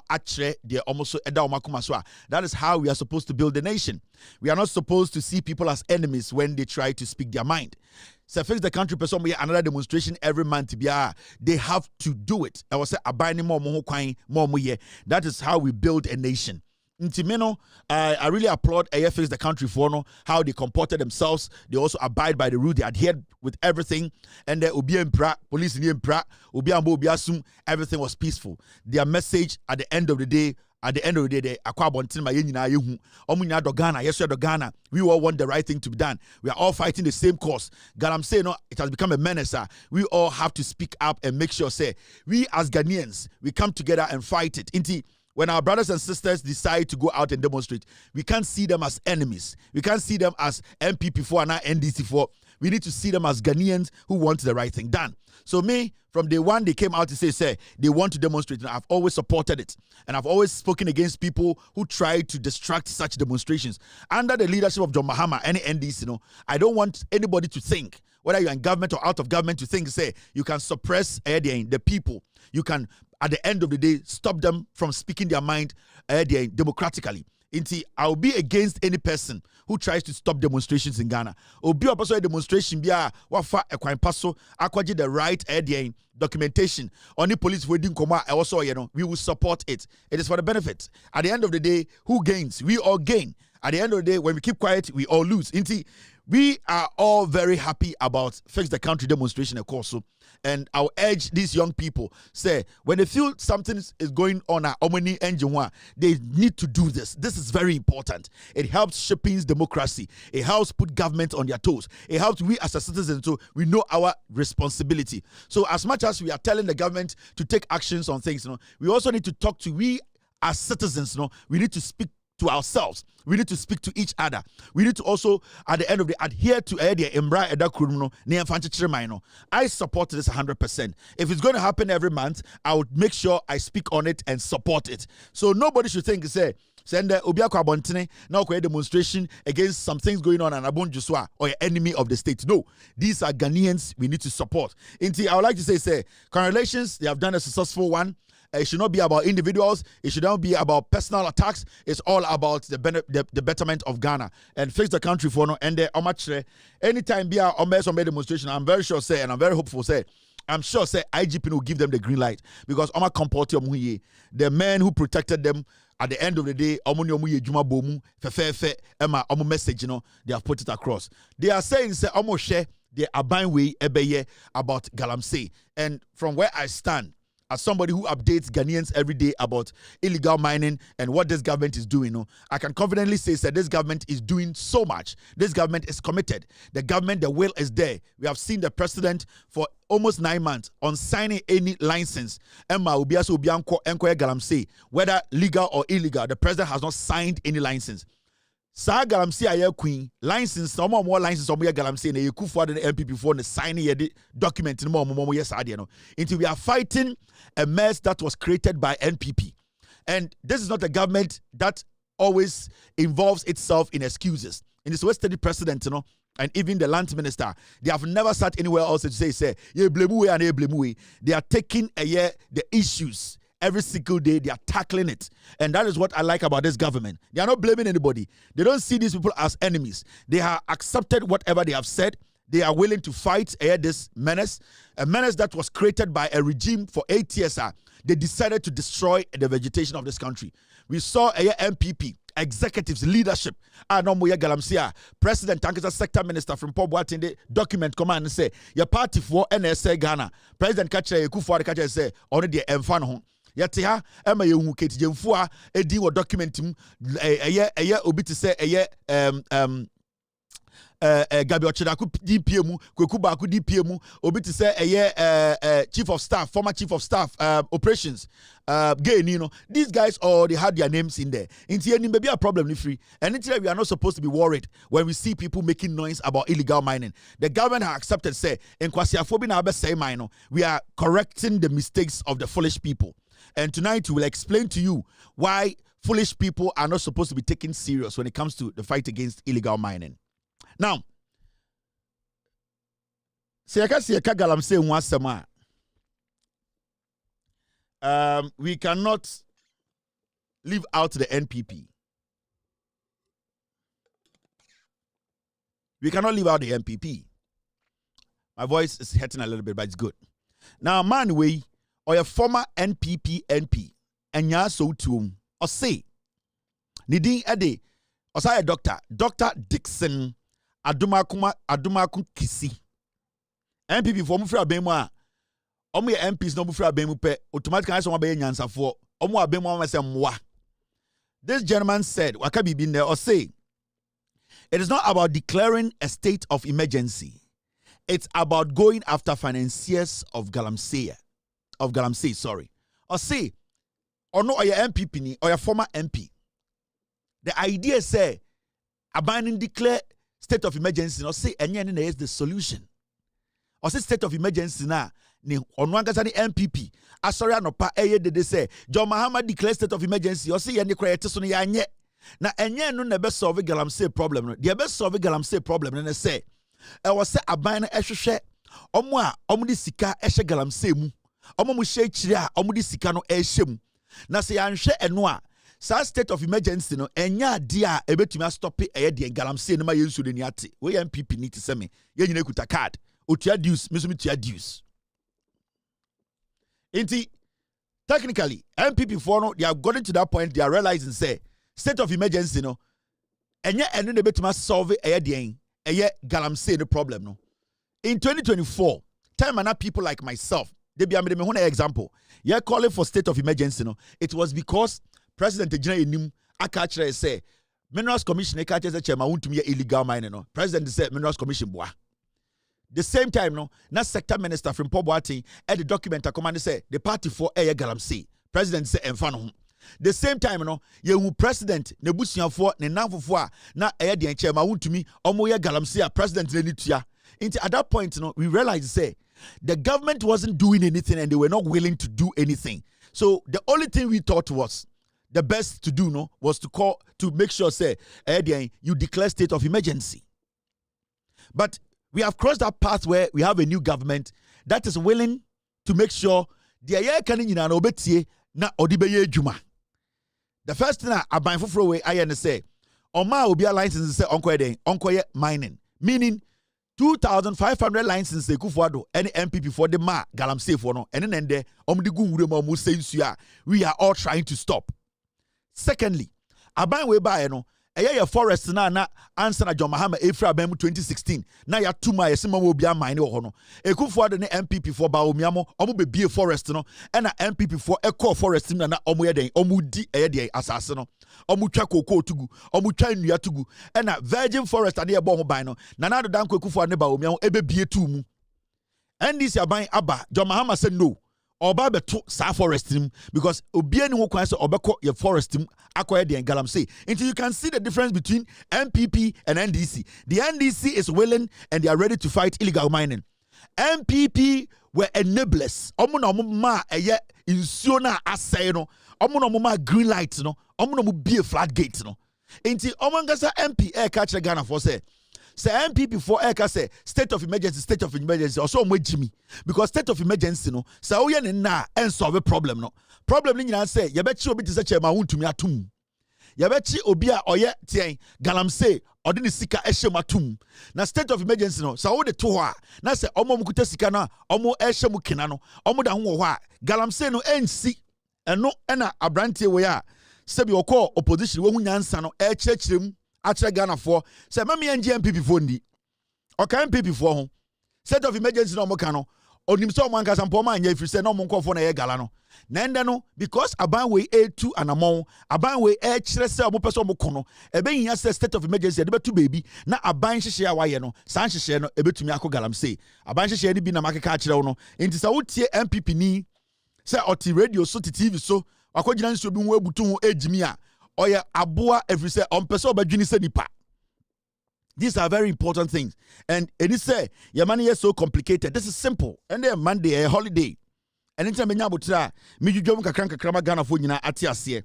atre there almost eda omo kuma. That is how we are supposed to build a nation. We are not supposed to see people as enemies when they try to speak their mind. So fix the country person another demonstration every month they have to do it. I was say abani more. That is how we build a nation. Intimeno, I really applaud AFX the country for no, how they comported themselves. They also abide by the rule. They adhered with everything. And then Obi Mpra, police in Mpra, Obi Ambo, Obi Asum, everything was peaceful. Their message at the end of the day, they akwabontin ma yenyina yehu omunya do Ghana, yes do Ghana. We all want the right thing to be done. We are all fighting the same cause. God, I'm saying, no, it has become a menace. We all have to speak up and make sure, say, we as Ghanaians, we come together and fight it. Inti, when our brothers and sisters decide to go out and demonstrate, we can't see them as enemies. We can't see them as MPP4 and NDC4. We need to see them as Ghanaians who want the right thing done. So me, from day one, they came out to say they want to demonstrate. And I've always supported it. And I've always spoken against people who try to distract such demonstrations. Under the leadership of John Mahama, any NDC, I don't want anybody to think, whether you're in government or out of government, to think, say, you can suppress the people. You can, at the end of the day, stop them from speaking their mind democratically. I'll be against any person who tries to stop demonstrations in Ghana. Obi a person demonstration bia wafa ekwan paso akwaje the right documentation. Only police wedding koma also we will support it. It is for the benefit. At the end of the day, who gains? We all gain. At the end of the day, when we keep quiet, we all lose. We are all very happy about Fix the Country demonstration, of course. And I'll urge these young people, say, when they feel something is going on at Omani Engine, they need to do this. This is very important. It helps shaping democracy. It helps put government on their toes. It helps we as a citizen, so we know our responsibility. So as much as we are telling the government to take actions on things, we also need to talk to we as citizens. We need to speak to ourselves. We need to speak to each other. We need to also, at the end of the day, adhere to I support this 100%. If it's going to happen every month, I would make sure I speak on it and support it. So nobody should think, say, send Obiako Abontene now create demonstration against some things going on and Abon Joshua or enemy of the state. No, these are Ghanaians we need to support. I would like to say, congratulations, they have done a successful one. It should not be about individuals. It should not be about personal attacks. It's all about the betterment of Ghana and Fix the Country for no. And anytime be a demonstration, I'm very sure say, and I'm very hopeful say, I'm sure say IGP will give them the green light because the men who protected them at the end of the day, message, they have put it across. They are saying say share the abine way about Galamsey. And from where I stand, as somebody who updates Ghanaians every day about illegal mining and what this government is doing, I can confidently say that this government is doing so much. This government is committed. The government, the will is there. We have seen the president for almost 9 months on signing any license. Whether legal or illegal, the president has not signed any license. Sa Galamsey aye queen license some more license some Galamsey na yeku for the MPP for the signing the document no more yes ade no until we are fighting a mess that was created by NPP. And this is not a government that always involves itself in excuses. In this West State president, and even the land minister, they have never sat anywhere else to say you blame we and you blame we. They are taking the issues. Every single day, they are tackling it. And that is what I like about this government. They are not blaming anybody. They don't see these people as enemies. They have accepted whatever they have said. They are willing to fight this menace, a menace that was created by a regime for 8 years. They decided to destroy the vegetation of this country. We saw MPP, executives, leadership, President Tankasa Sector Minister from Pobwatinde document command and say, your party for NSA Ghana. President Kacha Kufuor Kacha say, only the Mfano. Yate ha ema yehu ketijemfu a edi wo document mu obi te se Gabi Ochedaku DPM mu Kweku Baku DPM mu obi te se chief of staff, former chief of staff operations gay these guys all they had their names in there. Inti maybe a problem ni free. And until we are not supposed to be worried when we see people making noise about illegal mining. The government has accepted say in Kwasiafobi na be say mine. We are correcting the mistakes of the foolish people. And tonight we will explain to you why foolish people are not supposed to be taken serious when it comes to the fight against illegal mining. Now, we cannot leave out the NPP. We cannot leave out the NPP. My voice is hurting a little bit, but it's good. Now, man, or a former NPP MP, and ya so too, or say, Nidin ede osaya Dr. Dixon Adumaku Kisi. MPP for mufra bemu a omo ye MPs no mufra bemu pe automatically so be nyansafo omo abemu ma se mwa. This gentleman said, Wakabi been there or say, it is not about declaring a state of emergency. It's about going after financiers of Galamsey, sorry. Or say, or no, or your MPP ni, or your former MP. The idea say, abandoning declare state of emergency, or say, and then is the solution. Or say state of emergency na, ni onwangasa ni MPP. Asori anopa eye de say, John Mahama declare state of emergency, or say, yani kreyete so ni yanye. Na enye no nebe solve Galamsey problem no. The best solve Galamsey problem na say, I was say aban na ehwehwe omo a omo di sika ehye Galamsey mu. Omo mu hye kire a omo di sika no ehye mu. Na say yanhwe eno a sa state of emergency no enya ade a ebetumi stop eye de Galamsey no ma yensu de ni ate. We MPP need to say me. Ye nyina kuta card. Otua dues, me so me tua dues. Inti technically MPP for no they are getting to that point they are realizing say state of emergency no enye eno na betuma solve eye de Galamsey no problem no. In 2024 time and people like myself they be me one example yeah calling for state of emergency no it was because President Ejina Enim aka kire say Minerals Commission e ka kire say chairman wontumi illegal mining no President said Minerals Commission boa. The same time no na sector minister from Poboati at the document a command say the party for Galamsey President say emfa no. The same time no you president ne busuafo ne nanfofo a na de enchema wontumi omo ye Galamsey a president ne tua. At that point no we realized say the government wasn't doing anything and they were not willing to do anything. So the only thing we thought was the best to do no was to make sure say you declare state of emergency. But we have crossed that path where we have a new government that is willing to make sure the aye kan nyina na obetie na odibeye adwuma. The first thing aban foforo we aye say oma obi a license say onkoye mining, meaning 2,500 licenses ekufuado any MPP for the ma Galamsey for no ene nende omdi gu wure ma mu say nsu we are all trying to stop. Secondly, aban we ba no your forest na answer na John Mahama Efra Bemu 2016 na ya tuma yesima obi a mine wo no ekufuado ne MPP for ba omiamo omo be bie forest no e na MPP for eco forest na omo ye den omo di de asase no omo twa koko tugu omo twa nnua tugu e na virgin forest ade ye bo ho ban no na do danko ekufuado ne ba omiamo ebe bie tu mu NDC aban aba John Mahama said no oba beto sa forest him because obiani ho kwan say obeko your forest him akoye de Galamsey. Until you can see the difference between MPP and NDC. The NDC is willing and they are ready to fight illegal mining. MPP were enablers. Omo na omo ma eye insuo na asay no. Omo na omo ma green light no. Omo na omo be floodgate no. Until omo ngasa MP ka kire Ghana for say MPP for Eka say state of emergency also mo Jimmy because state of emergency no say we na and solve a problem no problem ni nyina say ye bechi obi tse chairman wontumi atum ye bechi obi a oye tien Galamsey odi ni sika ehye matum na state of emergency no say wo de to ho a na say omo mukuta sika no omo ehye mu kina no omo da ho ho a Galamsey no ensi eno na abrantie we a se bi okọ opposition we hu nyansa no kirem Atre Ghana for say mama MPP for ndi oka MPP for ho state of emergency no mo ka no onim so mo ankasa mpo ma anya ifiri say no mo nkofo na ye gala no na ende no because aban we A2 anamon aban we kire say mo person mo kono ebe yin say state of emergency de betu baby na aban hyehye a waye no san hyehye no ebetumi akọ Galamsey aban hyehye ni bi na makeka kire wo no enti sa wotie MPP ni say oti radio so TV so akogina nso bi ho abutu ho ejimi a oya aboa every say on person obadwini say nipa. These are very important things. And it is say your money is so complicated. This is simple. And then Monday a holiday. And anytime menya botra me dwodwom kakranka krama Ghana fo nyina ate ase.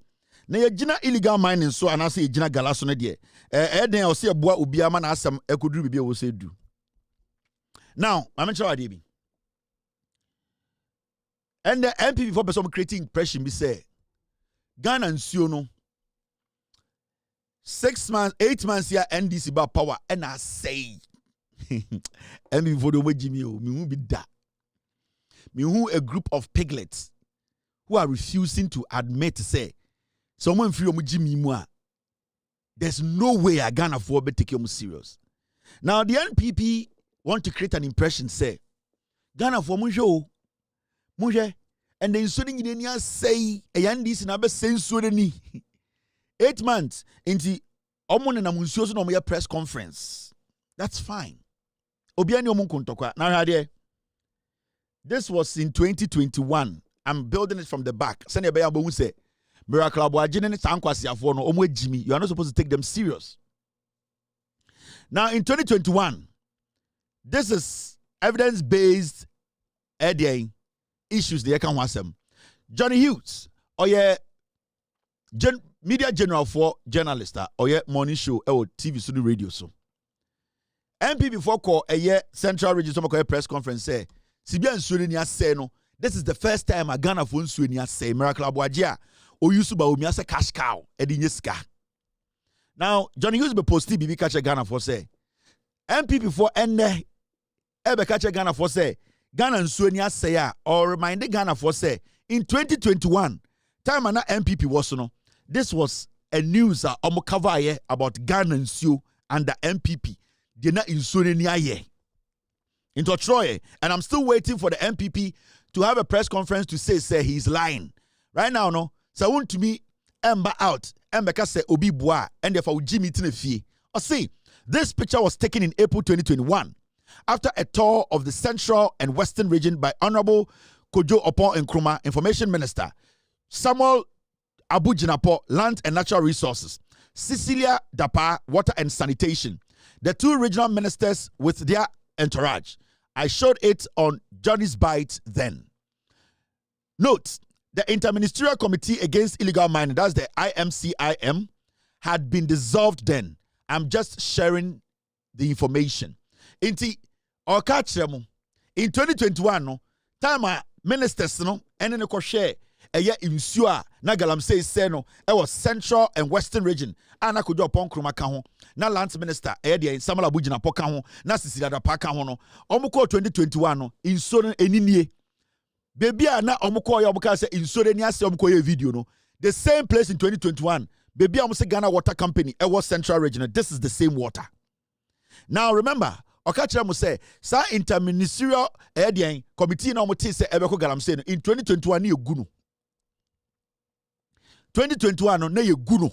Na ye gina illegal mining so anase ye gina galaso no de. Den o se aboa obi ama na asem ekoduru bibia wo se du. Now, I'm not sure bi. And the MPP for person creating impression be say Ghana nsuo no 6 months, 8 months here, NDC about power, and I say, MPP for the way Jimmy, me who be that. Me who a group of piglets who are refusing to admit to say, someone free Jimmy moi. there's no way a Ghana for be take you serious. Now the NPP want to create an impression, say Ghana for Munjo, and then soon in say a yandis na be sensually 8 months into Omon and Amunsio's no press conference. That's fine. Obiani Omunkuntokwa. Now, this was in 2021. I'm building it from the back. Send a who say, Miracle Abuajin and Tankwasi Afono, Omwe Jimmy. You are not supposed to take them serious. Now, in 2021, this is evidence-based issues they can want them. Johnny Hughes, media general for journalist, morning show, or TV studio radio. So, MP before call a year Central Region press conference say, Sibian Suria say no. This is the first time a Ghana phone Suria say Miracle Abuajia or Yusuba Umiasa cash cow Edinyeska. Now, Johnny Hughes be posted BB catch a Ghana for say MP before ende ebe catch a Ghana for say Ghana and Suria say or remind Ghana for say in 2021 time na MPP was no. This was a news cover about Ghana and Sue and the MPP. They're not in Suria into Troy, and I'm still waiting for the MPP to have a press conference to say he's lying. Right now, no. So I want to me Ember out. Ember say Obi Bois and therefore Jimmy Tinefi. Or see, this picture was taken in April 2021 after a tour of the Central and Western region by Honorable Kojo Opon Nkrumah, Information Minister, Samuel Abu Jinapo, Land and Natural Resources, Cecilia Dapa, Water and Sanitation, the two regional ministers with their entourage. I showed it on Johnny's Bite then. Note, the Interministerial Committee Against Illegal Mining, that's the IMCIM, had been dissolved then. I'm just sharing the information. In 2021, no, time ministers no, and then share insure na galamsey say no was Central and Western region ana kojo pon kroma ka ho na land minister de Samuel Abu Jinapo ka ho na Cecilia Dapa ka ho no omko 2021 no insure eninie baby na omko ya omka say insure ni ase omko ye video no the same place in 2021 baby say Ghana Water Company was Central region. This is the same water. Now remember Okachira mu say sa interministerial committee na omo say ebeko galamsey no in 2021 ni egunu 2021 no na ye guno.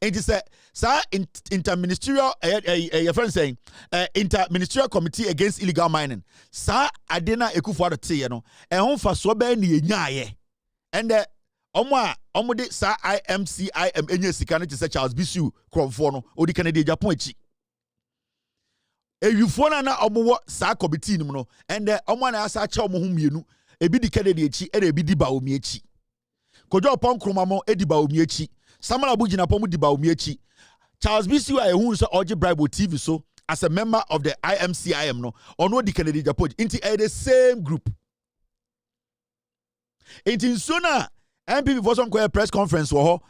And it said, sir, interministerial your friend saying interministerial committee against illegal mining. Sir, Adena Ekufuado te no. E hon fa so be na ye nyaye. And omo de sir IMCIM enye sika no te say Charles Bisu Kromfo no odi Canada Japan echi. Ewifo na omo wo sir committee nim no. And omo na asa cha omo hu mienu. Ebi di Canada echi, e ebi di ba omi echi. Kojo Opon Nkrumah mo ediba omi echi. Samuel Abu Jinapo mu diba omi echi. Charles Bisu a ehun so oje bribe TV so as a member of the IMCIM no ono di Kennedy Japan into the same group. Into sooner MPP for some press conference wo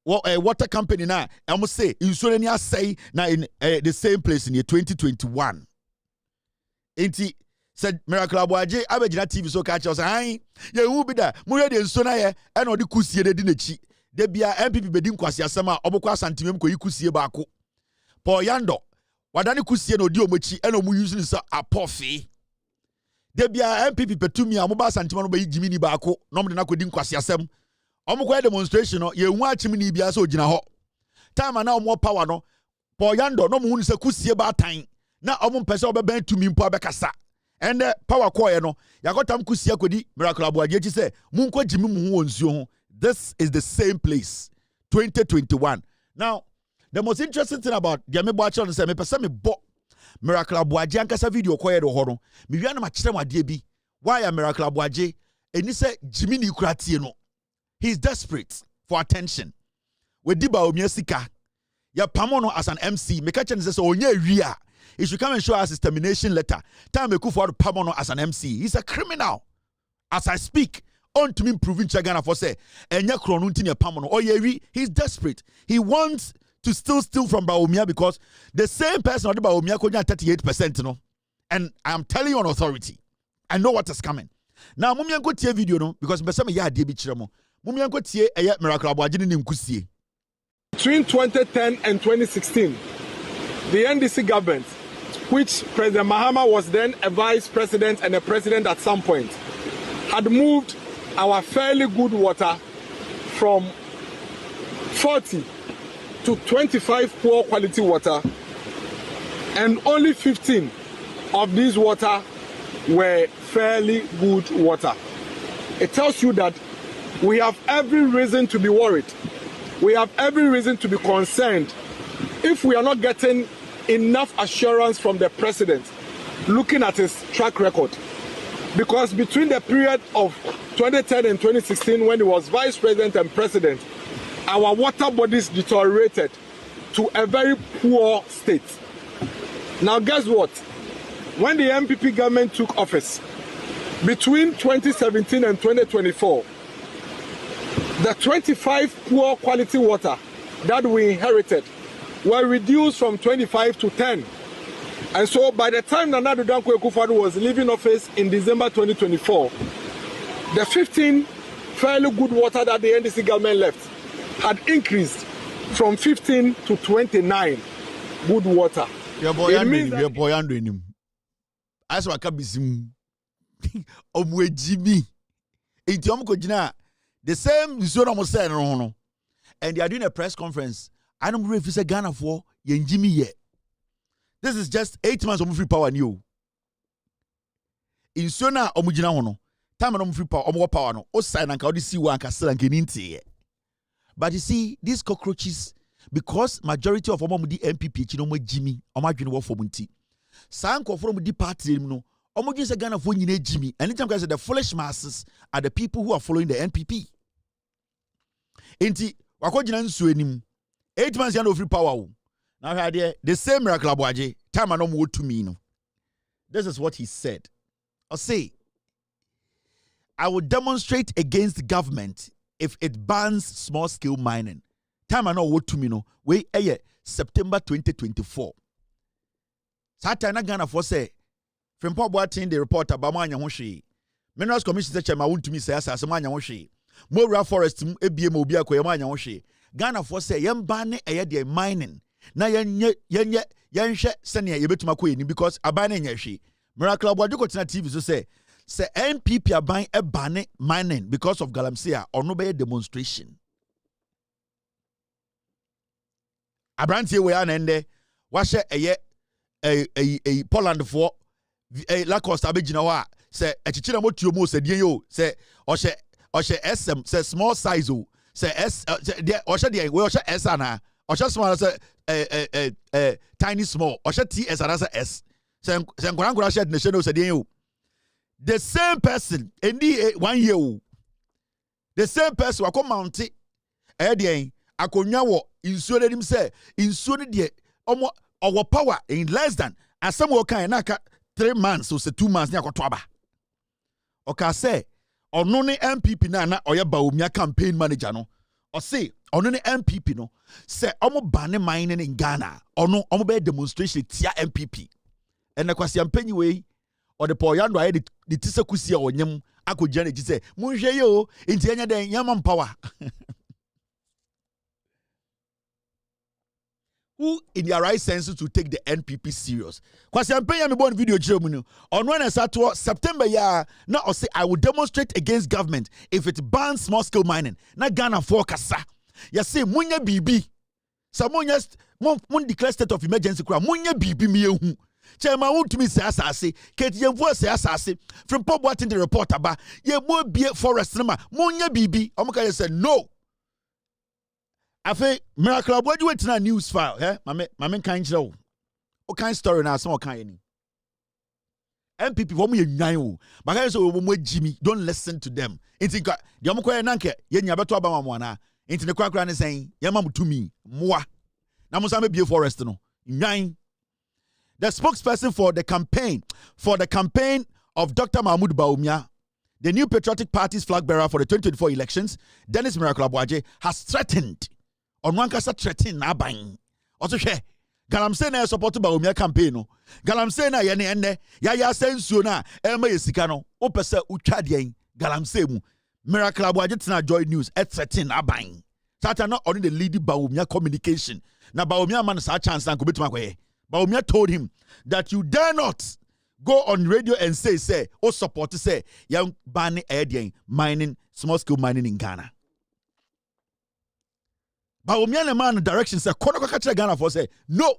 water company na amo say insure ni asay na in the same place in year 2021. Into said Miracle Abuaje abegina TV so catch us ai ye hu bi da mu ye de nso na ye e na odi kusie de nechi de bia MPP bedi nkwase asema obokwa asantemem ko yikusie baako Paul Yando wadane kusie na odi omochi e na omu use ni so apofi de bia MPP petumi a mo ba asantemem no ba yigimi ni baako no mo de na kodi nkwase asem omukwa demonstration no ye hu achimi ni bia so ogina ho time na omo power no Paul Yando no mo hu ni se kusie ba tan na omo mpese obeba tumi mpo abekasa. And power choir no yakotam kusia kodi Miracle Abuaje chi say munko jimi mu ho nsuo ho. This is the same place 2021. Now the most interesting thing about the mebo acho say me pese me bo Miracle Abuaje ankasa video choir do ho no me wi na ma kire wade bi why Miracle Abuaje eni say jimi ni kuratie no he's desperate for attention we diba omia sika ya pamono as an MC me ka chen say onya wi a he should come and show us his termination letter. Time Ekufuado Pamono as an MC. He's a criminal. As I speak, on to me proving Chagana for say, Enya Kronuntinia Pamono. Oh, yeah, he's desperate. He wants to still steal from Baumia because the same person on the Baumia could 38%, you know. And I'm telling you on authority. I know what is coming. Now, Mumian go tie video no because Besame ya de bi chiremo. Mumian go tie Miracle Abuaje ni nkusie. Between 2010 and 2016, the NDC government, which President Mahama was then a vice president and a president at some point, had moved our fairly good water from 40 to 25 poor quality water, and only 15 of these water were fairly good water. It tells you that we have every reason to be worried. We have every reason to be concerned if we are not getting enough assurance from the president looking at his track record. Because between the period of 2010 and 2016, when he was vice president and president, our water bodies deteriorated to a very poor state. Now guess what? When the MPP government took office, between 2017 and 2024, the 25 poor quality water that we inherited were reduced from 25 to 10. And so by the time Nana Addo Dankwa Akufo-Addo was leaving office in December 2024, the 15 fairly good water that the NDC government left had increased from 15 to 29 good water. Your boy Andrew him. As wa kabisim. Omwe Jimmy. Inti omko jina the same zone almost saying no. And they are doing a press conference. I don't know if it's a Ghana for yen Jimmy yet. This is just 8 months of free power new. In Sona omujina hono. Time on free power, omo power no. O sign and kaudi si wa kasela nkeninti. But you see, these cockroaches, because majority of omo di MPP chino Jimmy, omo adwene wo for munti. Sanko from the party no. Omo just a Ghana for nyine Jimmy. Anytime I say the foolish masses are the people who are following the NPP. Enti wakojina nsu enim. 8 months you no free power. Now here the same miracle abwaje time anom wo to me no. This is what he said. I say, I will demonstrate against the government if it bans small scale mining. Time anom wo to me no. We September 2024. Sata na Ghana for say from Boatin the report about manya ho hwe. Minerals Commission chairman won to me say asase manya ho hwe. Mora forest ebiem obi akoye manya ho hwe. Ghana for say yem ban eye de mining. Na yenhwe sene yebetuma ko eni because abane nya hwe. Miracle Abwaje Kotina TV so say NPP aban e ban mining because of galamsey or no be demonstration. Abrantie we an ende wahye eye a Poland for a Lacoste abegina ho a say echichira motuo mo sadie yo say ohye SM say small size o say S ohye de we ohye S ana ohye small say tiny small ohye TS ana say S say nkwankwa share de no sadie yo the same person eni 1 year o the same person wako mount e de akonwa wo insuo dedim say insuo de omo our power in less than as some kind naka 3 months or say 2 months ni akoto aba oka say ono ne MPP na oye Bawumia campaign manager no o say ono ne MPP no say omo ban mining in Ghana ono omo be demonstration tia MPP and na kwasi ampanyi we or the poyando aye the tisekusia onyem akogya na ji say munhwe yo enti enya den yamam power. Who in their right senses to take the NPP serious? Because I'm paying me one video Germany on when I start to September ya now I say I will demonstrate against government if it bans small scale mining. Na Ghana for kasa. Ya say munya bibi. Samunya mun declare state of emergency kura munya bibi mi ehu. Chairman want to me say asase. Keti yemvo say asase. From Pop Boatin the report aba. Ye mo be forest nama munya bibi. Omuka say no. Afe Miracle Abwaje wetina news file mame kan kire wo o kan story na some kan ani MPP wo mo ye nwan o ba kan so wo mo Jimmy don't listen to them inti de mo koye nanke ye nya beto aba mo ana inti ne kwakra ne sen ye ma mutumi moa na mo sa me bie forest no nwan. The spokesperson for the campaign of Dr. Mahmoud Bawumia, the new Patriotic Party's flag bearer for the 2024 elections, Dennis Miracle Abwaje, has threatened on one case threatening na ban. Also she galamsey na support Bawumia campaign no. Galamsey na ye ne enne ya sensuo na e ma yesika no. O pese utwa de galamsey mu. Miracle Abwaje tena Joy News threatening na ban. Satan not only the lead Baumia communication. Now Baumia man sa chance and kubit Baumia told him that you dare not go on radio and say, or support to say, young banning mining, small scale mining in Ghana. Baumia man direction said, Kono Ghana for say, no.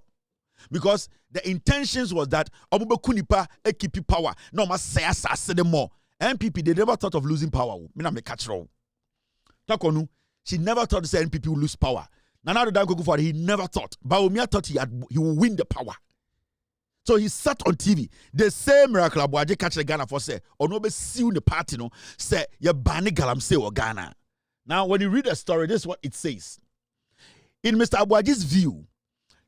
Because the intentions was that Obube Kunipa keep power. No must say assassin more. NPP, they never thought of losing power. Mina me catch roll. Takonu, she never thought to say NPP will lose power. Nana Danko for he never thought. Baumia thought he will win the power. So he sat on TV. The same miracle Abuaje catch the Ghana for say, or no be see the party no say you banning galamsey or Ghana. Now when you read the story, this is what it says. In Mr. Abuaje's view,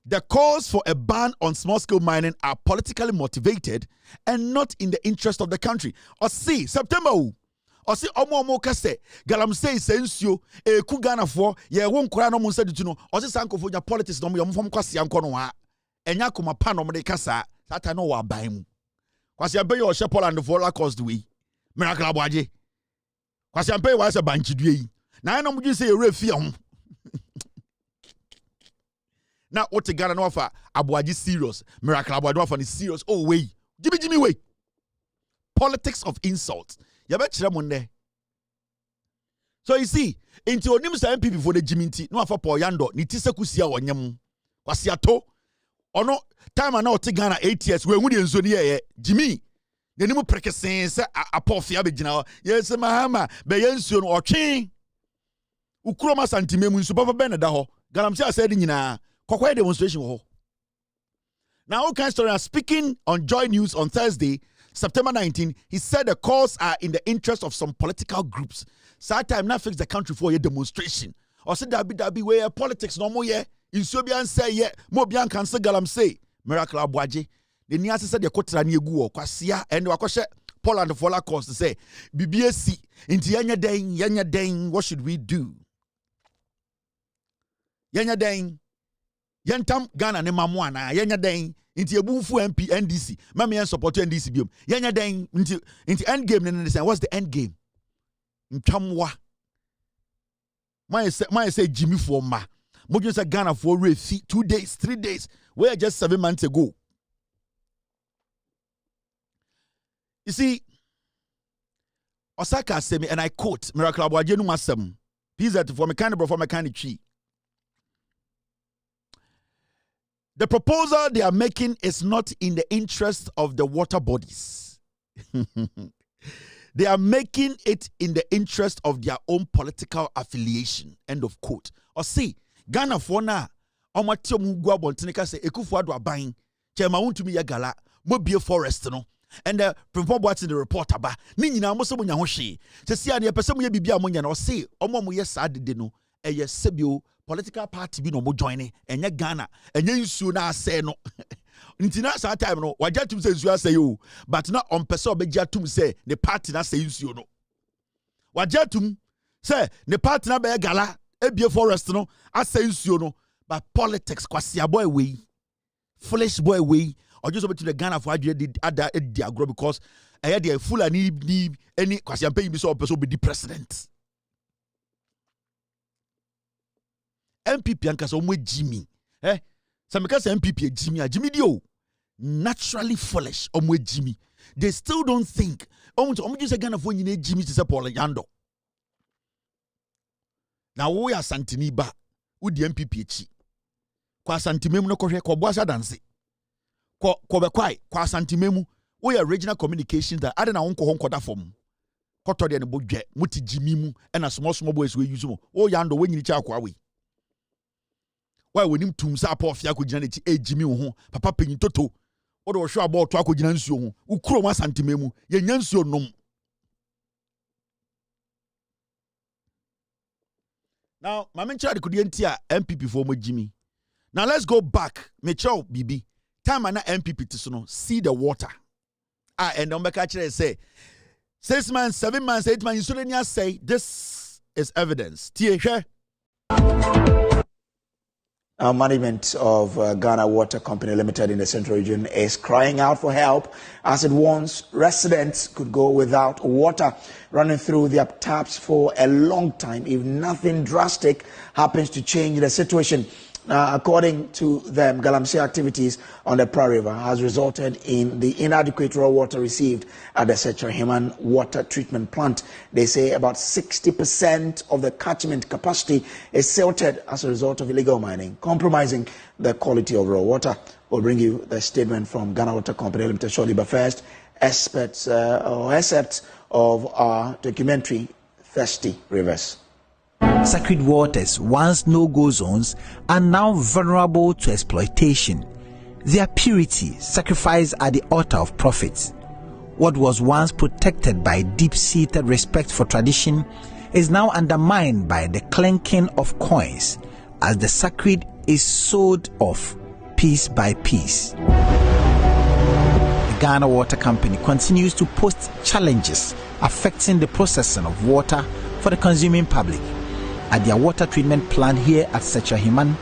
the calls for a ban on small-scale mining are politically motivated and not in the interest of the country. Or see, September, or see, omo kase, galamsey sensio, ku Ghana for, ye won kura no munsa dituno, or see sanko for your politics no mo fom kwasi anko no ha. Enya kuma pa no de kasa, sata no wa ban mu. Kwasi ampe yo hye Poland for la cost we. Miracle Abuaje. Kwasi ampe wa se banchidue yi. Na no mo gi se ye refi ho. Now, what the Ghana offer? Abuaji serious. Miracle Abuaji offer is serious. Oh, way. Jimmy, way. Politics of insult. You bet you there. So you see, into your name say MPP for the Jimmy no afa po yando ni tise kusia wonyam. Kwasia to. Ono time na o te Ghana 8 years we hu de nso ni ye Jimmy. The name prekesen se apofia be gina. Yes Mahama be yensuo no otwe. Ukroma santimemu nso papa be na da ho. Galamsi asedi nyina. Kokwe demonstration. Now, okay, story speaking on Joy News on Thursday, September 19, he said the calls are in the interest of some political groups. So that time not fix the country for a demonstration. Or say that be where politics no more yeah. In Sobian say yeah, more bian can say galam say Miracle Abuaje. The Niasi said the kotra ni egu kwasia and wakoshe Poland for la cause to say BBSC into yanya deng, what should we do? Yanya deng. Yentam Ghana ne mamwana yenya den inti ebunfu MP NDC mama yen support NDC biom yenya den inti end game ne say what's the end game ntwamwa my say Jimmy for ma modun say Ghana for refi 2 days 3 days where just 7 months ago. You see Osaka say me and I quote Miracle Abuaje no masem pizza for me kind of for me kind of tree. The proposal they are making is not in the interest of the water bodies. They are making it in the interest of their own political affiliation. End of quote. Or see, Ghana for na omatio mugwa bontenika say ekufu ado aban chema wuntumi ya gala mo bie forest no. And the Prempon Boats in the report aba ni nyina mo se mo nya ho hwe. Se sia ne pese mo ye bibia mo nya na o say omo mo ye sad de no eye sebio political party bi no mo join enye Ghana enye nsuo na ase no ntina sa time no wagya tum se nsuo ase yo but na on pese obegya tum se the party na ase nsuo no wagya tum se the party na be gala ebie forest no ase nsuo no but politics kwasia boy we foolish boy we or just about to the Ghana for did other agro because I had the full and any kwasia pay me so person be the president. MPP anka so mwe Jimmy some because MPP Jimmy dio naturally foolish omwe Jimmy they still don't think omo just Ghana for nyine Jimmy to say Paul Yando now we are santini ba wo di MPP echi kwa santimemu no kohwe ko boasa dance ko be kwai kwa santimemu we are regional communications that ade na wonko honkoda fom koto de ne bodwe muti Jimmy mu na small boys we use mo o Yando we nyini cha kwa we why when him tum sa pa ofia ko gina ne ti Jimmy wo ho papa panyin toto wo do hwe abo to akogina nsuo ho ukuro ma santimemu ye nya nsuo nom. Now my men child could enter MPP for mo Jimmy. Now let's go back me chow bibi time na MPP to no see the water and don't make actually say 6 months 7 months 8 months you shouldn't say this is evidence tie hwe Management of Ghana Water Company Limited in the Central Region is crying out for help as it warns residents could go without water running through their taps for a long time if nothing drastic happens to change the situation. According to them, Galamsey activities on the Pra River has resulted in the inadequate raw water received at the Setrahiman water treatment plant. They say about 60% of the catchment capacity is silted as a result of illegal mining, compromising the quality of raw water. We'll bring you the statement from Ghana Water Company Limited shortly, but first, excerpts of our documentary, Thirsty Rivers. Sacred waters, once no-go zones, are now vulnerable to exploitation. Their purity, sacrificed at the altar of profits. What was once protected by deep-seated respect for tradition is now undermined by the clinking of coins as the sacred is sold off piece by piece. The Ghana Water Company continues to post challenges affecting the processing of water for the consuming public. At their water treatment plant here at Setrahiman,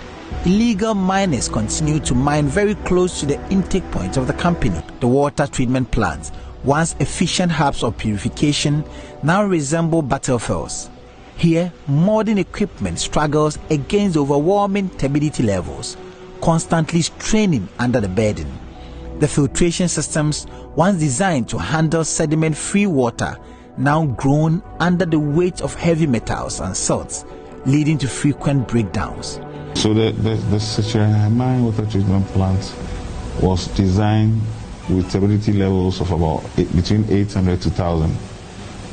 illegal miners continue to mine very close to the intake point of the company. The water treatment plants, once efficient hubs of purification, now resemble battlefields. Here, modern equipment struggles against overwhelming turbidity levels, constantly straining under the burden. The filtration systems, once designed to handle sediment-free water, now groan under the weight of heavy metals and salts, leading to frequent breakdowns. So the Setrahiman water treatment plant was designed with turbidity levels of about between 800 to 1,000.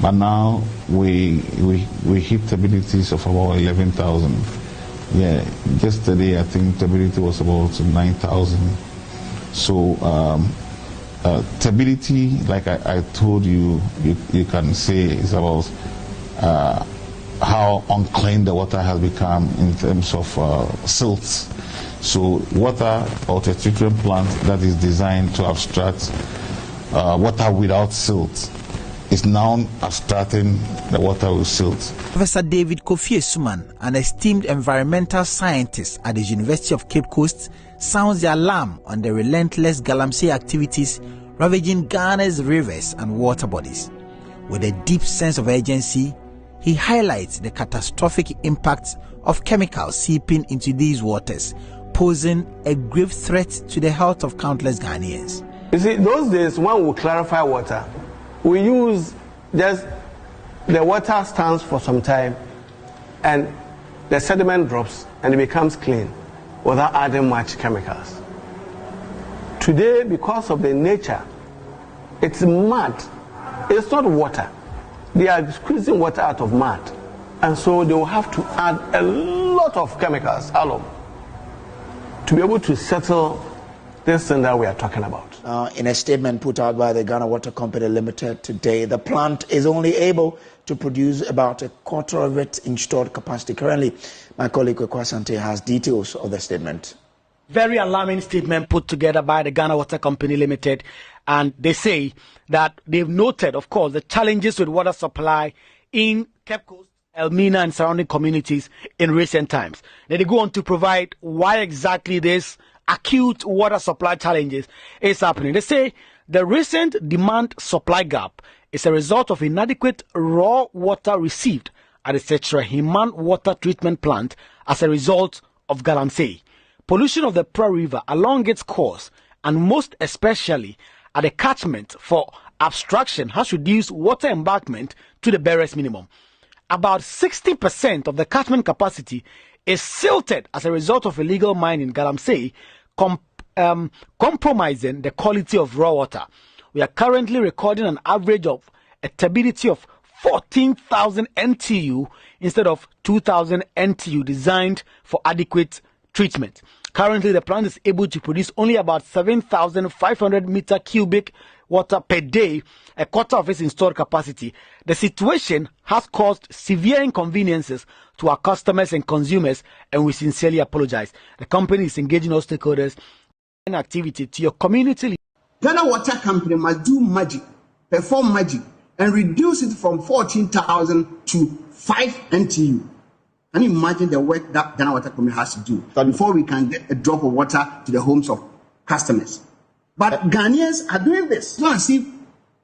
But now we hit turbidities of about 11,000. Yeah, yesterday I think turbidity was about 9,000. So turbidity, like I told you, you can say is about how unclean the water has become in terms of silts. So water or a treatment plant that is designed to abstract water without silt is now abstracting the water with silt. Professor David Kofi Suman, an esteemed environmental scientist at the University of Cape Coast, sounds the alarm on the relentless Galamsey activities ravaging Ghana's rivers and water bodies. With a deep sense of urgency, he highlights the catastrophic impact of chemicals seeping into these waters, posing a grave threat to the health of countless Ghanaians. You see, those days when we clarify water, we use just the water stands for some time and the sediment drops and it becomes clean without adding much chemicals. Today, because of the nature, it's mud. It's not water. They are squeezing water out of mud. And so they will have to add a lot of chemicals, alum, to be able to settle this thing that we are talking about. In a statement put out by the Ghana Water Company Limited today, the plant is only able to produce about a quarter of its installed capacity currently. My colleague Kwasante has details of the statement. Very alarming statement put together by the Ghana Water Company Limited, and they say that they've noted, of course, the challenges with water supply in Cape Coast, Elmina and surrounding communities in recent times. Then they go on to provide why exactly this acute water supply challenges is happening. They say the recent demand supply gap is a result of inadequate raw water received at the Setrahiman water treatment plant as a result of Galamsey. Pollution of the Pra River along its course, and most especially at the catchment for abstraction, has reduced water embankment to the barest minimum. About 60% of the catchment capacity is silted as a result of illegal mining in Galamsey, compromising the quality of raw water. We are currently recording an average of a turbidity of 14,000 NTU instead of 2,000 NTU designed for adequate treatment. Currently, the plant is able to produce only about 7,500 meter cubic water per day, a quarter of its installed capacity. The situation has caused severe inconveniences to our customers and consumers, and we sincerely apologize. The company is engaging all stakeholders in activity to your community. Ghana Water Company must do magic, perform magic, and reduce it from 14,000 to 5 NTU. Can you imagine the work that Ghana Water Company has to do before we can get a drop of water to the homes of customers? But Ghanaians are doing this. It's not as if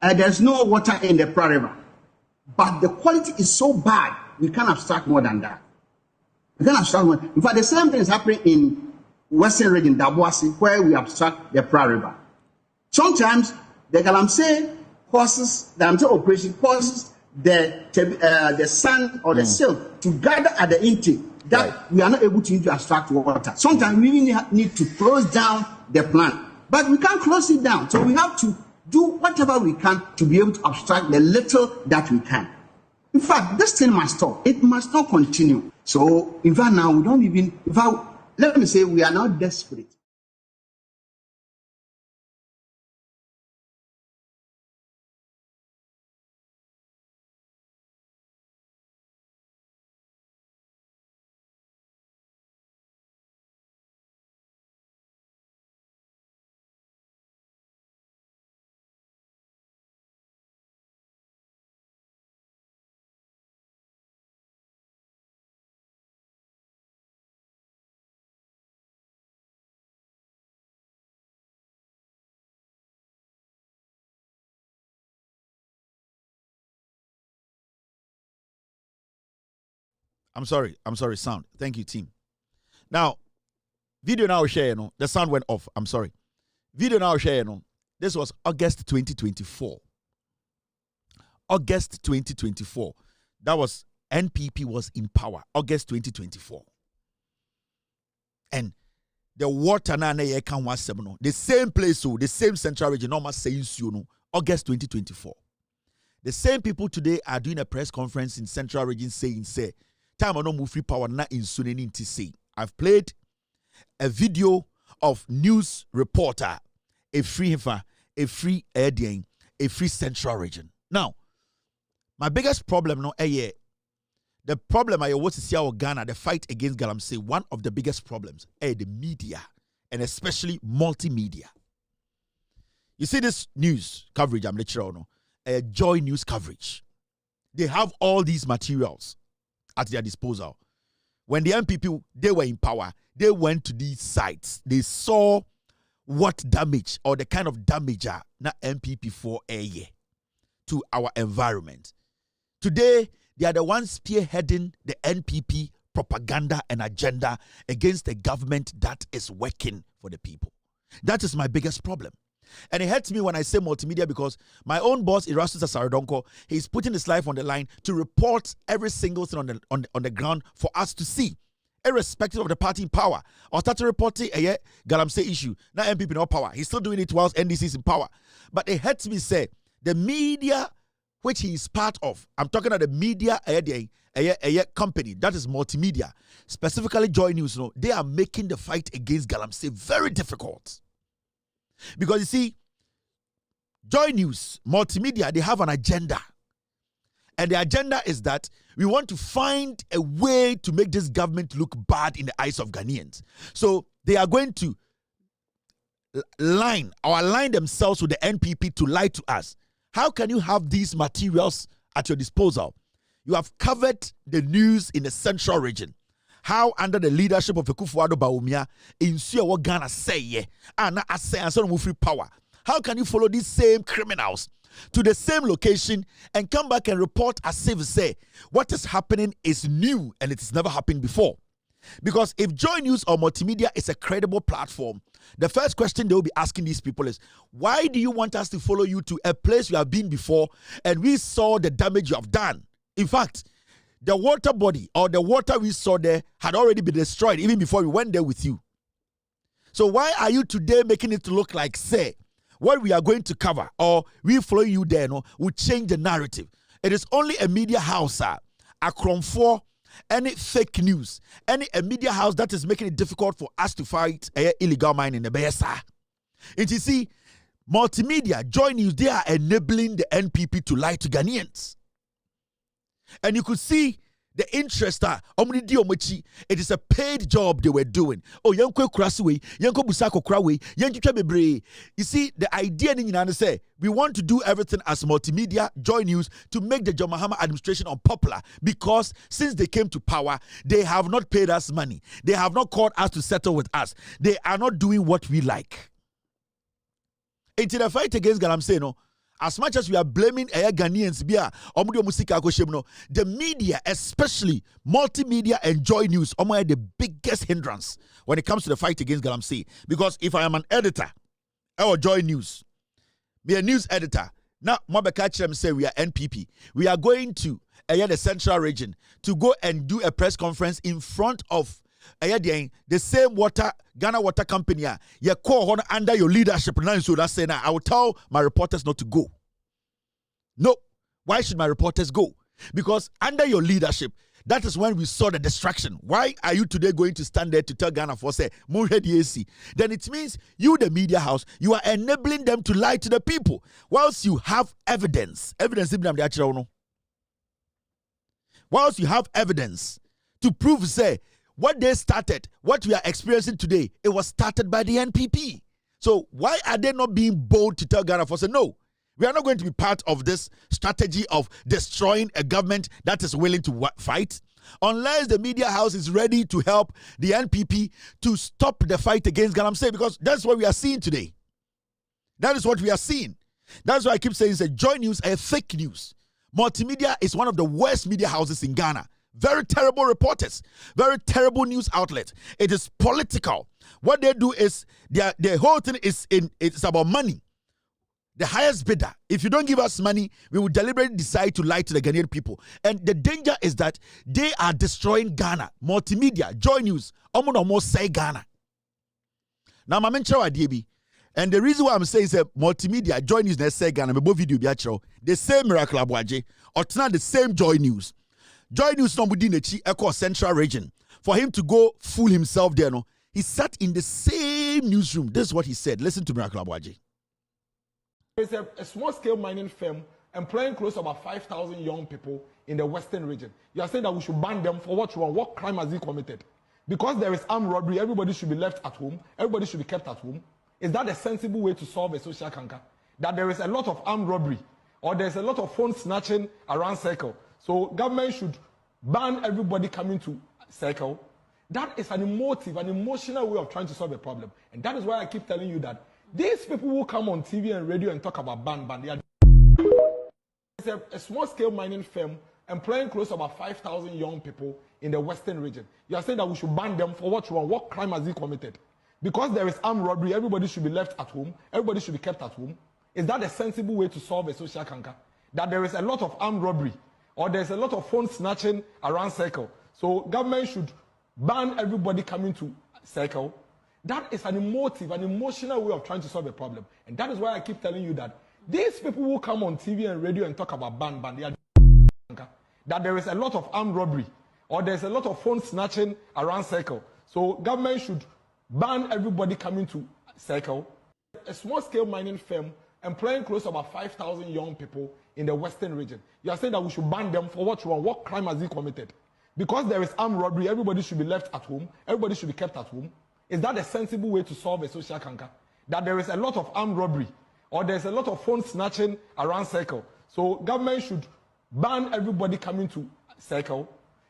there's no water in the Pra River. But the quality is so bad, we can't abstract more than that. We can't abstract more. In fact, the same thing is happening in Western region, Dabuasi, where we abstract the Pra River. Sometimes the Galamsey causes, the Galamsey operation causes the sand or the silt to gather at the intake that we are not able to use to abstract water. Sometimes we even need to close down the plant, but we can't close it down. So we have to do whatever we can to be able to abstract the little that we can. In fact, this thing must stop. It must not continue. So in fact, now we don't even, in fact, let me say we are not desperate. I'm sorry, sound. Thank you, team. Now, video now share, the sound went off. I'm sorry. Video now share, this was August 2024. August 2024. That was NPP was in power. August 2024. And the water na can was the same place, so the same central region, almost saying August 2024. The same people today are doing a press conference in central region saying, time on no move free power na in Suneni to say. I've played a video of news reporter, a free Edian, a free central region. Now, my biggest problem the problem I want to see our Ghana, the fight against Galamsey, one of the biggest problems the media, and especially multimedia. You see this news coverage, I'm lecturing on, Joy News coverage. They have all these materials at their disposal. When the MPP, they were in power, they went to these sites. They saw what damage or the kind of damage na MPP for a year to our environment. Today, they are the ones spearheading the NPP propaganda and agenda against a government that is working for the people. That is my biggest problem. And it hurts me when I say multimedia because my own boss, Erastus Asarodonko, he's putting his life on the line to report every single thing on the ground for us to see, irrespective of the party in power. Or start reporting a Galamsey issue. Now MPP no power. He's still doing it whilst NDC is in power. But it hurts me say the media which he is part of, I'm talking about the media a company that is multimedia, specifically Joy News, they are making the fight against Galamsey very difficult. Because you see, Joy News, multimedia, they have an agenda. And the agenda is that we want to find a way to make this government look bad in the eyes of Ghanaians. So they are going to align themselves with the NPP to lie to us. How can you have these materials at your disposal? You have covered the news in the central region. How under the leadership of Akufo-Addo Bawumia, ensure what Ghana say, and I say, and so move free power. How can you follow these same criminals to the same location and come back and report as if say what is happening is new and it has never happened before? Because if Joy News or multimedia is a credible platform, the first question they will be asking these people is, why do you want us to follow you to a place you have been before and we saw the damage you have done? In fact, the water body or the water we saw there had already been destroyed even before we went there with you. So why are you today making it look like, say, what we are going to cover or we follow you there will change the narrative? It is only a media house, a Chrome 4, any fake news, a media house that is making it difficult for us to fight illegal mining in the BSA. And you see, multimedia, Joy News, they are enabling the NPP to lie to Ghanaians. And you could see The interest it is a paid job they were doing. Oh, yanko krasiwe, yanko busako krawe, yanko bebre. You see, the idea in say we want to do everything as multimedia, Joy News, to make the John Mahama administration unpopular because since they came to power, they have not paid us money. They have not called us to settle with us. They are not doing what we like. Into the fight against Galamsey, no. As much as we are blaming Ghanaians, the media, especially multimedia and Joy News, are the biggest hindrance when it comes to the fight against Galamsey. Because if I am an editor or Joy News, be a news editor, now Mobekachem say we are NPP. We are going to the central region to go and do a press conference in front of the same Ghana Water Company, you call on under your leadership. Now, so that's saying I will tell my reporters not to go. No, why should my reporters go? Because under your leadership, that is when we saw the distraction. Why are you today going to stand there to tell Ghana for say, then it means you, the media house, you are enabling them to lie to the people. Whilst you have evidence whilst you have evidence to prove, say, what they started, what we are experiencing today, it was started by the NPP. So why are they not being bold to tell Ghana for say, no, we are not going to be part of this strategy of destroying a government that is willing to fight, unless the media house is ready to help the NPP to stop the fight against Galamsey, because that's what we are seeing today. That is what we are seeing. That's why I keep saying it's Joy News, a fake news. Multimedia is one of the worst media houses in Ghana. Very terrible reporters, very terrible news outlet. It is political. What they do is their whole thing it's about money. The highest bidder. If you don't give us money, we will deliberately decide to lie to the Ghanaian people. And the danger is that they are destroying Ghana. Multimedia, Joy News, almost say Ghana. Now, and the reason why I'm saying is that multimedia, Joy News, they say Ghana, video the same Miracle Abuaje, or not the same Joy News. Joy News Echo Central Region. For him to go fool himself there, no, he sat in the same newsroom. This is what he said. Listen to Miracle Abuaje. It's a small-scale mining firm employing close to about 5,000 young people in the western region. You are saying that we should ban them for what? What crime has he committed? Because there is armed robbery, everybody should be left at home. Everybody should be kept at home. Is that a sensible way to solve a social canker? That there is a lot of armed robbery or there's a lot of phone snatching around Circle. So government should ban everybody coming to Circle. That is an emotive, an emotional way of trying to solve a problem. And that is why I keep telling you that these people who come on TV and radio and talk about ban, they are... It's a small-scale mining firm employing close to about 5,000 young people in the western region. You are saying that we should ban them for what? What crime has he committed? Because there is armed robbery, everybody should be left at home. Everybody should be kept at home. Is that a sensible way to solve a social canker? That there is a lot of armed robbery or there's a lot of phone snatching around Circle. So government should ban everybody coming to Circle. That is an emotive, an emotional way of trying to solve a problem. And that is why I keep telling you that these people who come on TV and radio and talk about ban, they are... That there is a lot of armed robbery or there's a lot of phone snatching around Circle. So government should ban everybody coming to Circle. A small-scale mining firm employing close to about 5,000 young people in the western region. You are saying that we should ban them for what? What crime has he committed? Because there is armed robbery, everybody should be left at home. Everybody should be kept at home. Is that a sensible way to solve a social canker? That there is a lot of armed robbery or there's a lot of phone snatching around Circle. So government should ban everybody coming to Circle.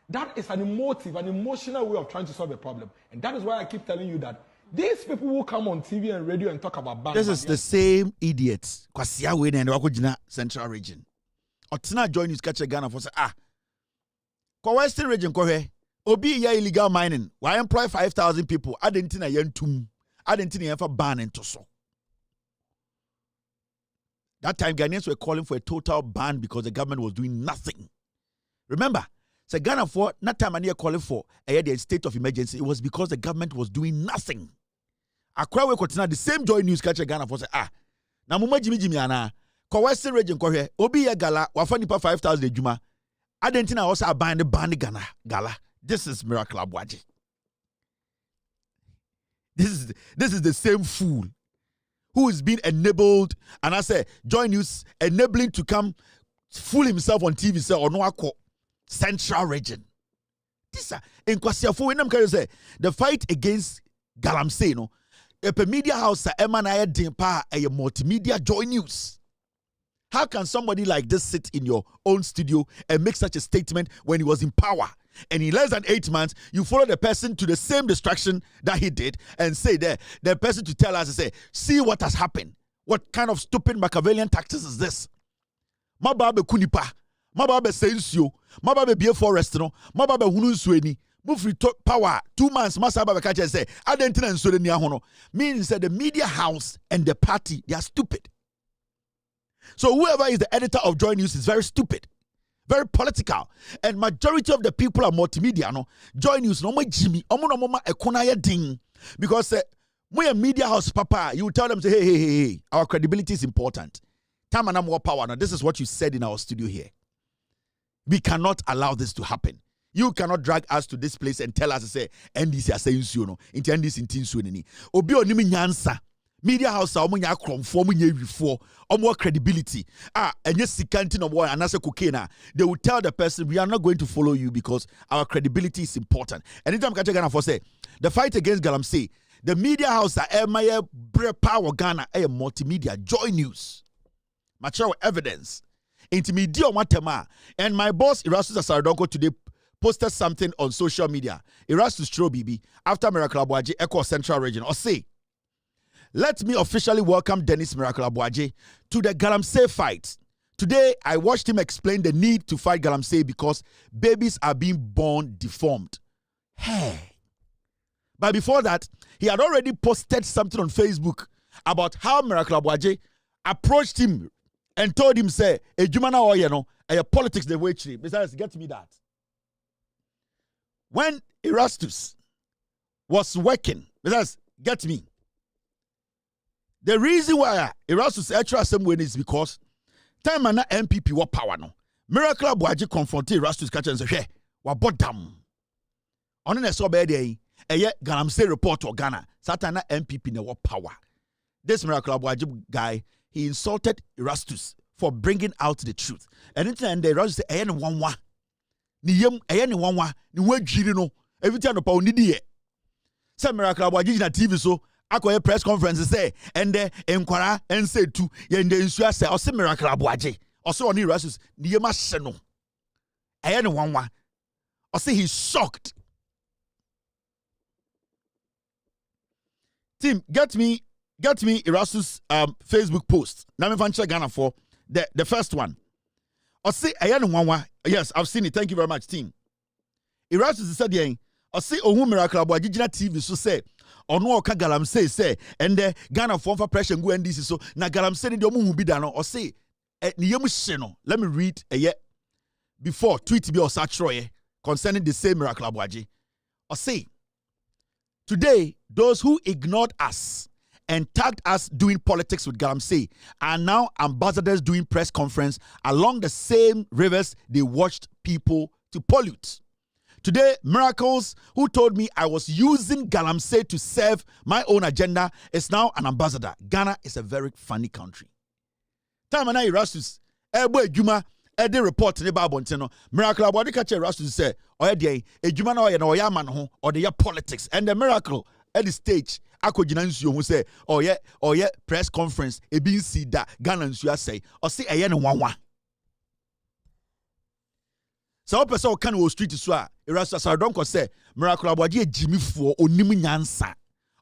That is an emotive, an emotional way of trying to solve a problem. And that is why I keep telling you that these people who come on TV and radio and talk about ban. This is the same idiots. Kwasia Wayne and Wakojina Central Region. Otina Joy News catch Ghana for say Kwa Western Region kohe. Obi ya illegal mining. Why employ 5,000 people? Adentina yentum. Adentina yenfa ban into so. That time Ghanaians were calling for a total ban because the government was doing nothing. Remember, so Ghana for not time and calling for a state of emergency. It was because the government was doing nothing. Accra we continue the same Joy News catch Ghana for say na muma jimi ana ko Western Region ko hwe obi ya gala wafa nipa 5,000 ejuma adentina also ban Ghana gala. This is Miracle Abuaje. This is the same fool who is being enabled, and I say Joy News enabling to come fool himself on TV say or no Central Region. tisa enkwasiafo we nam ka say the fight against galamsey no a media house Emma na din pa a multimedia Joy News. How can somebody like this sit in your own studio and make such a statement when he was in power? And in less than 8 months, you follow the person to the same distraction that he did and say the person to tell us, say, see what has happened. What kind of stupid Machiavellian tactics is this? Mababe kunipa, mababe sensio, mababe biye forest no, mababe hunu sueni, move power 2 months, masababe kache say, adentina nsure ni ahono. Means that the media house and the party, they are stupid. So whoever is the editor of Joy News is very stupid. Very political, and majority of the people are multimedia. No, Joy News no more Jimmy, no more ekonaya ding, because we a media house, papa. You tell them say, hey, our credibility is important. Time and more power. Now, this is what you said in our studio here. We cannot allow this to happen. You cannot drag us to this place and tell us say, NDC are saying so no, into NDC in tinsuini. Obi onimi nyansa. Media house omunya kromfo omunya wifo omo credibility and yes sikanti no boy anase cocaine they will tell the person we are not going to follow you because our credibility is important. Anytime ka Ghana for say the fight against galamsey, the media house my power Ghana a multimedia Joy News mature evidence intermedia matema. And my boss Erastus Asarodonko today posted something on social media. Erastus Bibi after Miracle Abuaje Echo Central Region or say, let me officially welcome Dennis Miracle Abuaje to the Galamsey fight. Today, I watched him explain the need to fight Galamsey because babies are being born deformed. Hey. But before that, he had already posted something on Facebook about how Miracle Abuaje approached him and told him, say, Ejumana Oyeno, a politics the way tree. Besides, get me that. When Erastus was working, besides, get me. The reason why Erastus actually assembly is because time and MPP were power no. Miracle Abuaje confronted Erastus catch and say, hey, what bottom? On the so bad day, Galamsey report or Ghana, Satana MPP ne what power. This Miracle Abuaje guy, he insulted Erastus for bringing out the truth. And then the Erastus say, ayen wanwa. Ni wanwa, ni wejiri no. Every time no pa onidi. Say Miracle Abuaje na TV so akoye press conference say and enkwara and say tu ye nde nsua say o se Miracle Abuaje o se oni Erastus ni ye ma hye no aye ne wanwa o se he's shocked. Team, get me Erastus Facebook post na me fan check Ghana for the first one o se aye ne wanwa. Yes, I've seen it. Thank you very much, team. Erastus said yen o se ohun Miracle Abuaje gina TV so say ono oka Galamsey say and Ghana form for pressure go NDC so na Galamsey ni de omu bi da no o say ni yem hye no. Let me read before tweet be osatro concerning the same Miracle Abuaje. O say today those who ignored us and tagged us doing politics with Galamsey are now ambassadors doing press conference along the same rivers they watched people to pollute. Today, Miracles, who told me I was using Galamsey to serve my own agenda, is now an ambassador. Ghana is a very funny country. Time and I, Erastus, Juma, Ede report in the Babontino, Miracle Abuaje catch Erastus say, or Juma no ya man ho, or the politics. And the Miracle at the stage, Ako Jinansu who say, press conference, a being see that Ghana and say, or say a yen one. So person can go street so Erastus Asarodonko say Miracle Abuaje Jimmy for onim nyansa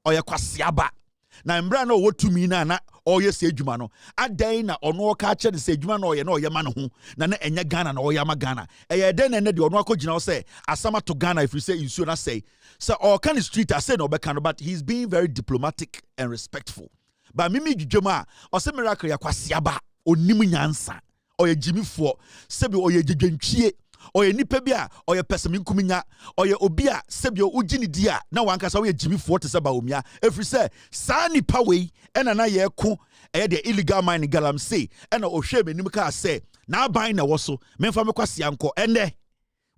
oye kwasiaba na mbra na wo tumi na oye se adwuma no adan na ono ka che de se adwuma na oye ma no ho na enya Ghana na oye ma Ghana eye den na de ono akogina say asama to Ghana if you say insuo na say so all kind of street I say no be can but he's being very diplomatic and respectful but mimi dwuma o se Miracle ya kwasiaba onim nyansa oye Jimmy for sebi oye dwantwie oye nipa bia oye pesemi nkuminya oye obia sebio ugini dia na wankasa oye Jimmy Forte seba omia every say sa nipa we ena na ye ko the illegal mining Galamsey ena ohwe menim ka say na ban na wo so memfa mekwase anko ene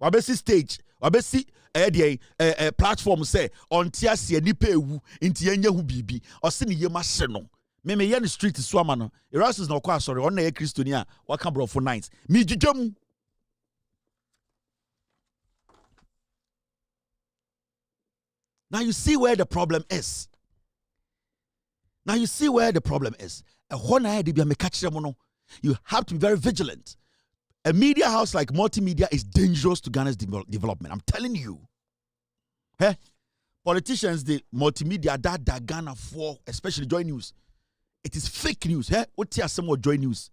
wabesi stage wabesi platform say ontia se nipa ewu nti yenye hu bibi ose ne yema hye no me ye ne street so ama no Erastus na okwa asori on na ye Christoni a waka bro for night mi jijam Now you see where the problem is. You have to be very vigilant. A media house like multimedia is dangerous to Ghana's development. I'm telling you. Hey, politicians, the multimedia that Ghana for, especially Joy News, it is fake news. Hey, what tell some more Joy News?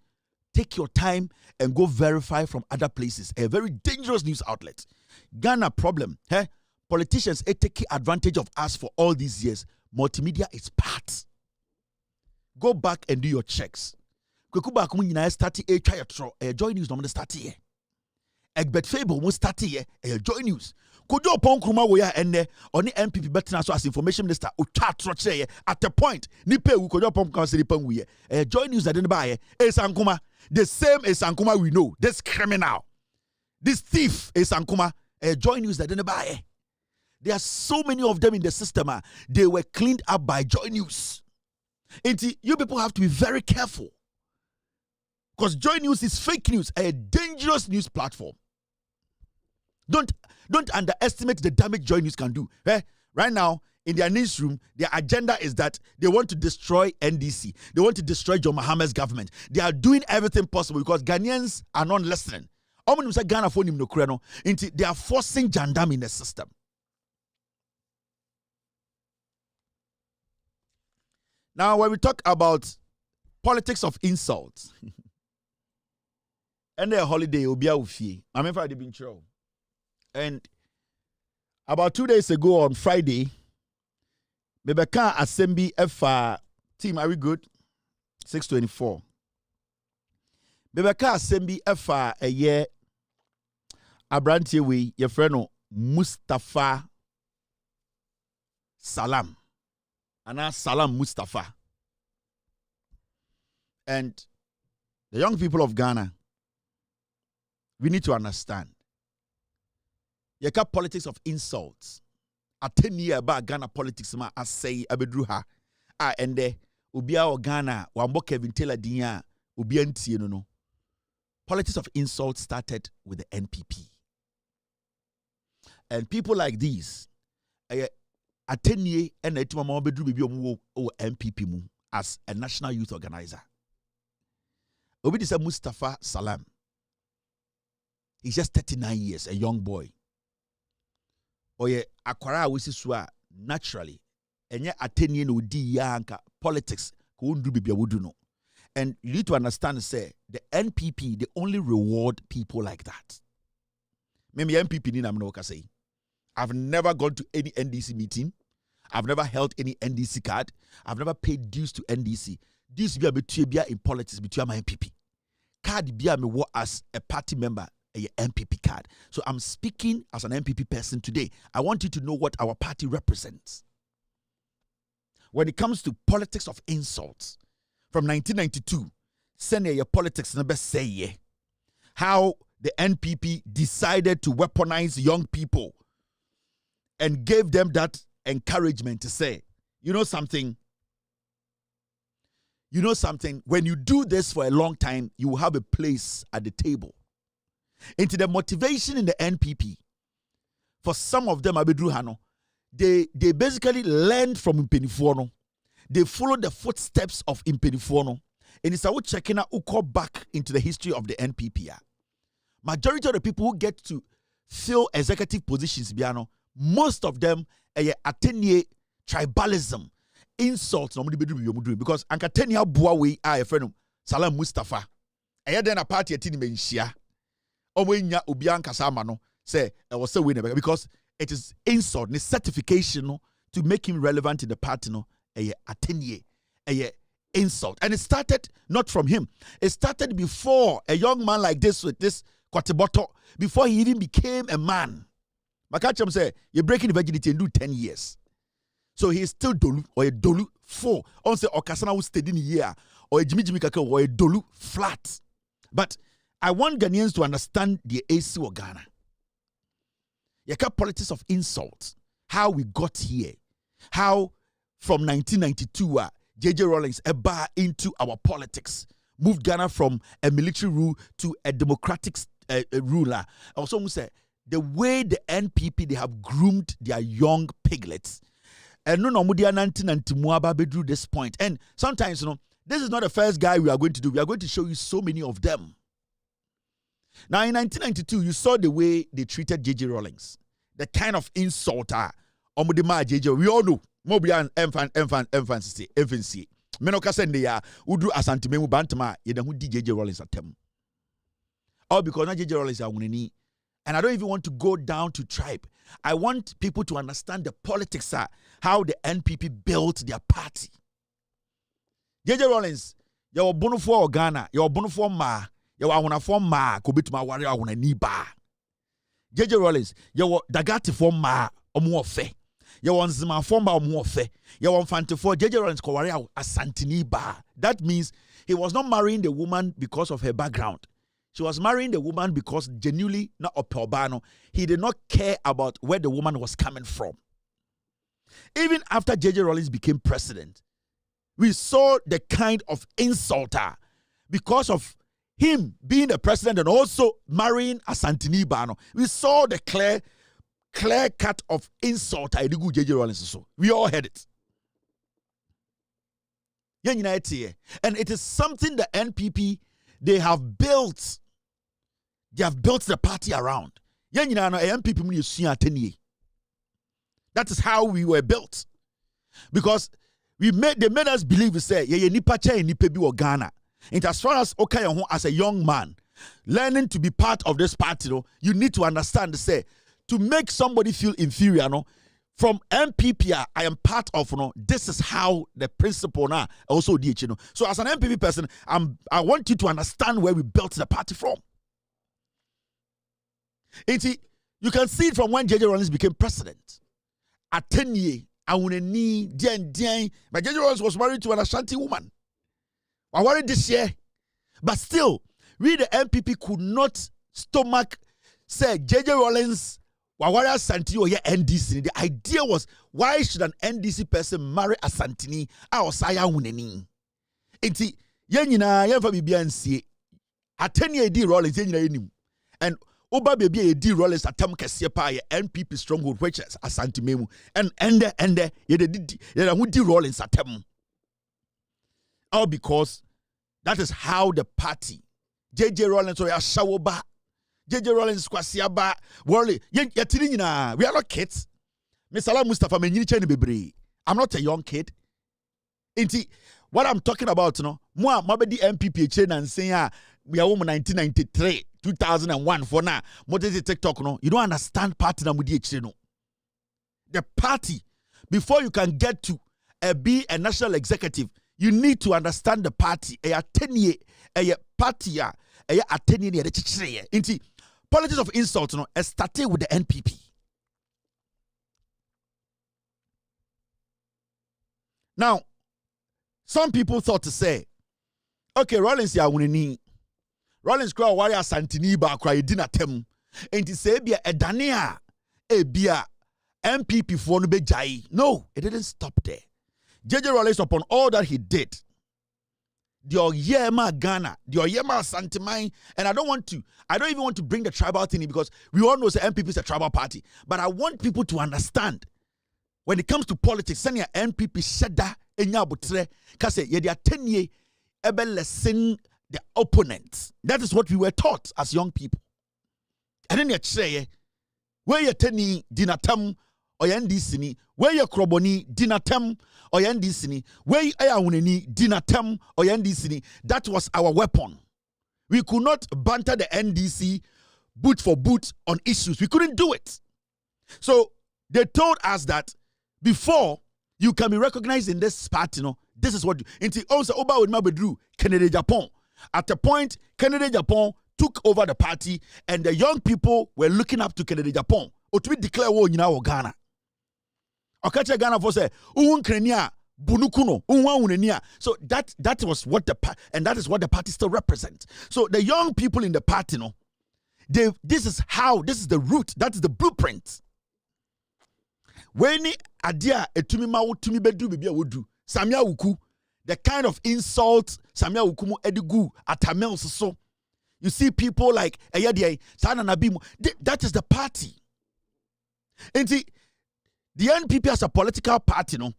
Take your time and go verify from other places. A very dangerous news outlet. Ghana problem. Hey, politicians take advantage of us for all these years. Multimedia is part. Go back and do your checks. Kwekuba kumu nyina start e twa yetro Joy News no start here. Egbert Fable mo start here Joy News. Kojo pon kruma wo ya enne oni MPP betena so as information minister o twa tro kire at a point ni pe wu kojo pon kan se ni pan wu ye Joy News that ba ye Esankuma, the same Esankuma we know, this criminal, this thief Esankuma, Joy News that ba ye. There are so many of them in the system. They were cleaned up by Joy News. You people have to be very careful. Because Joy News is fake news, a dangerous news platform. Don't underestimate the damage Joy News can do. Right now, in their newsroom, their agenda is that they want to destroy NDC. They want to destroy John Mahama's government. They are doing everything possible because Ghanaians are not listening. They are forcing Jandam in the system. Now, when we talk about politics of insults, and their holiday will be out fee. I mean, for the intro. And about 2 days ago on Friday, Bebeka Assembly F team, are we good? 624. Bebeka Assembly F a year. Abrantie we your friend Mustafa Salam. Ana Salam Mustafa. And the young people of Ghana, we need to understand. You got politics of insults. A 10 year about Ghana politics, ma I say abedruha. And ubia o Ghana, wambo Kevin Taylor dinya, ubia nti no. Politics of insults started with the NPP. And people like these, a 10 year and a tumama bedru bibi o NPP mu as a national youth organizer. Obi is a Mustafa Salam. He's just 39 years, a young boy. Oye, akwara wisiswa naturally. Enye atenye no di yanka politics ko undu bibia wudu no. And you need to understand, say, the NPP, they only reward people like that. Maybe NPP ni namno say. I've never gone to any NDC meeting. I've never held any NDC card. I've never paid dues to NDC. Dues be a in politics between my NPP. Card be me as a party member. A MPP card. So I'm speaking as an MPP person today. I want you to know what our party represents. When it comes to politics of insults, from 1992, send your politics never say how the NPP decided to weaponize young people and gave them that encouragement to say, you know something, when you do this for a long time, you will have a place at the table. Into the motivation in the NPP, for some of them, they basically learned from Impenifuono. They followed the footsteps of Impenifuono. And it's about checking out who go back into the history of the NPP. Majority of the people who get to fill executive positions, most of them attenuate tribalism, insults, because Anka 10 year buawe a friend Salam Mustafa. Then a party at say because it is insult, the certification to make him relevant in the party, insult. And it started not from him. It started before a young man like this with this kwateboto, before he even became a man. Makacham say, you're breaking the virginity and do 10 years. So he is still dolu or a dolu 4. On say Okasana will stay in a year or a Jimmy Kaka or a dolu flat. But I want Ghanaians to understand the AC of Ghana. You got politics of insults. How we got here. How from 1992, J.J. Rawlings into our politics. Moved Ghana from a military rule to a democratic ruler. Also, we say the way the NPP, they have groomed their young piglets. And no mudia nanti muaba bedru this point. And sometimes, this is not the first guy we are going to do. We are going to show you so many of them. Now, in 1992, you saw the way they treated J.J. Rawlings. The kind of insulter. J.J. We all know. Mobian infancy. Menoka sende ya udu asantimemu bantama yedahu di J.J. Rawlings atem. All because not J.J. Rawlings are winning. And I don't even want to go down to tribe. I want people to understand the politics, how the NPP built their party. J.J. Rawlings, you were bono for Ghana, you were bono for Ma, you were one for Ma, Kubituma warrior on a niba. J.J. Rawlings, you were Dagati for Ma, Omuofe. You were Zima for Ma, Omuofe. You were Fante for J.J. Rawlings, Kowaria, a Santiniba. That means he was not marrying the woman because of her background. She was marrying the woman because genuinely, not Opelbano, he did not care about where the woman was coming from. Even after J.J. Rawlings became president, we saw the kind of insulter because of him being the president and also marrying Asantini Bano. We saw the clear cut of insulter Edigu J.J. Rawlings. So we all had it. And it is something the NPP, they have built. They have built the party around. That is how we were built. Because they made us believe, we say, Ghana. And as far as Okayahu as a young man, learning to be part of this party, you need to understand, say, to make somebody feel inferior, from MPP, I am part of, this is how the principle now also did, So as an MPP person, I want you to understand where we built the party from. You can see it from when J.J. Rawlings became president. At 10 years, but J.J. Rawlings was married to an Ashanti woman. I worried this year. But still, we the MPP could not stomach say J.J. Rawlings Wawara Santini or NDC. The idea was, why should an NDC person marry a Santini or Saya Wuneni? Enti yenina yenfa bibia nsie. At 10 years D Rawlings yenina enim. And Oba baby a D Rawlings atam kese pa ye NPP stronghold which is Asante Memu and ende ye D Rawlings atam. All because that is how the party J.J. Rawlings or Shawoba J.J. Rawlings kwasiaba worry yetiri nyina. We are not kids. Salam Mustafa I'm not a young kid. Inti what I'm talking about, moi mabedi MPP chain and saying we are 1993 2001 for now. What is TikTok you don't understand party na mudi no. The party, before you can get to be a national executive, you need to understand the party. A 10 year a party a 10 year inti politics of insult started with the NPP. Now, some people thought to say, okay, Rawlings ya wunini. Rawlings kwa warrior Santini ba kwa yedina tem. Enti say bia edania bia MPP for no be jai. No, it didn't stop there. J.J. Rawlings, upon all that he did, the Oyema Ghana, the Oyema Santimai, and I don't even want to bring the tribal thing in because we all know the MPP is a tribal party. But I want people to understand when it comes to politics, send your NPP sheda enya butre, kase ye dia 10 year ebe lesson the opponents. That is what we were taught as young people. And then you say, where you 10 year dinatam oyandisini, where you kroboni dinatam oyandisini, where you ayawuneni dinatam oyandisini. That was our weapon. We could not banter the NDC boot for boot on issues. We couldn't do it. So they told us that before you can be recognized in this party, this is what you also Oba with Mabedru, Kennedy Japan. At a point, Kennedy Japan took over the party, and the young people were looking up to Kennedy Japan. Or to be declared war in our Ghana. Okacha Ghana for say, Krenia, Bunukuno, Unwa. So that was what and that is what the party still represents. So the young people in the party, this is the root, that is the blueprint. When adia etumi ma wotumi bedu bibia wodu Samia Uku, the kind of insult Samia Ukumu edigu atamels so You see people like that is the party. And see, the NPP as a political party, no,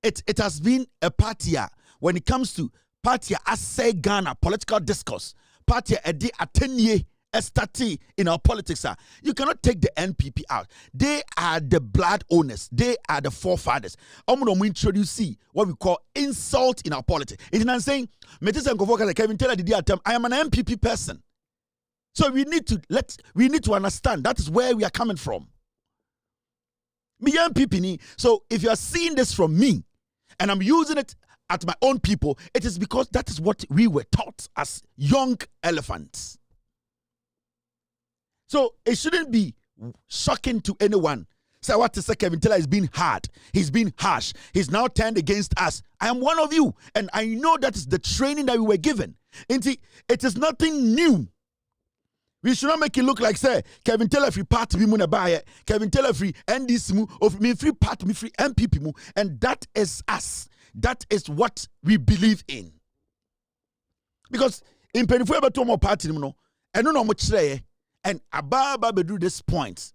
it has been a party when it comes to party as say Ghana political discourse. Party a 10 year study in our politics. You cannot take the NPP out. They are the blood owners. They are the forefathers. I'm going to introduce what we call insult in our politics. It is saying, Kevin Taylor did I am an NPP person. So we need to understand that is where we are coming from. Me NPP. So if you are seeing this from me and I'm using it at my own people, it is because that is what we were taught as young elephants. So it shouldn't be shocking to anyone. Say what to say, Kevin Taylor is being hard. He's been harsh. He's now turned against us. I am one of you. And I know that is the training that we were given. It is nothing new. We should not make it look like, say, Kevin Taylor free party, Kevin Taylor free NDC, of me free party, me free MPP. And that is us. That is what we believe in. Because in Penifue Batomo party, and no no much say. And Ababa do this point.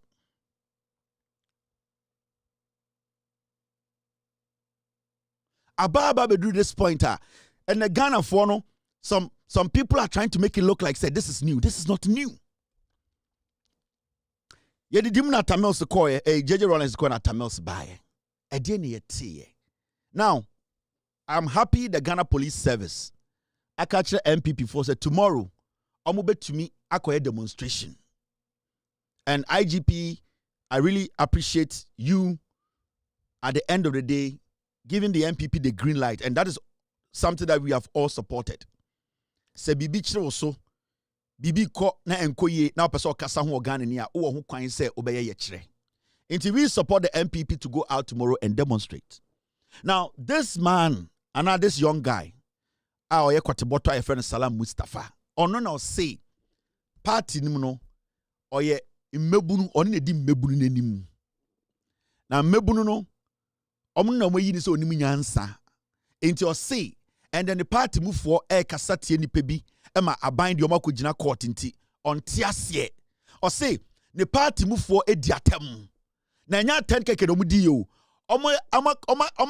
Ababa do this point. And the Ghana for no, some people are trying to make it look like say this is new. This is not new. Yedi dimna tamels koye, JJ Rollins ko na tamels baye. Now, I'm happy the Ghana Police Service. I catch the MPP for say tomorrow. Omube to me akoye demonstration. And IGP, I really appreciate you at the end of the day giving the MPP the green light, and that is something that we have all supported. Se bibi chire so bibi ko na enkoye na person kasa ho organ ni a wo ho kwan se obeye ye chire. Until we support the MPP to go out tomorrow and demonstrate. Now, this man, and this young guy, our Kwateboto, friend Salam Mustafa, ono na say party ni no oye mmebunu oni edi mmebunu nenim. Na mmebunu no omo na moyi ni so onim nyansa. Enti o say and then the party move for kasa tie ni pebi ema aban de omakogina court nti on tiasie. O say the party move for edi atem. Na nya 10 keke no mudi yo. Oma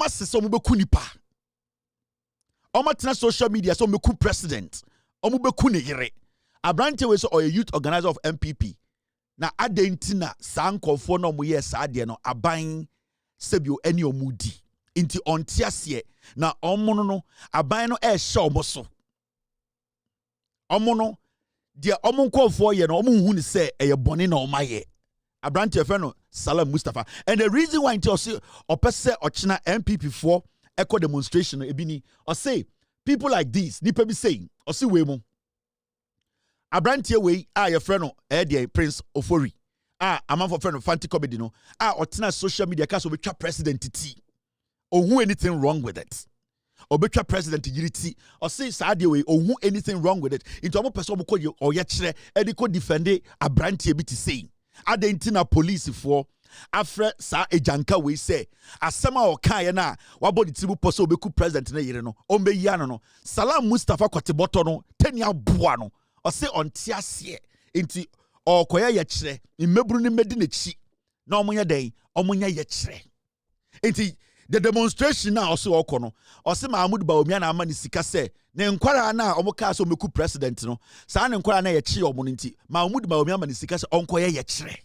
sese omo beku nipa. Oma tena social media so meku president. Omo beku ne yere. Abrante we so or a youth organizer of MPP. Na adentina sankofo no mo yes ade no aban sebio eni omudi. Inti ontiasie na omo no aban no e hye omo so. Omo no dia omo nkofo ye no omo hu ni se eye bone na omaye. Abrante fe no Salam Mustafa. And the reason why until say opese ochina MPP for echo demonstration ebini or say people like this nipa be saying or see we mo Abrante we your friend no Prince Ofori amam for friend of Fanti Comedy no otina social media case obetwa president ti ohu anything wrong with it obetwa president yiriti or say saade we ohu anything wrong with it into omo person omo ko ye kire e dey ko defend Abrante bi ti say adentina police for afre sa ejanka we say asema o kan ye na wabodi tibu poso obeku president na yire no ombeyi ano no Salam Mustafa Kwateboto no tani aboa no o say ontiasie enti okoya ye kire mmeburu ni medi na chi na omunya den omunya ye kire enti the demonstration na also okono o say Mahmoud Bawumia na ama ni sika say ne nkwara na omuka so meku president no sa ne nkwara na ye chi omo nti Mahmoud Bawumia ama ni sika say onkoya ye kire.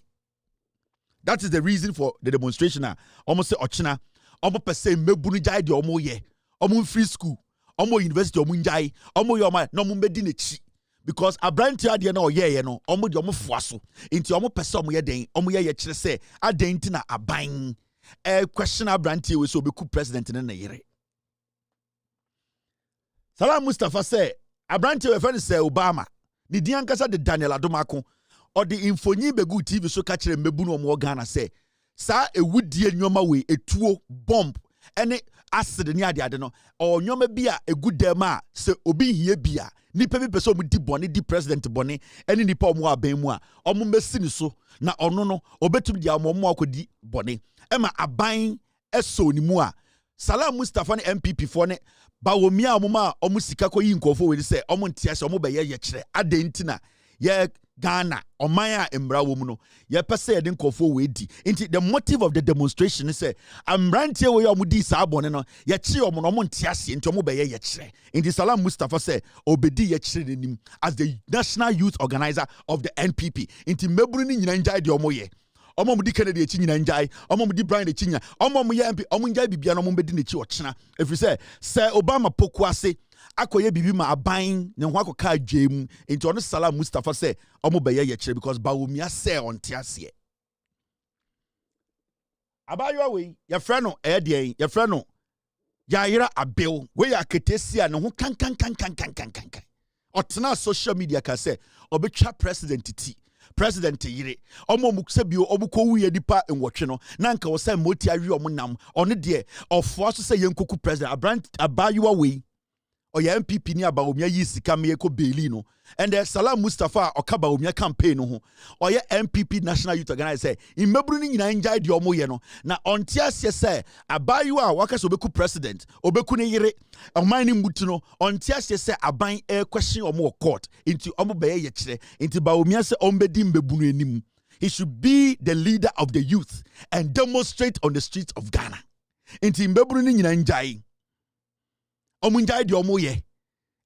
That is the reason for the demonstration. Almost say ochina, almost per se mebunu jai de omo ye, omo free school, omo university omo njai, omo yoma no mo bedi nechi. Because Abrante ade na oye no, omo de omo fuaso. Inti omo per se omo ye den, omo ye kire say aden ti na aban. Question Abrante we so beku president na yere. Salam Mustafa say Abrante we friend say Obama. Ni di ankasa de Daniel Adomako. Or the infonyi begu TV so catch mebunu omo Ghana say sa ewudie nyoma we etuo bomb ene acid ni ade no or nyoma bia egudema se obi hie bia nipa bi pese omo di bone di president bone ene nipa omo aban mu a omo mesi ni so na ono no obetum dia omo akodi bone ema aban eso ni mu a Salam Mustafa ne MPP for ne bawomia omuma omusika ko yi nkofo we say omontiase omobeye ye kire adentina ye Ghana oman a embra wo mu no ye pese ye den nkofo we di nti the motive of the demonstration is say amrantie we omudi sa abone no ye kire omo no omontiase nti omobeye ye kire nti Salam Mustafa say obedi ye kire nim as the national youth organizer of the NPP nti meburu ni nyina njai de omoye Omomudi Kennedy echi nyina njai omomudi Brian echi nya omom ye MP omunjai bibia no ombedi nechi ochena if you say Obama poku ase akoye bibi ma aban ne ho akoka adwem enti ono Salam Mustafa say omobeye ye kire because bawumia say onte ase abayo we ye frɛ no de ye frɛ no Yaira Abel we aketesia ne ho kan otena social media ka say obetwa president ti President yire omo mukse bio obuko wuye dipa enwotwe no na nka wo say moti awi omo nam ono de ofo so say yenkoku president abayuwa we oya MPP ni abawomia yi sika me ko beli no and Salam Mustafa okabawomia campaign no ho oya MPP national youth organizer say imeburu ni nyina njai de omo ye no na onti ase say abayuwa waka so beku president obeku ne yire oman ni mutu no onti ase say aban question omo court into omo beye ye kire into bawomia say ombedi mbebunu enim. He should be the leader of the youth and demonstrate on the streets of Ghana into mbebunu ni nyina njai omunjai di omoye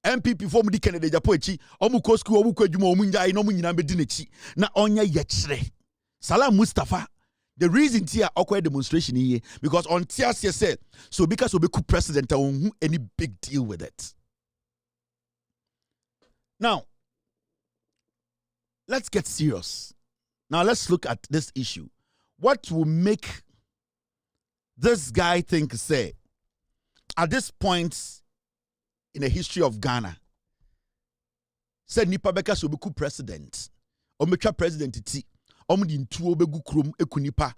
MPP for mudi Kennedy Japo echi omuko school omuko adwuma omunjai no munyina bedi nechi na onya ye kire Salam Mustafa the reason here okwa demonstration here because on TRC said so because obeku president wonhu any big deal with it. Now let's get serious. Now let's look at this issue. What will make this guy think say at this point in the history of Ghana, said nipa beka so beku president, ometwa president ti, omudi ntuo begu krom ekunipa.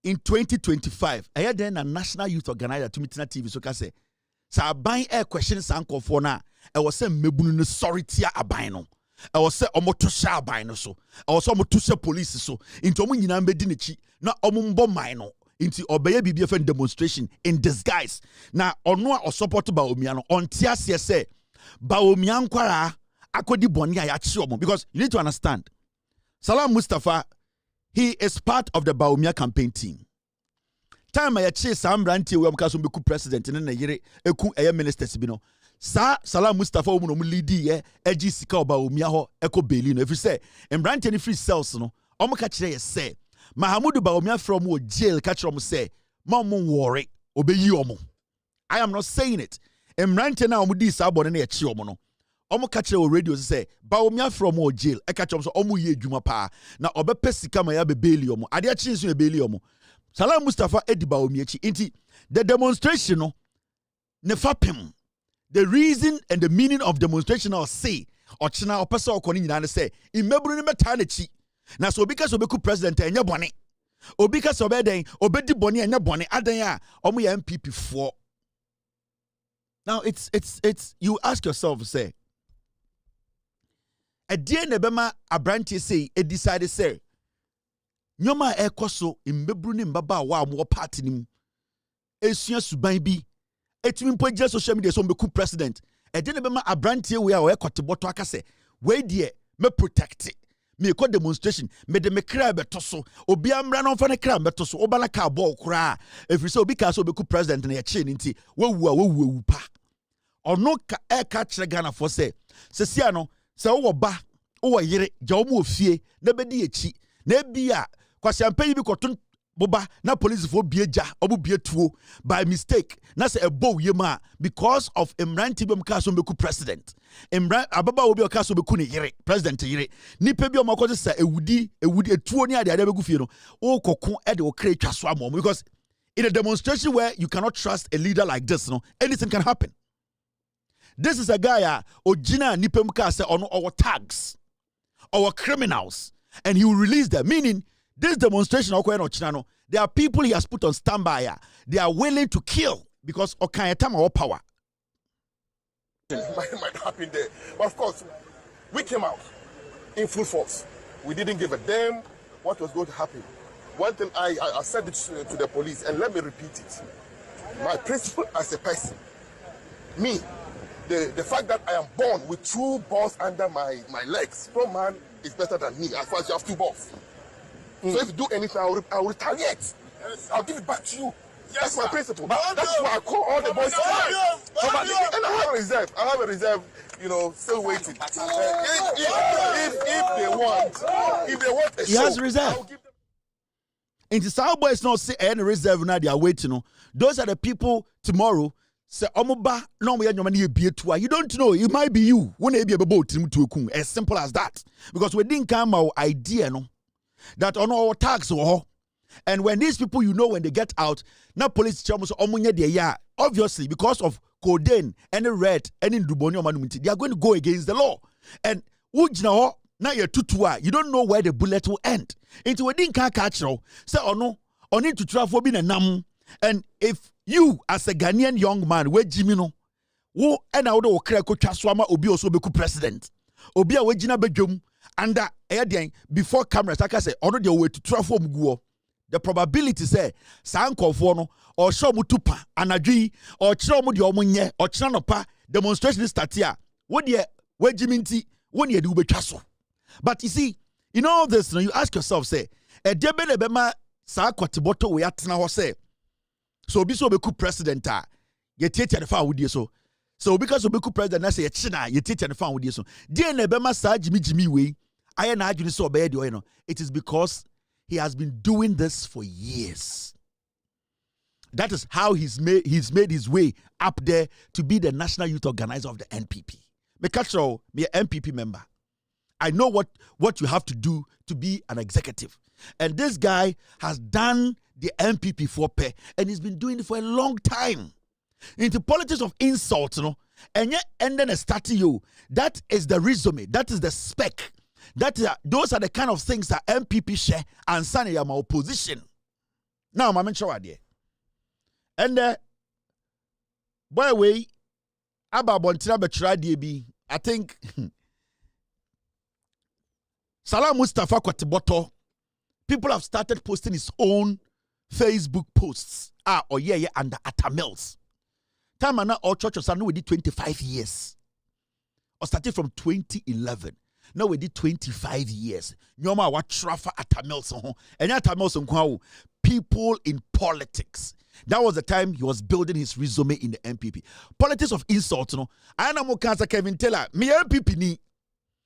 In 2025, I then a national youth organizer to Mitina TV so ka say, sa aban air question sankofo na, I was say mebunu no sorry tia aban no. I was say omotosha aban no so. I was omotosha police so. Into omu nyina mbedi nechi na omumbo man no. Into obeye BBFN demonstration in disguise. Now, onwa or support Baomiano on TSC say Baomian Kwara akodi boni ayachi because you need to understand. Salam Mustafa, he is part of the Baomia campaign team. Time ayachi Sam Branti we amkaso beku president in na yire eku eye ministers bino. Salam Mustafa omu no lead ye eji sika Baomia ho eko beli no. If you say Mbranti ni free cells no, omu ka kire say Mahamudu Baomia from jail catch them say, Mom worry, obey you. I am not saying it. Emrante na omudi sabon na echi omo no. Omo catch o radio say, Baomia from jail. E catch them so omo ye dwuma pa. Na obepe sika ma ya be bail omo. Ade achi nso e bail omo. Salam Mustafa edi Baomia chi. Inti the demonstration no ne fapem. The reason and the meaning of demonstration or say ochina opesa okoni nyina say, imebru ni meta na chi. Na so because obeku president enye bone obi ka so obeden obedi bone enye bone adan a omo ya MPP for. Now it's you ask yourself say a day na bema abranti say e decide say nyoma ekoso imbebru ni mbaba wa mo party nim esua suban bi etimi mpoje social media so mbeku president e day na bema abranti we a o ekote aka say we die me protect it. Me ko demonstration me de me kra beto so obi amra no fa ne kra beto so obala ka ball kra if you say obi ka so be ku president na ye che nti wewu pa ono ka e ka kire Ghana for say sesia no se wo ba wo yire ja wo mu ofie na bedi echi na bia kwase ampanyi bi kotun boba na police for bieja obu bietuo by mistake na say ebo yema because of Imranti bem ka so beku president Imran ababa obi o ka so beku ne yire president yire nipa bi o makoze sa ewudi etuo ni ade begu fie no o kokon e de o kra twa so amom because in a demonstration where you cannot trust a leader like this no anything can happen. This is a guy ojina nipa mka say ono our tags our criminals and he will release them, meaning this demonstration, there are people he has put on standby. They are willing to kill because our power. Might happen there. But of course, we came out in full force. We didn't give a damn what was going to happen. One thing I said it to the police, and let me repeat it. my principle as a person, me, the fact that I am born with 2 balls under my legs, no man is better than me as far as you have 2 balls. So if you do anything, I'll retaliate. I'll give it back to you. That's my principle. That's why I call all the boys. And I have a reserve. You know, still waiting. If they want a he show, has reserve. In the South Boys not say any reserve now they are waiting. Those are the people tomorrow. Say omoba no me nyoma be to you don't know, it might be you when be able to as simple as that, because we didn't come our idea no that on our tax and when these people, you know, when they get out now police chamos omunye de ya obviously because of codeine any red any nduboni manumiti, they are going to go against the law. And ujina now you're tutua, you don't know where the bullet will end. Into we didn't catch no say oh no on need to travel be a nam. And if you as a Ghanaian young man where Jimmy no wo and I would okra swama obi also be president obi a wagina bedwom under before cameras like I say ono the way to travel mguo, the probability say sanko for no or show mu tupa anadwi or chiro mu de omunye or chira no pa demonstration start here wo de wagimi nti wo ne de ubetwa so. But you see, in all this, you ask yourself, say, a debe ne bema sa kwatiboto we atena ho say. So obi so obeku president a ye tietia ne fa wodie so. So because obeku president na say ye china ye tietia ne fa wodie so. Die ne bema sa jimi we aye na adwene so obeye de o no. It is because he has been doing this for years. That is how he's made his way up there to be the national youth organizer of the NPP. Me catch me an NPP member. I know what you have to do to be an executive. And this guy has done the MPP for pay, and he's been doing it for a long time. Into politics of insult, you know, and then a starting you. That is the resume. That is the spec. Those are the kind of things that MPP share and Sani my opposition. Now, I'm sure idea. And by the way, about Bontina Betra DB, I think Salam Mustafa Kwatiboto, people have started posting his own Facebook posts. Under Atamils. Tamana or church of Sanu we did 25 years. Or started from 2011. Now we did 25 years. Nyoma wa trafa Atamils. And Atamils people in politics. That was the time he was building his resume in the MPP. Politics of insult, no. I know Mokansa Kevin Taylor, me MPP ni.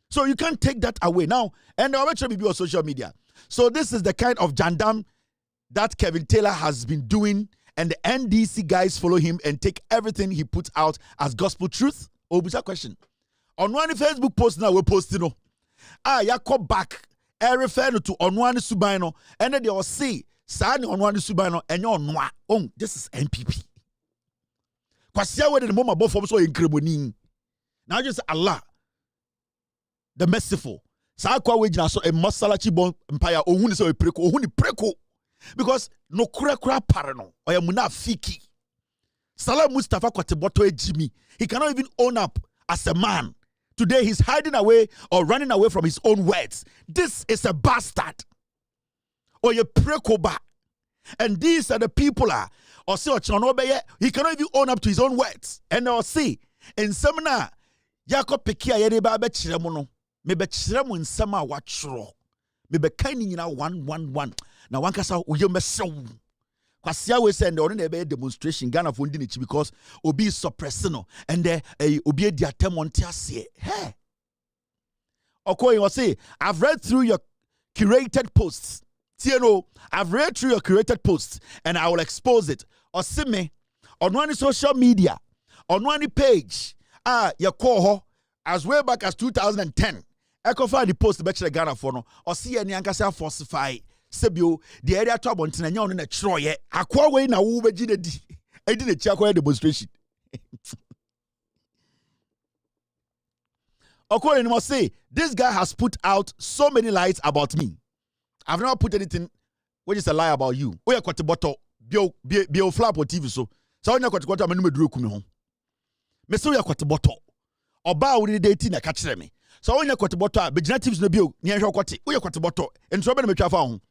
So you can't take that away now. And I'll actually be on social media. So this is the kind of jandam that Kevin Taylor has been doing, and the NDC guys follow him and take everything he puts out as gospel truth. Oh, bizarre question. On one Facebook post now we're posting no. Ya come back. I refer to on one subino, and then they will say, "Sani on one subino, and you're noa." Oh, this is NPP. Kwasia where the moment both from so incredible. Now just Allah, the merciful. Sa kwa we jina so e masalachi bon empire ohun so e preko ohun ni preko because no kura parano oya munafiki. Salam Mustafa Kwatiboto ejimi. He cannot even own up as a man. Today he's hiding away or running away from his own words. This is a bastard. Or ye preko ba. And these are the people or say he cannot even own up to his own words. And I'll see in seminar Jacob Pekia yede ba be chiremono. Mebe chiremu nsema wachro. Mebe kaini nyina 111. Na wankasa uyeme sew. Kwasia we send on a demonstration Ghana for ndinichi because obi is suppressing and obi di attempt on tiase. Hey. Okoye will say, I've read through your curated posts. TNO, I've read through your curated posts and I will expose it. Or see me on one social media, on one page. Your coho as way back as 2010. Echo find the post the Ghana for no or see any ankasa falsify sebio the area to abontina nya on na chroye akwa we na wo beji na di edi na chiakwa demonstration. According to must say this guy has put out so many lies about me. I've never put anything which is a lie about you. Oya Kwatiboto bio flap on TV so onya Kwatiboto amenu meduru kumi ho. Me so oya Kwatiboto oba wo ni date na ka kire me. So onya Kwatiboto a begina tips no bio ni ehwe kwati oya Kwatiboto entro be na metwa fa ho.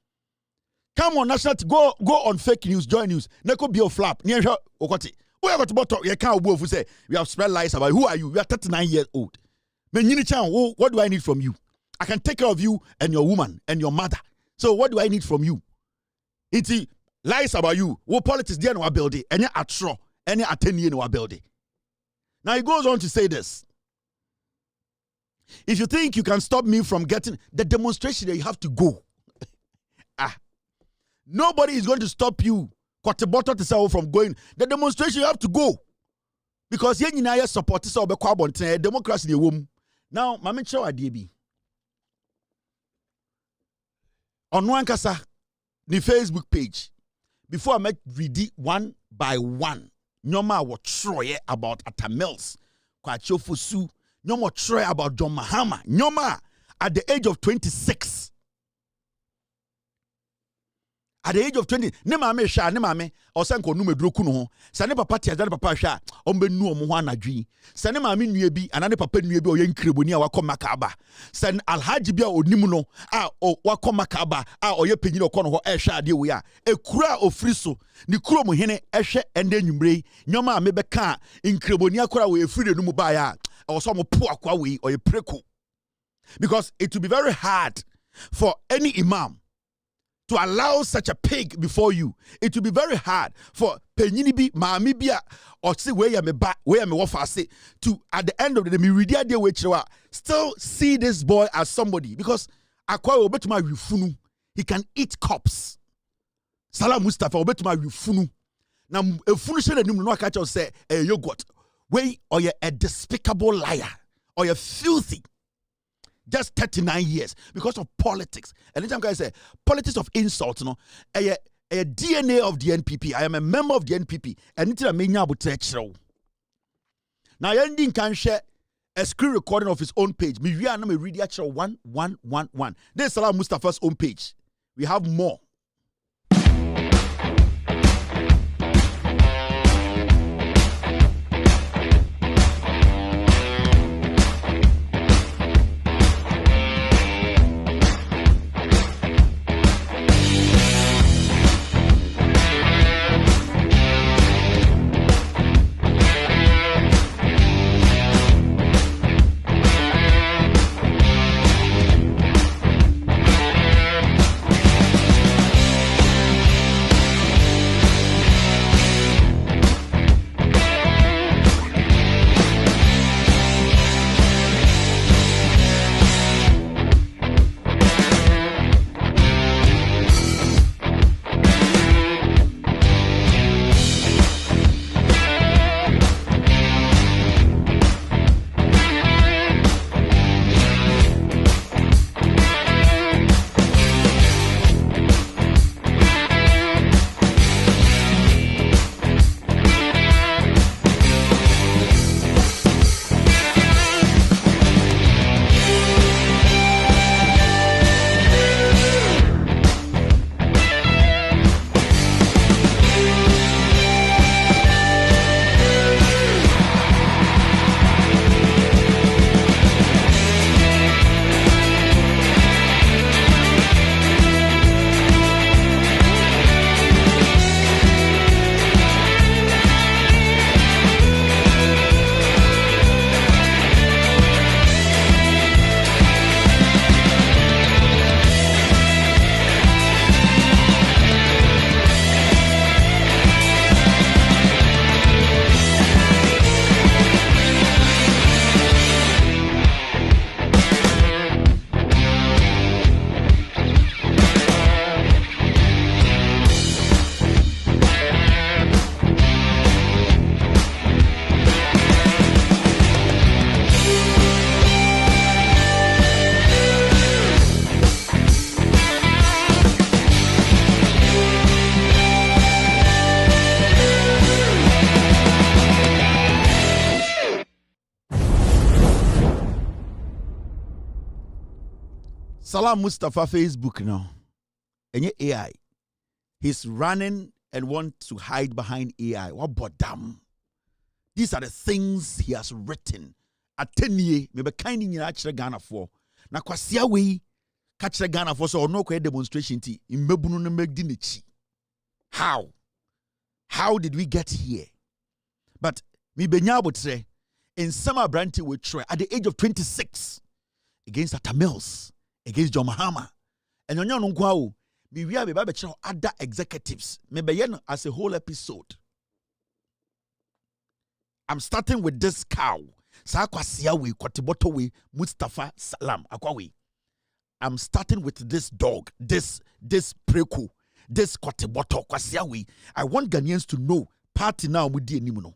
Come on, national go on fake news, join news. Neko be a flap. Near her okoti. We have got to bottle. You can't go say we have spread lies about who are you? You are 39 years old. Man, what do I need from you? I can take care of you and your woman and your mother. So what do I need from you? It's lies about you. What politics there in our building? Any atro, any attention in our building. Now he goes on to say this. If you think you can stop me from getting the demonstration, that you have to go. Nobody is going to stop you. From going. The demonstration, you have to go. Because you need support democracy. Now, Mama Chow Adibi. On one kasa, the Facebook page, before I met read one by one, Nyoma was try about Atamels, Kwacho Fusu, Nyoma try about John Mahama, Nyoma at the age of 26. At the age of 20, ne mame sha, ne mame, or sanko nume droku no, sane papa tia, zane papa sha, ombe nu omuwa na dwi, sane mame nuebi, anane papa nuebi o yenkrebo ni a wako makaba, sane alhaji bia o nimu no, o wako makaba, o ye penyi no kono ho, sha ade we ya, kura o friso, ni kuro muhene, ende nyumbre, nyoma amebe ka, inkrebo ni akura we fride numu ba ya, o so mo po akwa we, o ye preku. Because it will be very hard for any imam to allow such a pig before you. It will be very hard for Penyinibi, Maamibia, or see where me wafase to at the end of the day, Miridia de Wechewa, still see this boy as somebody because Akwa Obetuma Rufunu, he can eat cops. Salam Mustafa Obetuma Rufunu. Now, a foolish and no catch or say, yogurt, way or you're a despicable liar, or you're filthy. Just 39 years because of politics. Anytime guys say politics of insult, you know, a DNA of the NPP. I am a member of the NPP. And it's a mania about now, Yendin can share a screen recording of his own page. Me read actual 1111. This is Salam Mustafa's own page. We have more. Salam Mustafa Facebook now. And AI. He's running and wants to hide behind AI. What bodam? These are the things he has written. Atenye, maybe kind in Ghana for. Na kwasia we catch the Ghana for so no demonstration tea in Mebunu Megdinichi. How did we get here? But me benya would say in summer branty would try at the age of 26 against Atamils, against John Mahama. And on yon unquao, me we have other executives. Maybe as a whole episode. I'm starting with this cow. Sakwasiawe, Kwatibotowe, Mustafa Salam, Akwawe. I'm starting with this dog, this preku, this Kwatiboto, Kwasiawe. I want Ghanaians to know party now with the Nimuno.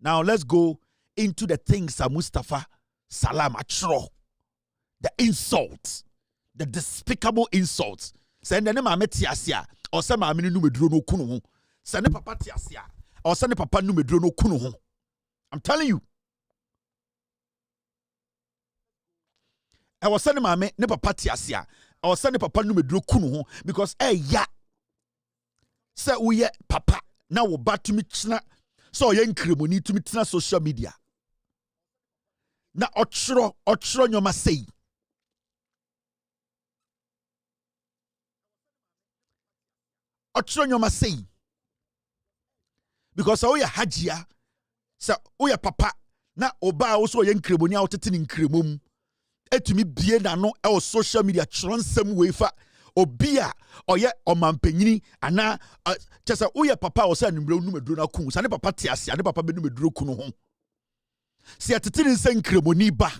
Now let's go into the things that Mustafa Salam atro. The insults, the despicable insults. Send the name Tiasia, or some aminu medro no kuno. Send the papa Tiasia, or send the papa no medro no kuno. I'm telling you. I was sending my ne papa Tiasia, I was sending papa no medro kuno because ya. Say we papa now we back to me chna. So yen kremoni to me tina social media. Na otro nyoma say. Otro nyoma say. Because oya hajia, sa oya papa na oba also yen kremoni a otete ni kremom. Etumi bie na no e social media transem wefa. Obia oye omampanyini ana chesa uye papa o say numero numedro na kun sa ne papa tiase ane papa be numedro kun ho se atetiri nsen kremoni ba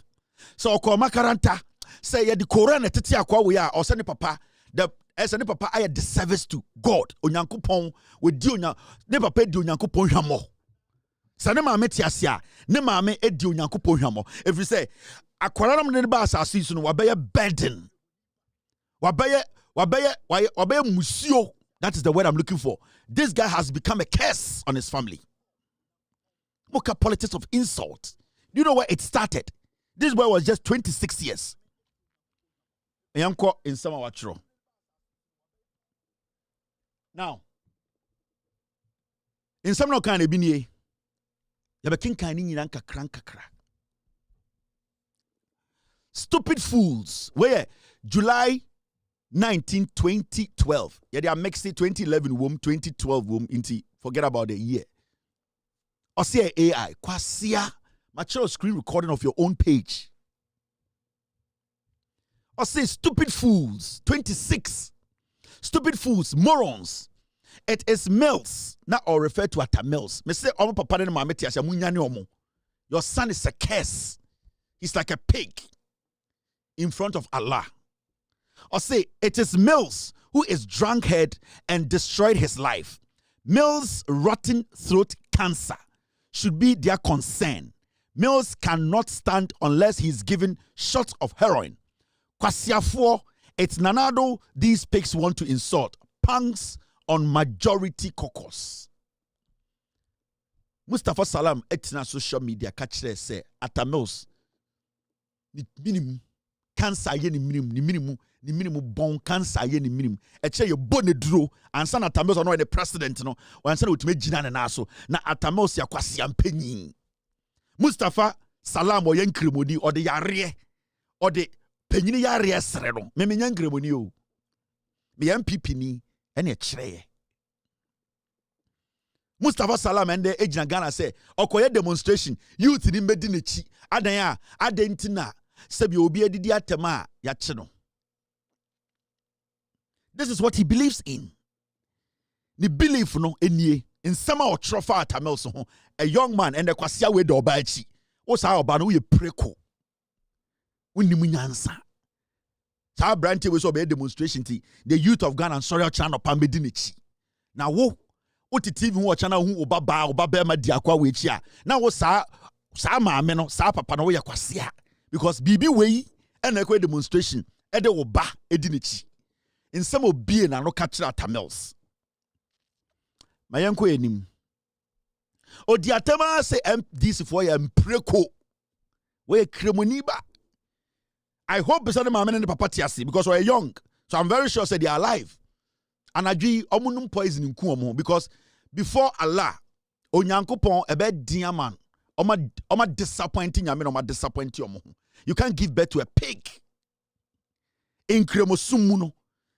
so okọ makaranta say ye de korona tete akwa we a o say ne papa the as ne papa aye the service to God onyankopon we di onya ne papa di onyankopon hwamo sa ne maame tiase a ne maame e di onyankopon hwamo every say akwara nam ne ba asase so no wabeye burden wabeye musio. That is the word I'm looking for. This guy has become a curse on his family. Look at politics of insult. Do you know where it started? This boy was just 26 years. In summer now, in some no kind of binye, yabakin kani nanka krankakra. Stupid fools. Where July 2012. Yeah, they are mixed 2011 womb, 2012 womb, forget about the year. Or say AI, kwasia, mature screen recording of your own page. Or say stupid fools, 26. Stupid fools, morons. It is males, not or refer to as males. Me say, omo papa ne mama ti asya munyane omo. Your son is a curse. He's like a pig in front of Allah. Or say, it is Mills who is drunkard and destroyed his life. Mills' rotten throat cancer should be their concern. Mills cannot stand unless he's given shots of heroin. Kwasiafo, it's Nanado these pigs want to insult. Punks on majority caucus. Mustafa Salam, etina social media, catch there say, at Mills, minimum cancer ye ni minimum bon cancer ye ni minimum eche ye bone duro ansa na Atamels no the president no wansa na otime gina na so na Atamels ya kwase ampanyin Mustafa Salam o ye nkremoni o de yare o de panyini yare sere no me nya nkremoni o me MPP ni ene kire Mustafa Salam and the ejina Ghana say okoye demonstration youth ni medi na chi adan a adentina sebi obi adidi atema ya che no. This is what he believes in. The belief no enie in some or trofa Atamels ho a young man and the kwasia we do oba achi. O sa oba no we preko. Unimu nyansa. Sa branch we so be demonstration ti the youth of Ghana and sorry channel pa medi na chi. Na wo TV wo channel hu oba ba ma di akwa we chi a. Na wo sa maame no sa papa no we kwasia. Because bibi wey and a demonstration ede oba edinichi in some of being and no catch Atamels. My uncle enim. O diatema say this for ya mpreko. We kremoniba. I hope beside my man and the papa tiasi because we're young. So I'm very sure say they are alive. And I agree omunum poison in kuomo because before Allah, onyankopon ebe diaman. Oma disappointing yamin, oma disappointing yomo. You can't give birth to a pig. in kremosumuno,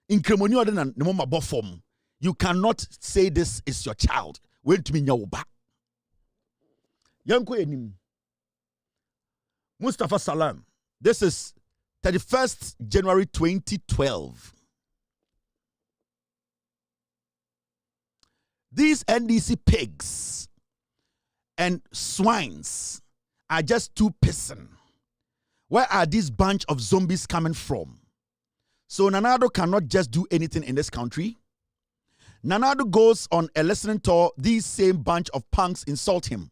in kremoni other than the mama form. You cannot say this is your child. Wait to me nyawoba. Yanko enim. Mustafa Salam. This is 31st January 2012. These NDC pigs and swines are just two person. Where are this bunch of zombies coming from? So Nanado cannot just do anything in this country. Nanado goes on a listening tour. These same bunch of punks insult him.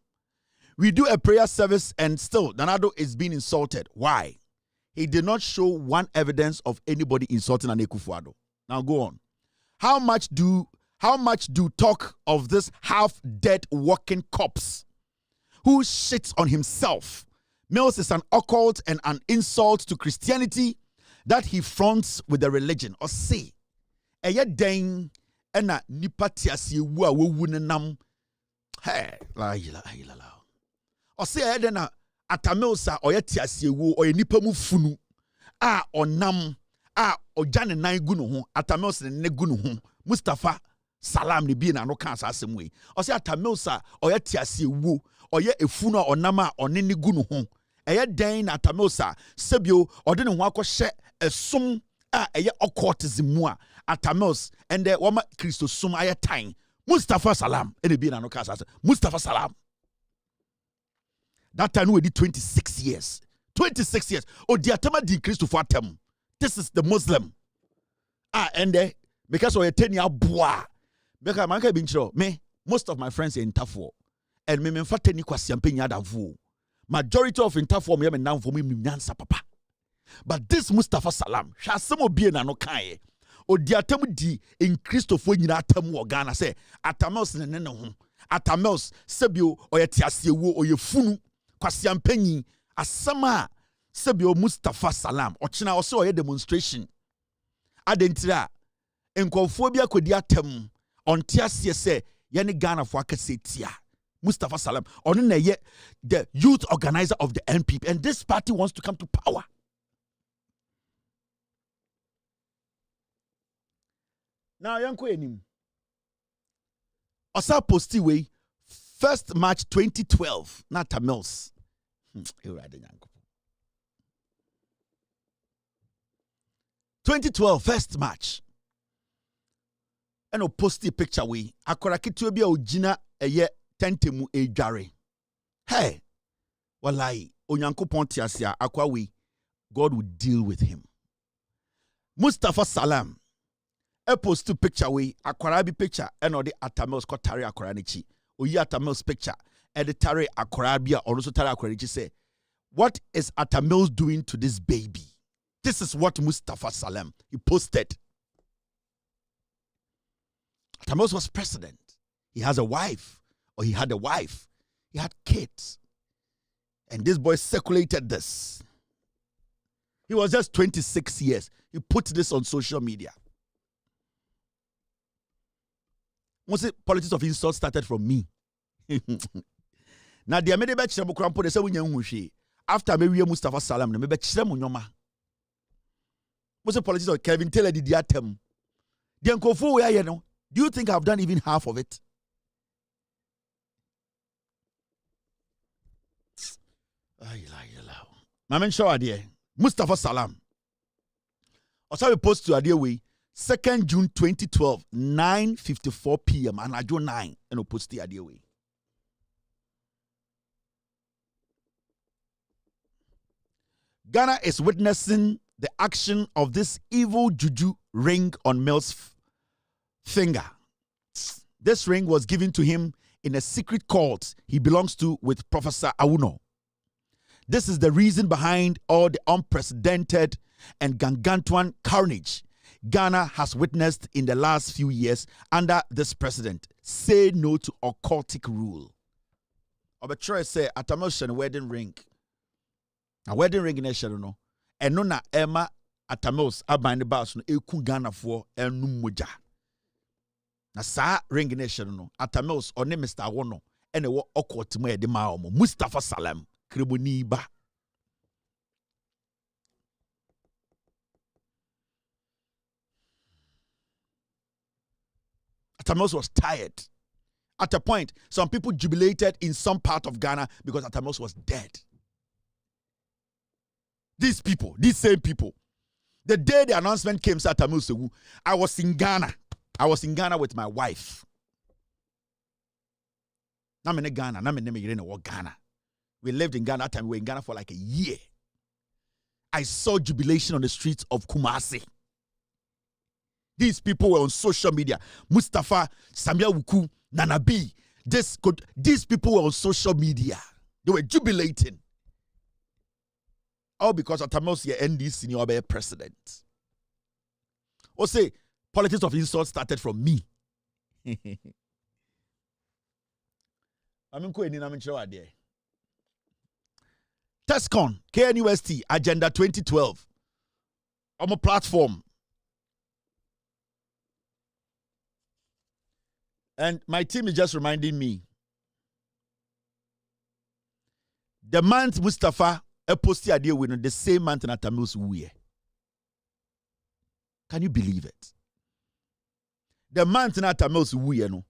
We do a prayer service and still Nanado is being insulted. Why? He did not show one evidence of anybody insulting Nana Akufo-Addo. Now go on. How much do talk of this half-dead walking corpse who shits on himself? Mills is an occult and an insult to Christianity that he fronts with the religion. Or say, eye den ena nipa tiase wu a wowu ne nam. Hey, la ilaha illallah. Or say eye den na atamilsa oye tiase wu oye nipa mu funu a onam a ojane nan gu no ho atamilsa ne gu no ho. Mustafa Salam ni bi na no kan asem we. Or say atamilsa oye tiase wu oye efunu onam a one ne gu no ho. Eye den na atamilsa sebio ode ne ho akɔhye esum a eye occultism mu a atamils and the woman Christo sum aye time. Mustafa Salam ene bi na no kan asem. Mustafa Salam. That time we did 26 years. 26 years. Oh, the atama di Christo for atem. This is the Muslim. And because we 10 year boa. Because man ka binchiro me most of my friends are in Tafo. And me mfate ni kwasi ampenya da vu. Majority of Intafo me now for me nyansa papa. But this Mustafa Salam, shasemo bie na no kan o di atem di in Christopher nyina atem wo Ghana say atamels ne ho. Atamels sebio oyete asiewo oyefunu kwasi ampanyi asama sebio Mustafa Salam ochina ose oye demonstration. Adentira enkofo bia kodi atem onte asie se ye ne Ghana fo akase tia. Mustafa Salam, the youth organizer of the NPP, and this party wants to come to power. Now, Yanko Enim. Osa posti way 1st March 2012. Not Tamils. 2012, 1st March. And o posti picture way. Akorakitu bi ojina eye tentemu ejare. Hey, walai onyankopon tiasia akwa we. God will deal with him. Mustafa Salam. A post to picture we akwarabi picture and or the atamels ko tare akwaranichi. Oyi atamels picture and the tare akwarabia or also tare akwaranichi say, what is atamels doing to this baby? This is what Mustafa Salam he posted. Atamels was president. He has a wife. Or he had a wife. He had kids. And this boy circulated this. He was just 26 years. He put this on social media. Once the politics of insult started from me. Now, the Amede Bechiramo Krampo, they say, we after Mary Mustafa Salam, the Bechiramo Nyoma. What's the politics of Kevin Taylor did the atem? The Uncle where you know? Do you think I've done even half of it? Mamen show idea. Mustafa Salam. Also we post to idea way 2nd June 2012, 9:54 p.m. and I do 9 and we post the idea way. Ghana is witnessing the action of this evil juju ring on Mills' finger. This ring was given to him in a secret cult he belongs to with Professor Awuno. This is the reason behind all the unprecedented and gargantuan carnage Ghana has witnessed in the last few years under this president. Say no to occultic rule. Obetroy say atamoshen wedding ring. A wedding ring in a no. And no na Emma atamos aband the boss no eku Ghana for enum moja. Na sa ring in a no. Atamos or name Mr. Wono and a occult me de maomo. Mustafa Salam. Kribuniba. Atamils was tired. At a point, some people jubilated in some part of Ghana because Atamils was dead. These people, these same people, the day the announcement came, Atamils, I was in Ghana. I was in Ghana with my wife. I'm in Ghana. Ghana. We lived in Ghana that time. We were in Ghana for like a year. I saw jubilation on the streets of Kumasi. These people were on social media. Mustafa, Samia Wuku, Nanabi. These people were on social media. They were jubilating. All because Atamils here NDC senior president. Or say, politics of insult started from me. TESCON, KNUST, Agenda 2012. On a platform. And my team is just reminding me. The month Mustafa posted idea with the same month in Atamils Uye. Can you believe it? The month in Atamils Uye no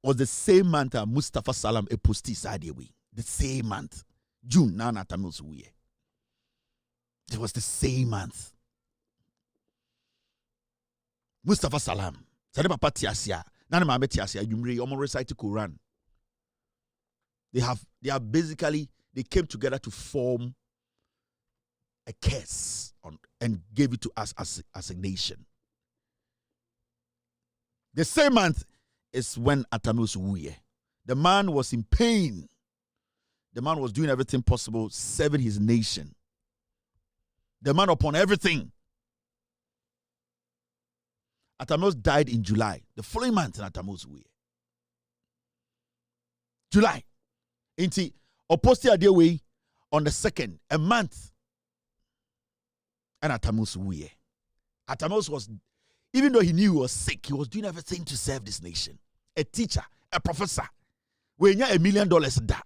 was the same month Mustafa Salam posted idea with. The same month. June, now Atamils Uye. It was the same month. Mustafa Salam. Sade papa tiasia. Nana mama tiasia. Yumre omo recite Quran. They basically, they came together to form a case and gave it to us as a nation. The same month is when Atamils Uye. The man was in pain. The man was doing everything possible, serving his nation. The man upon everything. Atamils died in July. The following month in Atamils Uye. July. Inti Oposti Adewe on the 2nd, a month. And Atamils Uye. Atamils was, even though he knew he was sick, he was doing everything to serve this nation. A teacher, a professor. When you're $1 million da.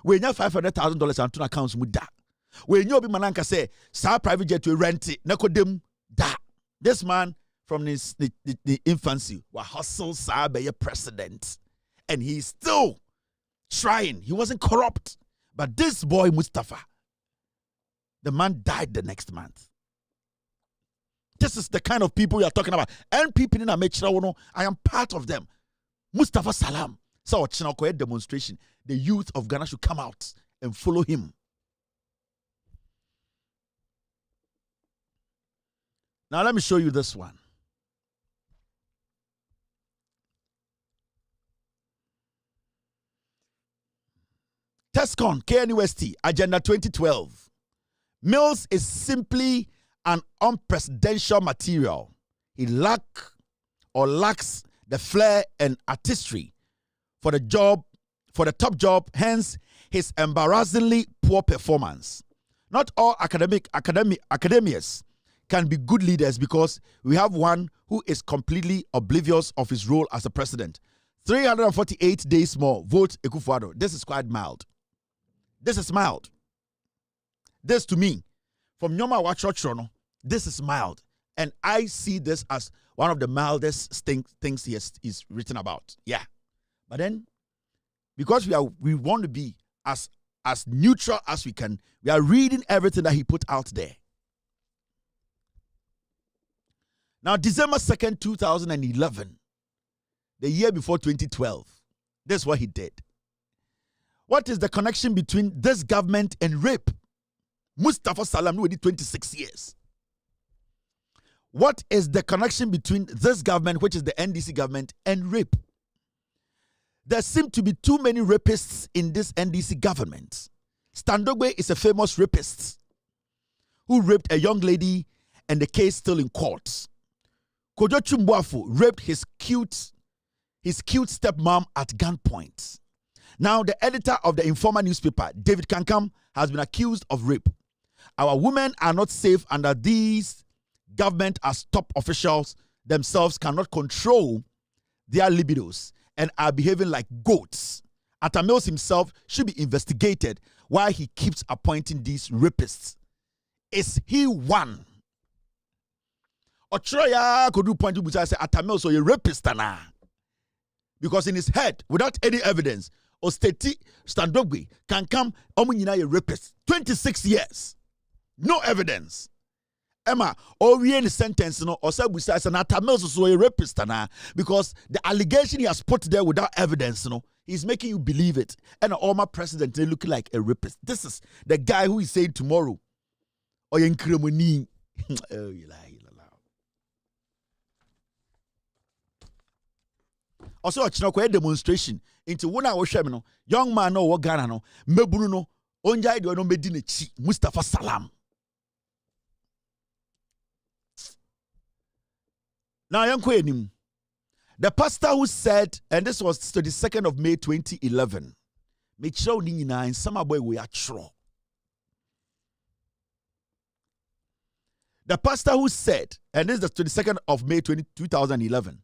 When you're $500,000 on two accounts mu da. When you be mananka say, sa private jet to rent it, nakodem da. This man from the infancy was hustle sa be a president. And he's still trying. He wasn't corrupt. But this boy, Mustafa, the man died the next month. This is the kind of people you are talking about. And people in Amechra, I am part of them. Mustafa Salam. So, a demonstration. The youth of Ghana should come out and follow him. Now, let me show you this one. TESCON, KNUST, Agenda 2012. Mills is simply an unpresidential material. He lacks the flair and artistry for the top job, hence his embarrassingly poor performance. Not all academics can be good leaders because we have one who is completely oblivious of his role as a president. 348 days more, vote Ekufuado. This is quite mild. This is mild. This to me, from Nyoma Wachochono, this is mild. And I see this as one of the mildest things he's written about. Yeah. But then, because we want to be as neutral as we can, we are reading everything that he put out there. Now, December 2nd, 2011, the year before 2012, this is what he did. What is the connection between this government and rape? Mustafa Salam, who did 26 years. What is the connection between this government, which is the NDC government, and rape? There seem to be too many rapists in this NDC government. Standogwe is a famous rapist who raped a young lady and the case still in court. Kojo Chumbuafu raped his cute stepmom at gunpoint. Now, the editor of the Informer newspaper, David Kankam, has been accused of rape. Our women are not safe under these government as top officials themselves cannot control their libidos and are behaving like goats. Atamils himself should be investigated why he keeps appointing these rapists. Is he one? Otroya could do point to say Atamils or a rapist na. Because in his head, without any evidence, Osteti Standogbe can come omunyina a rapist. 26 years. No evidence. Emma, or we any sentence, no, or say besides an Atamels so a rapist, because the allegation he has put there without evidence, he's making you believe it. And all my president, they look like a rapist. This is the guy who is saying tomorrow, or in Kremoni. Oh, you lie. Also, a demonstration into one hour shemino, young man no Ghana no, Mebuno, Onjai do no medine chi, Mustafa Salam. Now, young Quenim, the pastor who said, and this was 22nd of May 2011, make sure Nina in some way we are true. The pastor who said, and this is the 22nd of May 2011,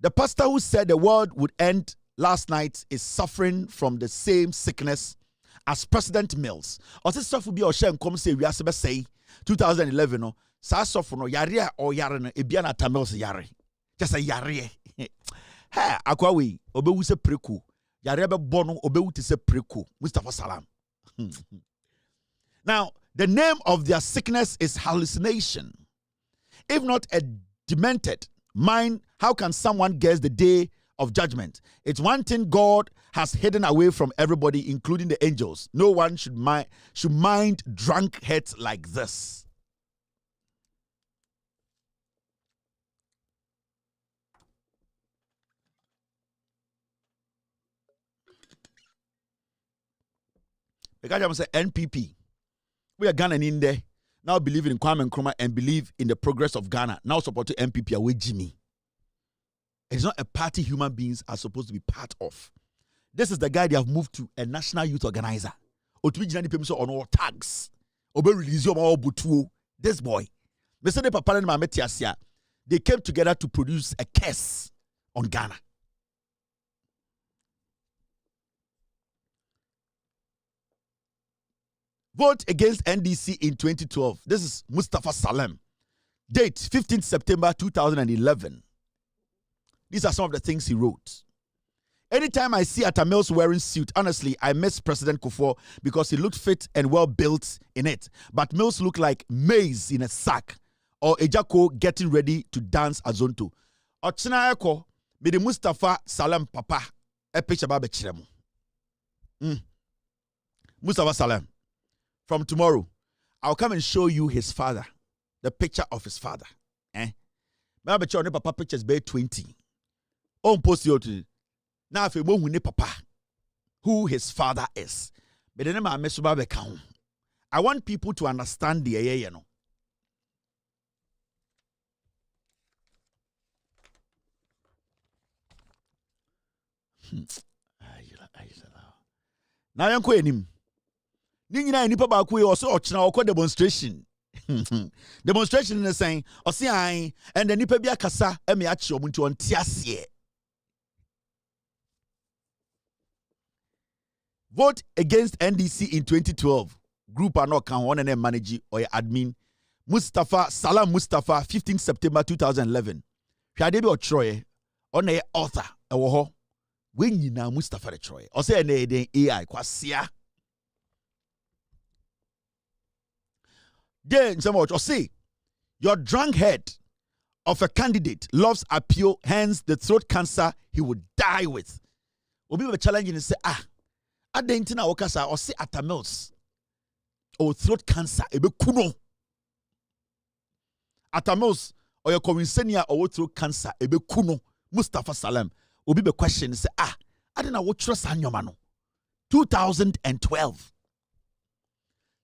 the pastor who said the world would end last night is suffering from the same sickness as President Mills. Or this stuff will be Oshem come say we are say 2011 no sa suffer no yare or yare no ebiana Tamils yare. Just a yare. Ha akwawi obewu se preku. Yare be bono obewu ti se preku. Mustafa Salam. Now, the name of their sickness is hallucination. If not a demented mind, how can someone guess the day of judgment? It's one thing God has hidden away from everybody, including the angels. No one should mind drunk heads like this. Because I'm saying NPP. We are Ghana in there. Now believe in Kwame Nkrumah and believe in the progress of Ghana. Now support to MPP away Jimmy. It's not a party human beings are supposed to be part of. This is the guy they have moved to a national youth organizer. On all tags. This boy. They came together to produce a curse on Ghana. Vote against NDC in 2012. This is Mustafa Salam. Date 15th September 2011. These are some of the things he wrote. Anytime I see Atta Mills wearing suit, honestly, I miss President Kufuor because he looked fit and well built in it. But Mills looked like maize in a sack or Ejako getting ready to dance azonto. Ochina eko me the Mustafa Salam papa e picture ba be chiremu. Mustafa Salam. From tomorrow, I'll come and show you his father, the picture of his father. Maybe your papa pictures be 20. On post you to now if you ne papa, who his father is. But then I want people to understand the you know. Now I'm going Nina nipa ba ku also ochina okọ demonstration. Demonstration is saying osi an and the nipa bi akasa e me achi omuntu onti ase. Vote against NDC in 2012. Group are not can one and manage or admin. Mustafa Salam Mustafa 15 September 2011. Hwade bi otroye on the author ewo ho. When you na Mustafa the troye. O say na den AI kwasia. Then so much or say your drunk head of a candidate loves appeal, hence the throat cancer he would die with. Obi be challenging and say adentina okasa or say Atta Mills or throat cancer ebe kuno. Atta Mills or your coinsenia or throat cancer ebe kuno. Mustafa Salam obi be question and say I don't know what trust anyomano. 2012.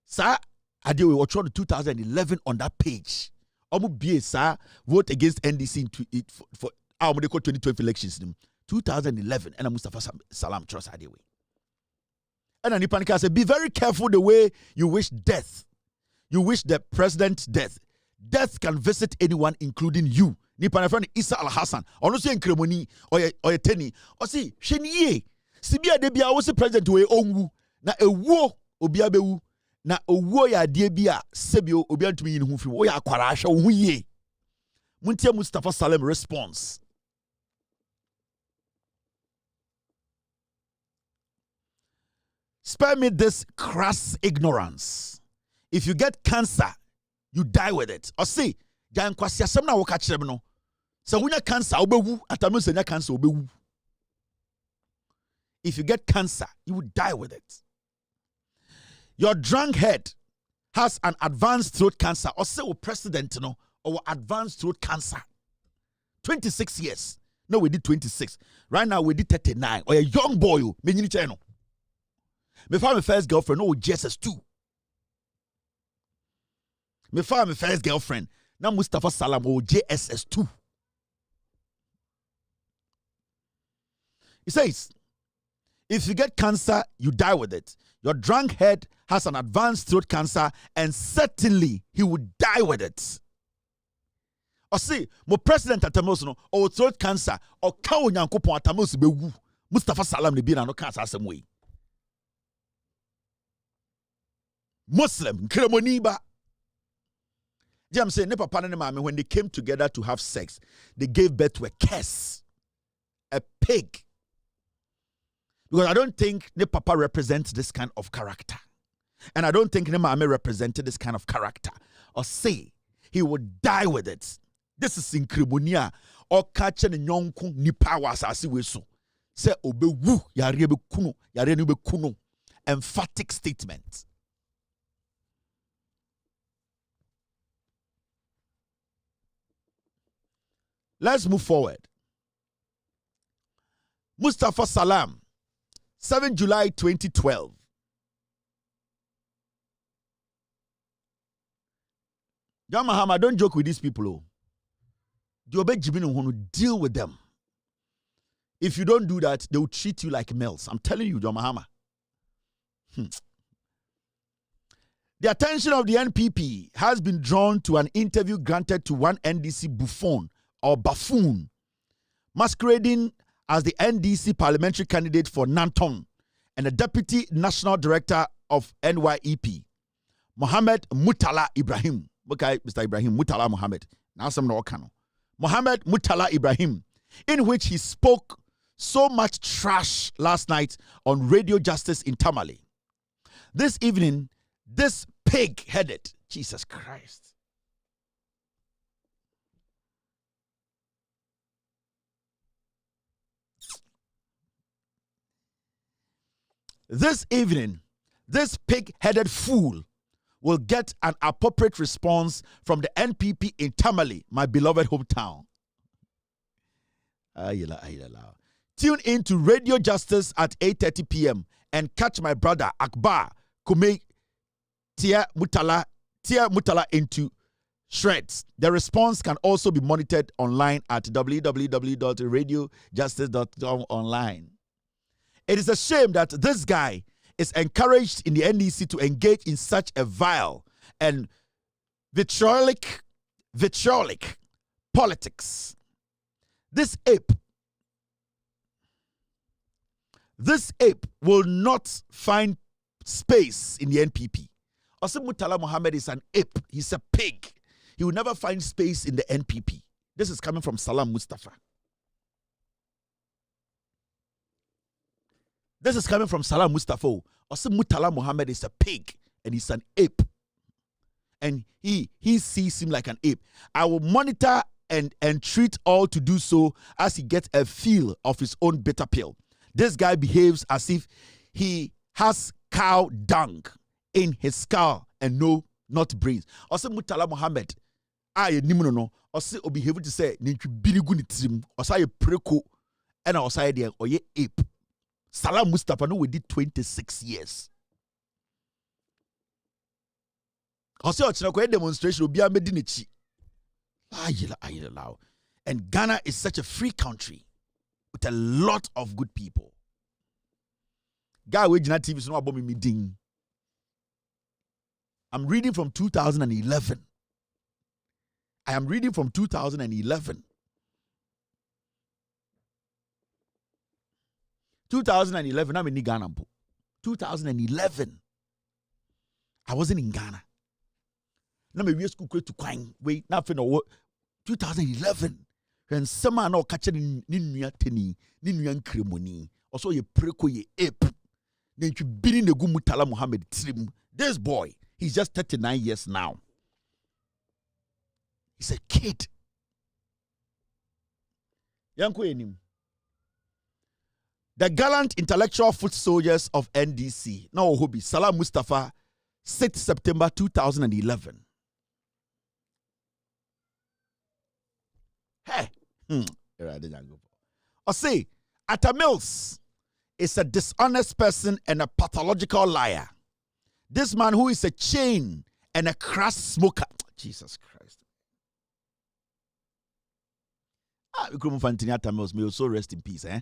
Sir, I did we watch on 2011 on that page. Vote against NDC for our 2012 elections. 2011 and Mustafa Salam trust I did we. And then Nipanika said, be very careful the way you wish death. You wish the president's death. Death can visit anyone, including you. Nipanika friend Isa Al Hassan. Or no say Kremoni or a Tenny. Or see, Sheniye. Sibia debia was the president we ongu. Na a wo obiabewu. Na owo ya die bia sebio obi antumi yin hu fi wo ya akwara ahwe wo ye muntie Mustafa Salam response Spare me this crass ignorance. If you get cancer, you die with it. Or see, Jan Kwasia Samna Wakachemno. So when you cancer, obewu, atamusenya cancer obewu. If you get cancer, you will die with it. Your drunk head has an advanced throat cancer, or say president, or advanced throat cancer. 26 years. No, we did 26. Right now, we did 39. Or a young boy, me found my first girlfriend, no, GSS2. Me found my first girlfriend, now Mustafa Salam, or JSS2. He says, if you get cancer, you die with it. Your drunk head has an advanced throat cancer, and certainly he would die with it. Or see, my president atamos no or throat cancer or cow nyankopon atamos bewu. Mustafa Salam ne bi na no cancer asem way. Muslim kremoni ba. Jam say ne papa ne mama when they came together to have sex, they gave birth to a curse, a pig. Because I don't think ne papa represents this kind of character. And I don't think ne mama represented this kind of character. Or say, he would die with it. This is incrimonia. Or catch an yonku ni powers as we so. Say obewu yarebe kuno, yarebe kuno. Emphatic statement. Let's move forward. Mustafa Salam, 7 July 2012. John Mahama, don't joke with these people. Deal with them. If you don't do that, they will treat you like males. I'm telling you, John Mahama. The attention of the NPP has been drawn to an interview granted to one NDC buffoon, masquerading as the NDC parliamentary candidate for Nanton and the deputy national director of NYEP, Mohammed Mutala Ibrahim. Okay, Mr. Ibrahim Mutala Mohammed. Now some no Kano. Mohammed Mutala Ibrahim, in which he spoke so much trash last night on Radio Justice in Tamale. This evening, this pig-headed, Jesus Christ. This evening, this pig-headed fool will get an appropriate response from the NPP in Tamale, my beloved hometown. Tune in to Radio Justice at 8:30 p.m. and catch my brother Akbar Kume Tia Mutala into shreds. The response can also be monitored online at www.radiojustice.com online. It is a shame that this guy is encouraged in the NDC to engage in such a vile and vitriolic politics. This ape will not find space in the NPP. Asim Mutala Mohammed is an ape. He's a pig. He will never find space in the NPP. This is coming from Salam Mustafa. This is coming from Salam Mustafa. Asim Mutala Mohammed is a pig and he's an ape. And he sees him like an ape. I will monitor and treat all to do so as he gets a feel of his own bitter pill. This guy behaves as if he has cow dung in his skull and not brains. Asim Mutala Mohammed, I no. Ose behave to say ninchu birigu ni trim. Osaye preko and osaye there oye ape. Salam Mustafa no we did 26 years. Ose ochina ko demonstration obi amedi nechi. And Ghana is such a free country with a lot of good people. Guy we Jina TV so no abomi me ding. I'm reading from 2011. I am reading from 2011. 2011, I'm in Ghana. 2011. I wasn't in Ghana. Now my school to Quine. Wait, nothing or what? 2011. When someone no catching Ninuya Teni, Ninuyan Cremoni, also ye preko ye ape. Then you bini ne gu Murtala Muhammad trim. This boy, he's just 39 years now. He's a kid. Yanko enim. The gallant intellectual foot soldiers of NDC, now Hobi, Salam Mustafa, 6th September 2011. Hey, I say, Atta Mills is a dishonest person and a pathological liar. This man who is a chain and a crass smoker. Jesus Christ. We couldn't find Atta Mills. May also rest in peace, eh?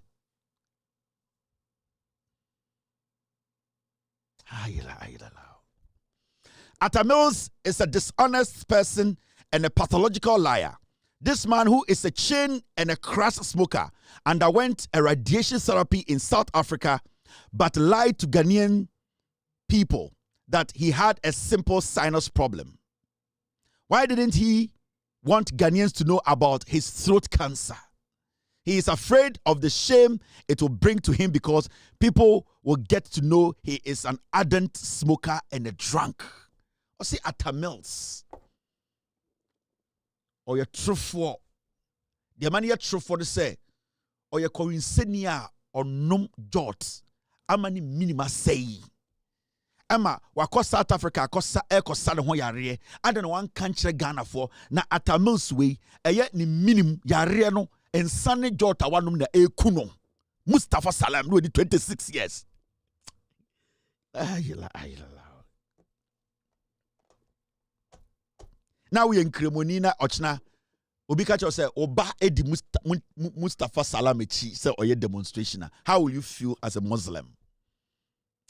Atta Mills is a dishonest person and a pathological liar. This man, who is a chain and a crass smoker, underwent a radiation therapy in South Africa, but lied to Ghanaian people that he had a simple sinus problem. Why didn't he want Ghanaians to know about his throat cancer? He is afraid of the shame it will bring to him because people will get to know he is an ardent smoker and a drunk. Or see Atta Mills. Or your true for the man, your true for the say, or your coinsenia or num jot. Amani minima say. Ama wako South Africa, kosa kosa de ho yare. I don't know one country Ghana for na Atta Mills way. Yet ni minimum yare no and sunny jot awanum na kuno. Mustafa Salam no 26 years. Now we in Cremonina Ochna. Obikacho say Oba Edi Mustafa Salam echi say oye demonstration. How will you feel as a Muslim?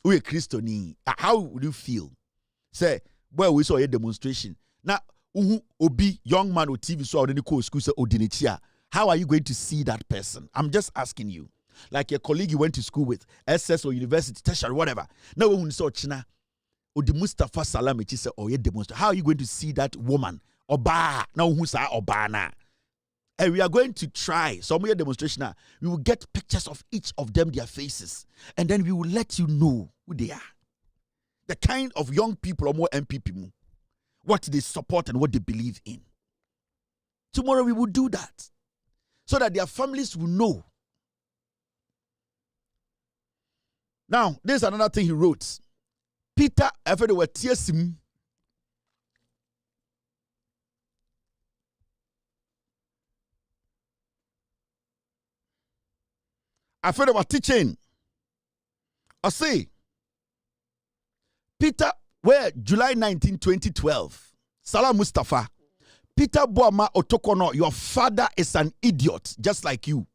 We a Christian. How will you feel? Say, boy, we saw a demonstration. Now, Obi young man with TV so already go school say Odinichia. How are you going to see that person? I'm just asking you. Like your colleague you went to school with, SS or university, tertiary, whatever. Now when we saw China. Odi Mustafa Salam echi say oye demonstrate. How are you going to see that woman? Oba now who's Oba na? And we are going to try some of your demonstration. We will get pictures of each of them, their faces, and then we will let you know who they are. The kind of young people or more MPP, what they support and what they believe in. Tomorrow we will do that so that their families will know. Now, there's another thing he wrote. Peter, after they were tearing, after they were teaching, I say, Peter, where July 19, 2012, Salam Mustafa, Peter Boama Otokono, your father is an idiot, just like you.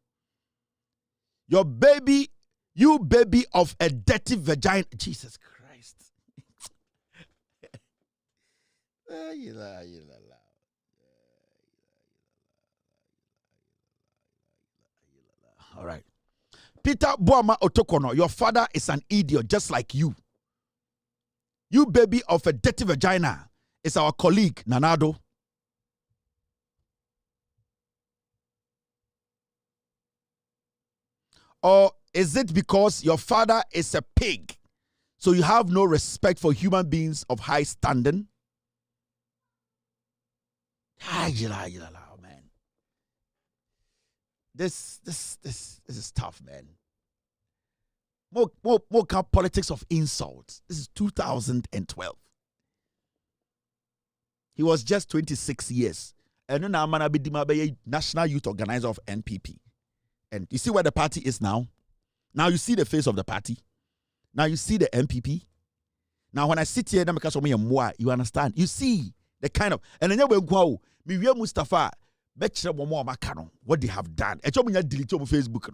Your baby, you baby of a dirty vagina, Jesus Christ. All right. Peter Boama Otokono, your father is an idiot just like you. You baby of a dirty vagina is our colleague, Nanado. Or is it because your father is a pig, so you have no respect for human beings of high standing? Man. This is tough, man. More politics of insults. This is 2012. He was just 26 years. And now I'm be national youth organizer of NPP. And you see where the party is now? Now you see the face of the party. Now you see the NPP. Now when I sit here, you understand? You see the kind of, and then you go, Mustafa, what they have done. I told me delete on Facebook.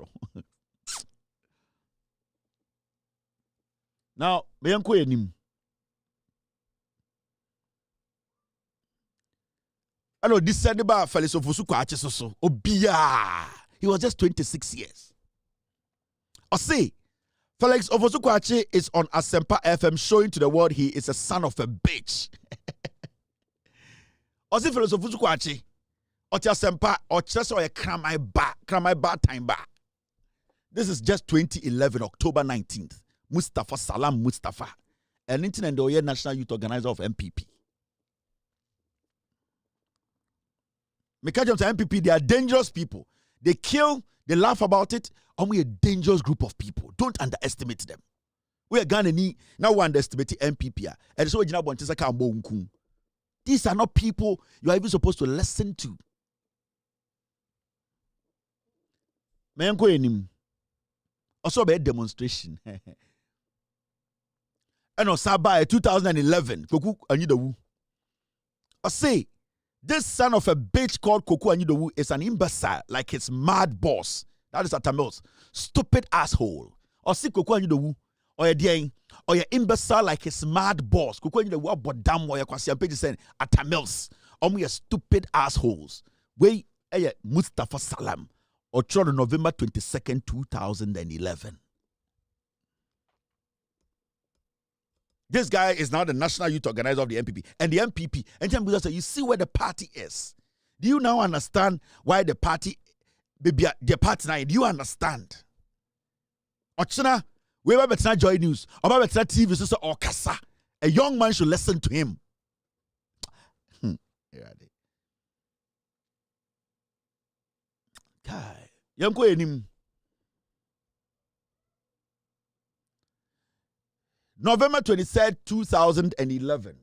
Now, he was just 26 years. I say, Felix Ofosukwache is on Asempa FM showing to the world he is a son of a bitch. I say, Felix Ofosukwache, Asempa, or just a cramai ba time ba. This is just 2011, October 19th. Mustafa Salam Mustafa. And internet the national youth organizer of MPP. Because MPP, they are dangerous people. They kill, they laugh about it, and we a dangerous group of people. Don't underestimate them. We are Ghana now we underestimate MPP. And so these are not people you are even supposed to listen to. Also be a demonstration. And on Sabah 2011, Koku Anyidawu. I say, this son of a bitch called Koku Anyidawu is an imbecile, like his mad boss. That is Atamils. Stupid asshole. Or see Koku Anyidawu, or your imbecile like his mad boss. Koku Anyidawu about damn or your Kwasi Ampedi saying Atamils. Your stupid assholes. We Mustafa Salam. Or November 22nd, 2011. This guy is now the national youth organizer of the MPP. And the MPP, and you see where the party is. Do you now understand why the party, the party now, do you understand? Ochina, we have better Joy News, or better TV, so or Kasa. A young man should listen to him. Kai, young enim. November 23rd, 2011.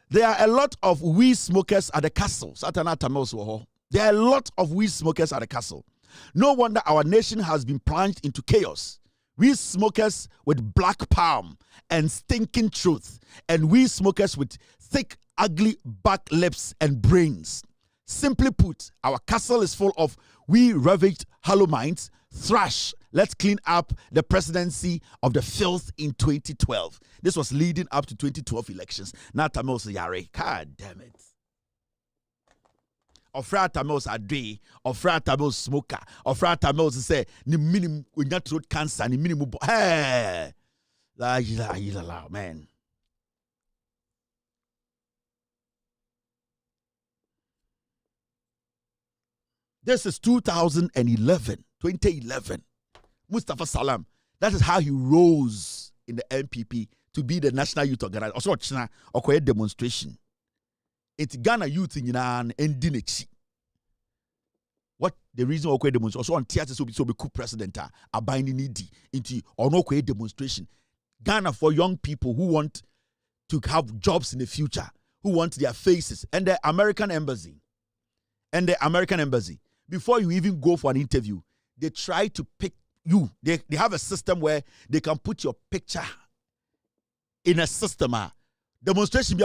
There are a lot of weed smokers at the castle. There are a lot of weed smokers at the castle. No wonder our nation has been plunged into chaos. Weed smokers with black palm and stinking truth, and weed smokers with thick, ugly back lips and brains. Simply put, our castle is full of weed-ravaged hollow minds. Thrash. Let's clean up the presidency of the filth in 2012. This was leading up to 2012 elections. Now Tamil Yare. God damn it. Ofra Tamil Adre, Ofra Tamil smoker, Ofra Tamil say, the minimum when you throat cancer, the minimum. Hey, man. This is 2011. Mustafa Salam. That is how he rose in the MPP to be the national youth organizer. Also, China or demonstration. It's Ghana youth in an ending. What the reason why demonstration? Also on theater so be coup president are binding needy into or no demonstration. Ghana for young people who want to have jobs in the future, who want their faces, and the American embassy. Before you even go for an interview, they try to pick you. They have a system where they can put your picture in a system. Demonstration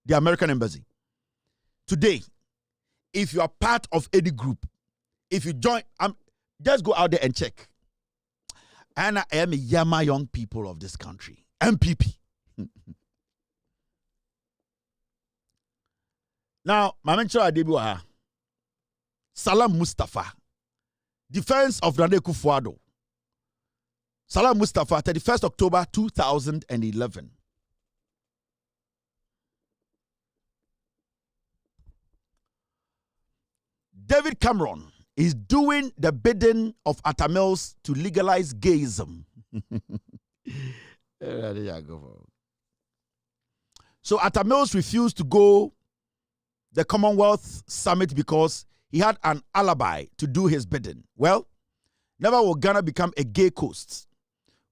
the American embassy. Today, if you are part of any group, if you join, just go out there and check. And I am a Yama young people of this country. MPP. Now, Mamencho Adebiwa, Salam Mustafa, defense of Nande Kufuado. Salam Mustafa, 31st October 2011. David Cameron is doing the bidding of Atamils to legalize gayism. So Atamils refused to go the Commonwealth Summit because he had an alibi to do his bidding. Well, never will Ghana become a gay coast.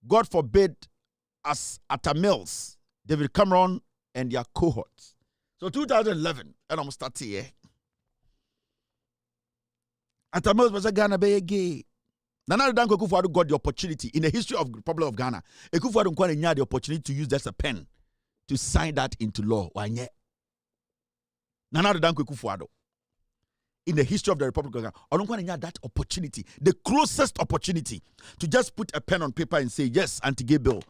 God forbid us Atamils, David Cameron and their cohorts. So 2011, and I'm starting here. Atamils was a Ghana be gay. Nana Danko Kufuado got the opportunity in the history of the Republic of Ghana. Kufuado had the opportunity to use just a pen to sign that into law. Nana Danko Kufuado. In the history of the Republic of Ghana, I don't want to have that opportunity, the closest opportunity to just put a pen on paper and say, yes, anti-gay bill.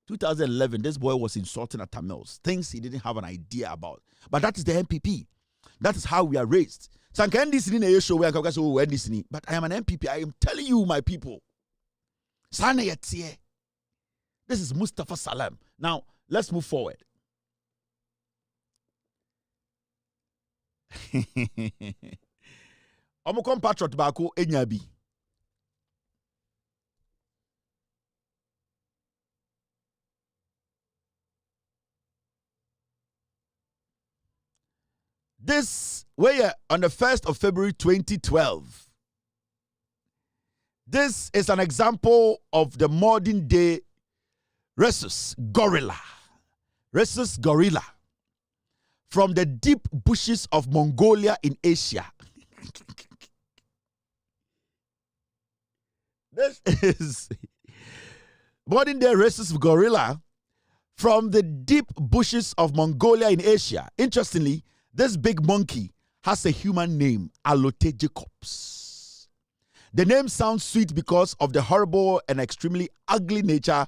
2011, this boy was insulting at Tamils, things he didn't have an idea about. But that is the MPP. That is how we are raised. So I can listen in a show where I can say, but I am an MPP. I am telling you, my people. This is Mustafa Salam. Now, let's move forward. Omo compatriot baako enya bi. This way on the 1st of February 2012. This is an example of the modern day rhesus gorilla. Rhesus gorilla from the deep bushes of Mongolia in Asia. This is modern day rhesus gorilla from the deep bushes of Mongolia in Asia. Interestingly, this big monkey has a human name, Alote Jacobs. The name sounds sweet because of the horrible and extremely ugly nature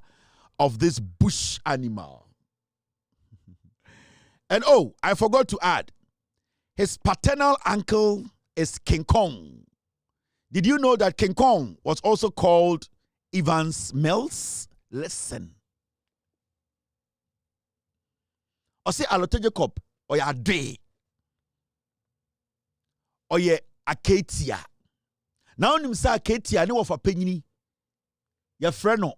of this bush animal. And oh, I forgot to add, his paternal uncle is King Kong. Did you know that King Kong was also called Evans Mills? Listen. I say Alote Jacob, or ya day, or ye Acacia. Now nim say Acacia ni wofa penyini. Your friend no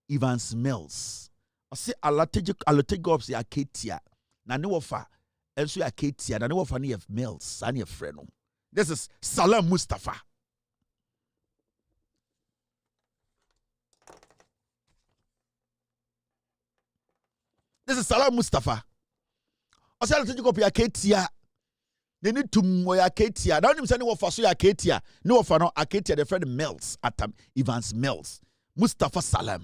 Evans Mills. I say Alote Jacob say Acacia. Na ne wofa enso Acacia, na ne wofa ni Mills, ani your friend no. This is Salam Mustafa. This is Salam Mustafa. I say Alote Jacob ya Acacia. They need to moya Acacia. Now him say no for so Acacia. No for no Acacia the friend Mills atam Evans Mills. Mustafa Salam.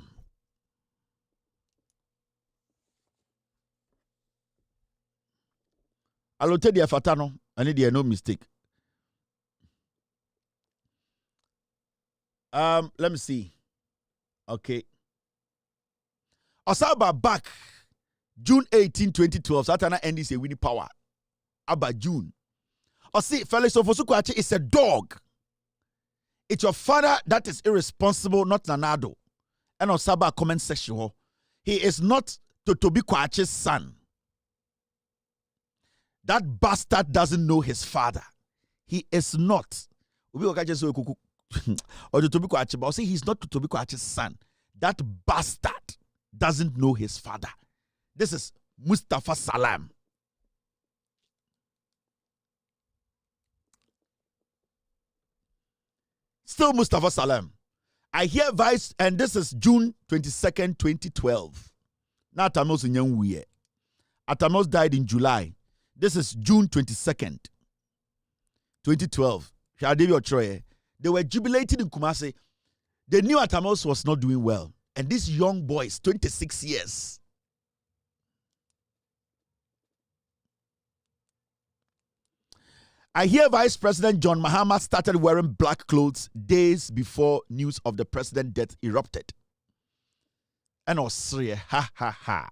Alote dia fatano. I need there no mistake. Let me see. Okay. Osaba back June 18, 2012. Satana NDC winning power. About June. Or see, Felix Ofosukwuachi is a dog. It's your father that is irresponsible, not Nanado. And Osaba comment section. He is not Totobi Kwachi's son. That bastard doesn't know his father. He is not. Or Totobi Kwachi, but say he's not Totobi Kwachi's son. That bastard doesn't know his father. This is Mustafa Salam. Still Mustafa Salam. I hear Vice, and this is June 22nd, 2012. Now Atamos in Yanwuye. Atamos died in July. This is June 22nd, 2012. They were jubilating in Kumasi. They knew Atamos was not doing well. And these young boys, 26 years. I hear Vice President John Mahama started wearing black clothes days before news of the president's death erupted. And Osiriye, ha ha ha.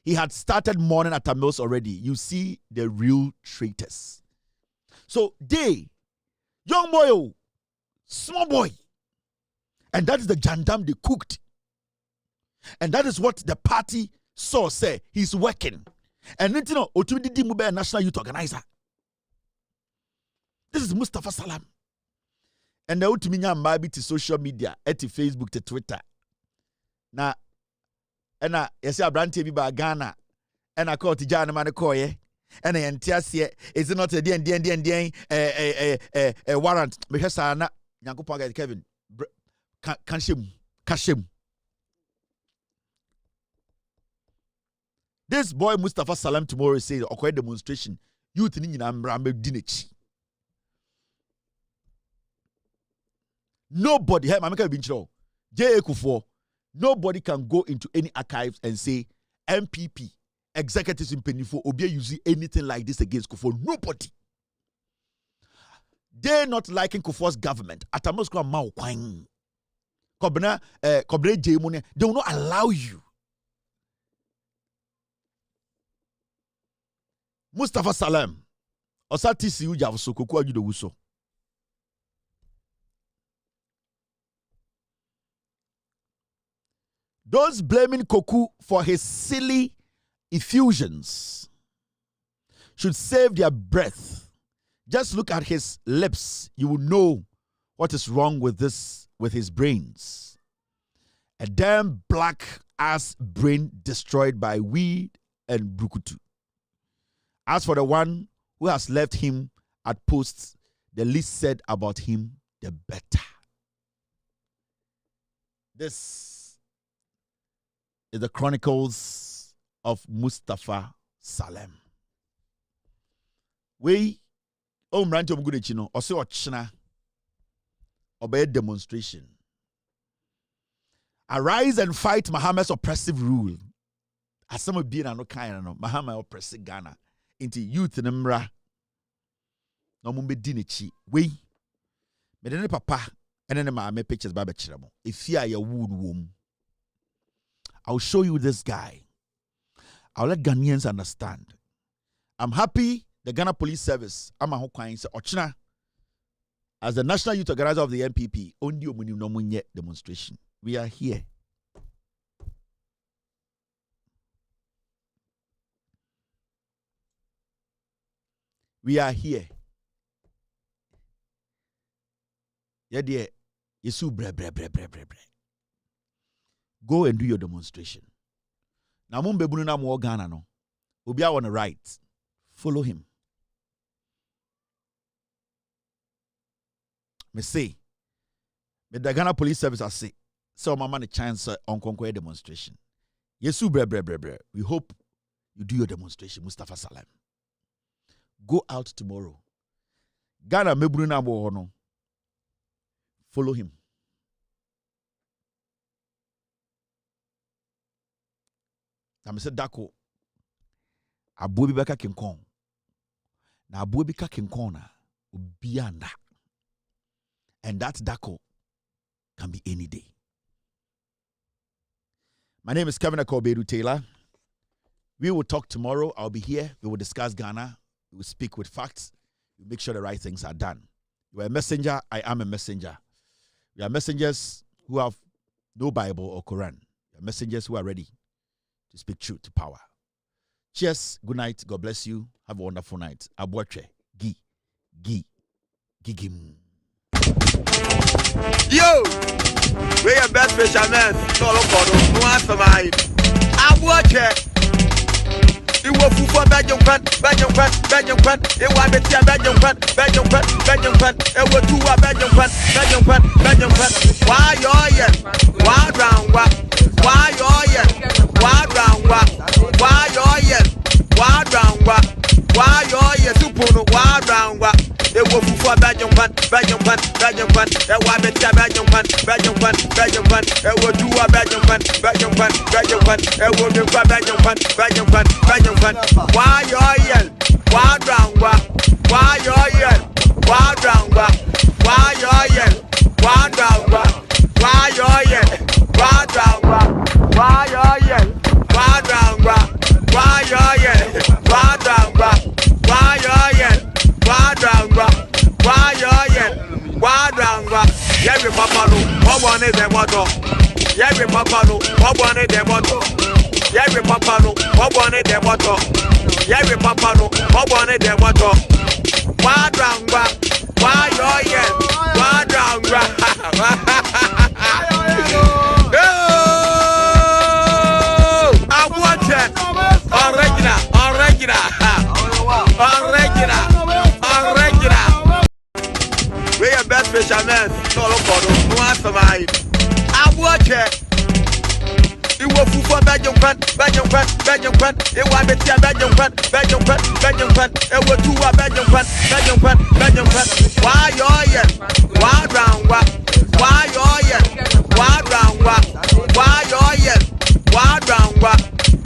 He had started mourning at Tamils already. You see the real traitors. So they, young boy, oh, small boy. And that is the jandam they cooked. And that is what the party saw say. He's working. And you know, Otumidi Mube National Youth Organizer. This is Mustafa Salam. And now to me, I'm to social media, at Facebook, to Twitter. Now, and yes, I brand TV by Ghana, and I call Tijana Manakoye, and I entice is it not a warrant? Because I na Yankupaga Kevin Kashim. This boy Mustafa Salam tomorrow says, okay, demonstration. Youth in Amrambe Dinich. Nobody, hey, Mamaka Bincho, J. Kufuor, nobody can go into any archives and say MPP, executives in Penifo, Obia using anything like this against Kufuor. Nobody. They're not liking Kufuor's government. Atamoskwa Mao Kwang. Kobna Jemone, they will not allow you. Mustafa Salam, Osati Siu Javsoko Kwa Judo Wuso. Those blaming Koku for his silly effusions should save their breath. Just look at his lips. You will know what is wrong with his brains. A damn black ass brain destroyed by weed and brukutu. As for the one who has left him at posts, the least said about him, the better. This is the Chronicles of Mustafa Salam. We Mranto Mgunechino, or so China, obey demonstration. Arise and fight Mahama's oppressive rule. As some of being no kind of Mahama oppressive Ghana into youth and Mra. No mumbe dinichi. We me papa and then my pictures by Bechiramo. If you are your wood womb, I'll show you this guy. I'll let Ghanaians understand. I'm happy the Ghana Police Service, Ochina, as the National Youth Organizer of the NPP, only no demonstration. We are here. We are here. Yeah, dear. Yesu bre. Go and do your demonstration. Now, mumbe bunu na mo Ghana no. Obia on the right. Follow him. Me say, the Ghana Police Service I say, so my man a chance on conquer demonstration. Yesu bre. We hope you do your demonstration, Mustafa Salam. Go out tomorrow. Ghana mebunu na mo no. Follow him. I'm say dako. Abubi beka kinkon. Na abubi beka kinkon na ubianda. And that dako can be any day. My name is Kevin Akobedu Taylor. We will talk tomorrow. I'll be here. We will discuss Ghana. We will speak with facts. We make sure the right things are done. You are a messenger. I am a messenger. We are messengers who have no Bible or Quran. We are messengers who are ready to speak truth to power. Cheers. Good night. God bless you. Have a wonderful night. Abuatre. Gigim. Yo! We are best fishermen. Solo Kodo. No answer mine. Abuatre. It was for Belgium Pan. It was Betia Belgium Pan. It was two Belgium Pan. Why you're yet? Why round what? Why you're yet? Why round what? Why you're yet? Why round what? Why you're yet? Supuno, why round what? It was for Belgium Pan. It was Betia Belgium Pan. It was two Belgium Pan. It was the Belgium Pan. Why you're yet? Why round what? Why you're yet? Why round what? Why you're yet? Why round what? Why you're yet? Why round what? Why you're yet? Why round what? Why you're yet? Why round what? Why you're yet? Why round what? Why you're yet? Why round what? Every papa no, what one is the motto? Every papa no, what one is the motto? Every papa no, what one is the motto? Every papa no, what one is the motto? Why round what? Why you're yet? Why round what? I want it. Original. We are best fishermen. Solo Kodo. No answer mine. I want it. It was for Belgium Pan. It was Betia Belgium Pan. It was two Belgium Pan. Why you're yet? Why round what? Why you're yet? Why round what? Why you're yet? Why round what?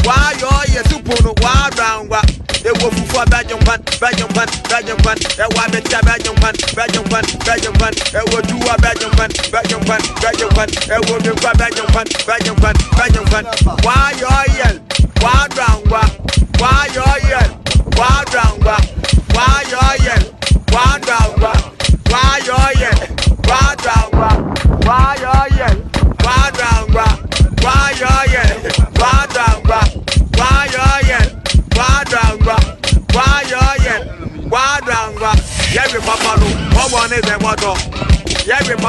Why you're yet? Supuno, why round what? It was for Belgium Pan. It was Betia Belgium Pan. It was two Belgium Pan. It was the Belgium Pan. Why you're yet? Why round what? Why you're yet? Why round what? Why you're yet? Why round what? Why you're yet? Why round what? Why you're yet? Why round what? Why you're yet? Why round what? Why you're yet? Why round what? Why you're yet? Why round what?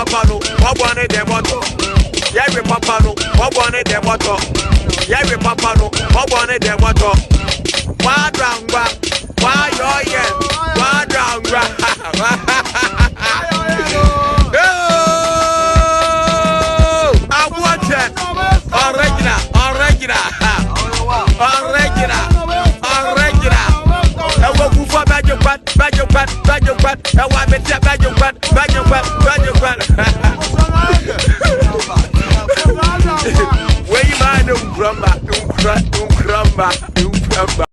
papa no, what one de moto. Every papa no, what one de moto. Every papa no, what one de moto. Why drown, why your yeah, why drown, I watch it. Original. I walk for badger quat. I want me to badger quat. Where you mind, don't crumble.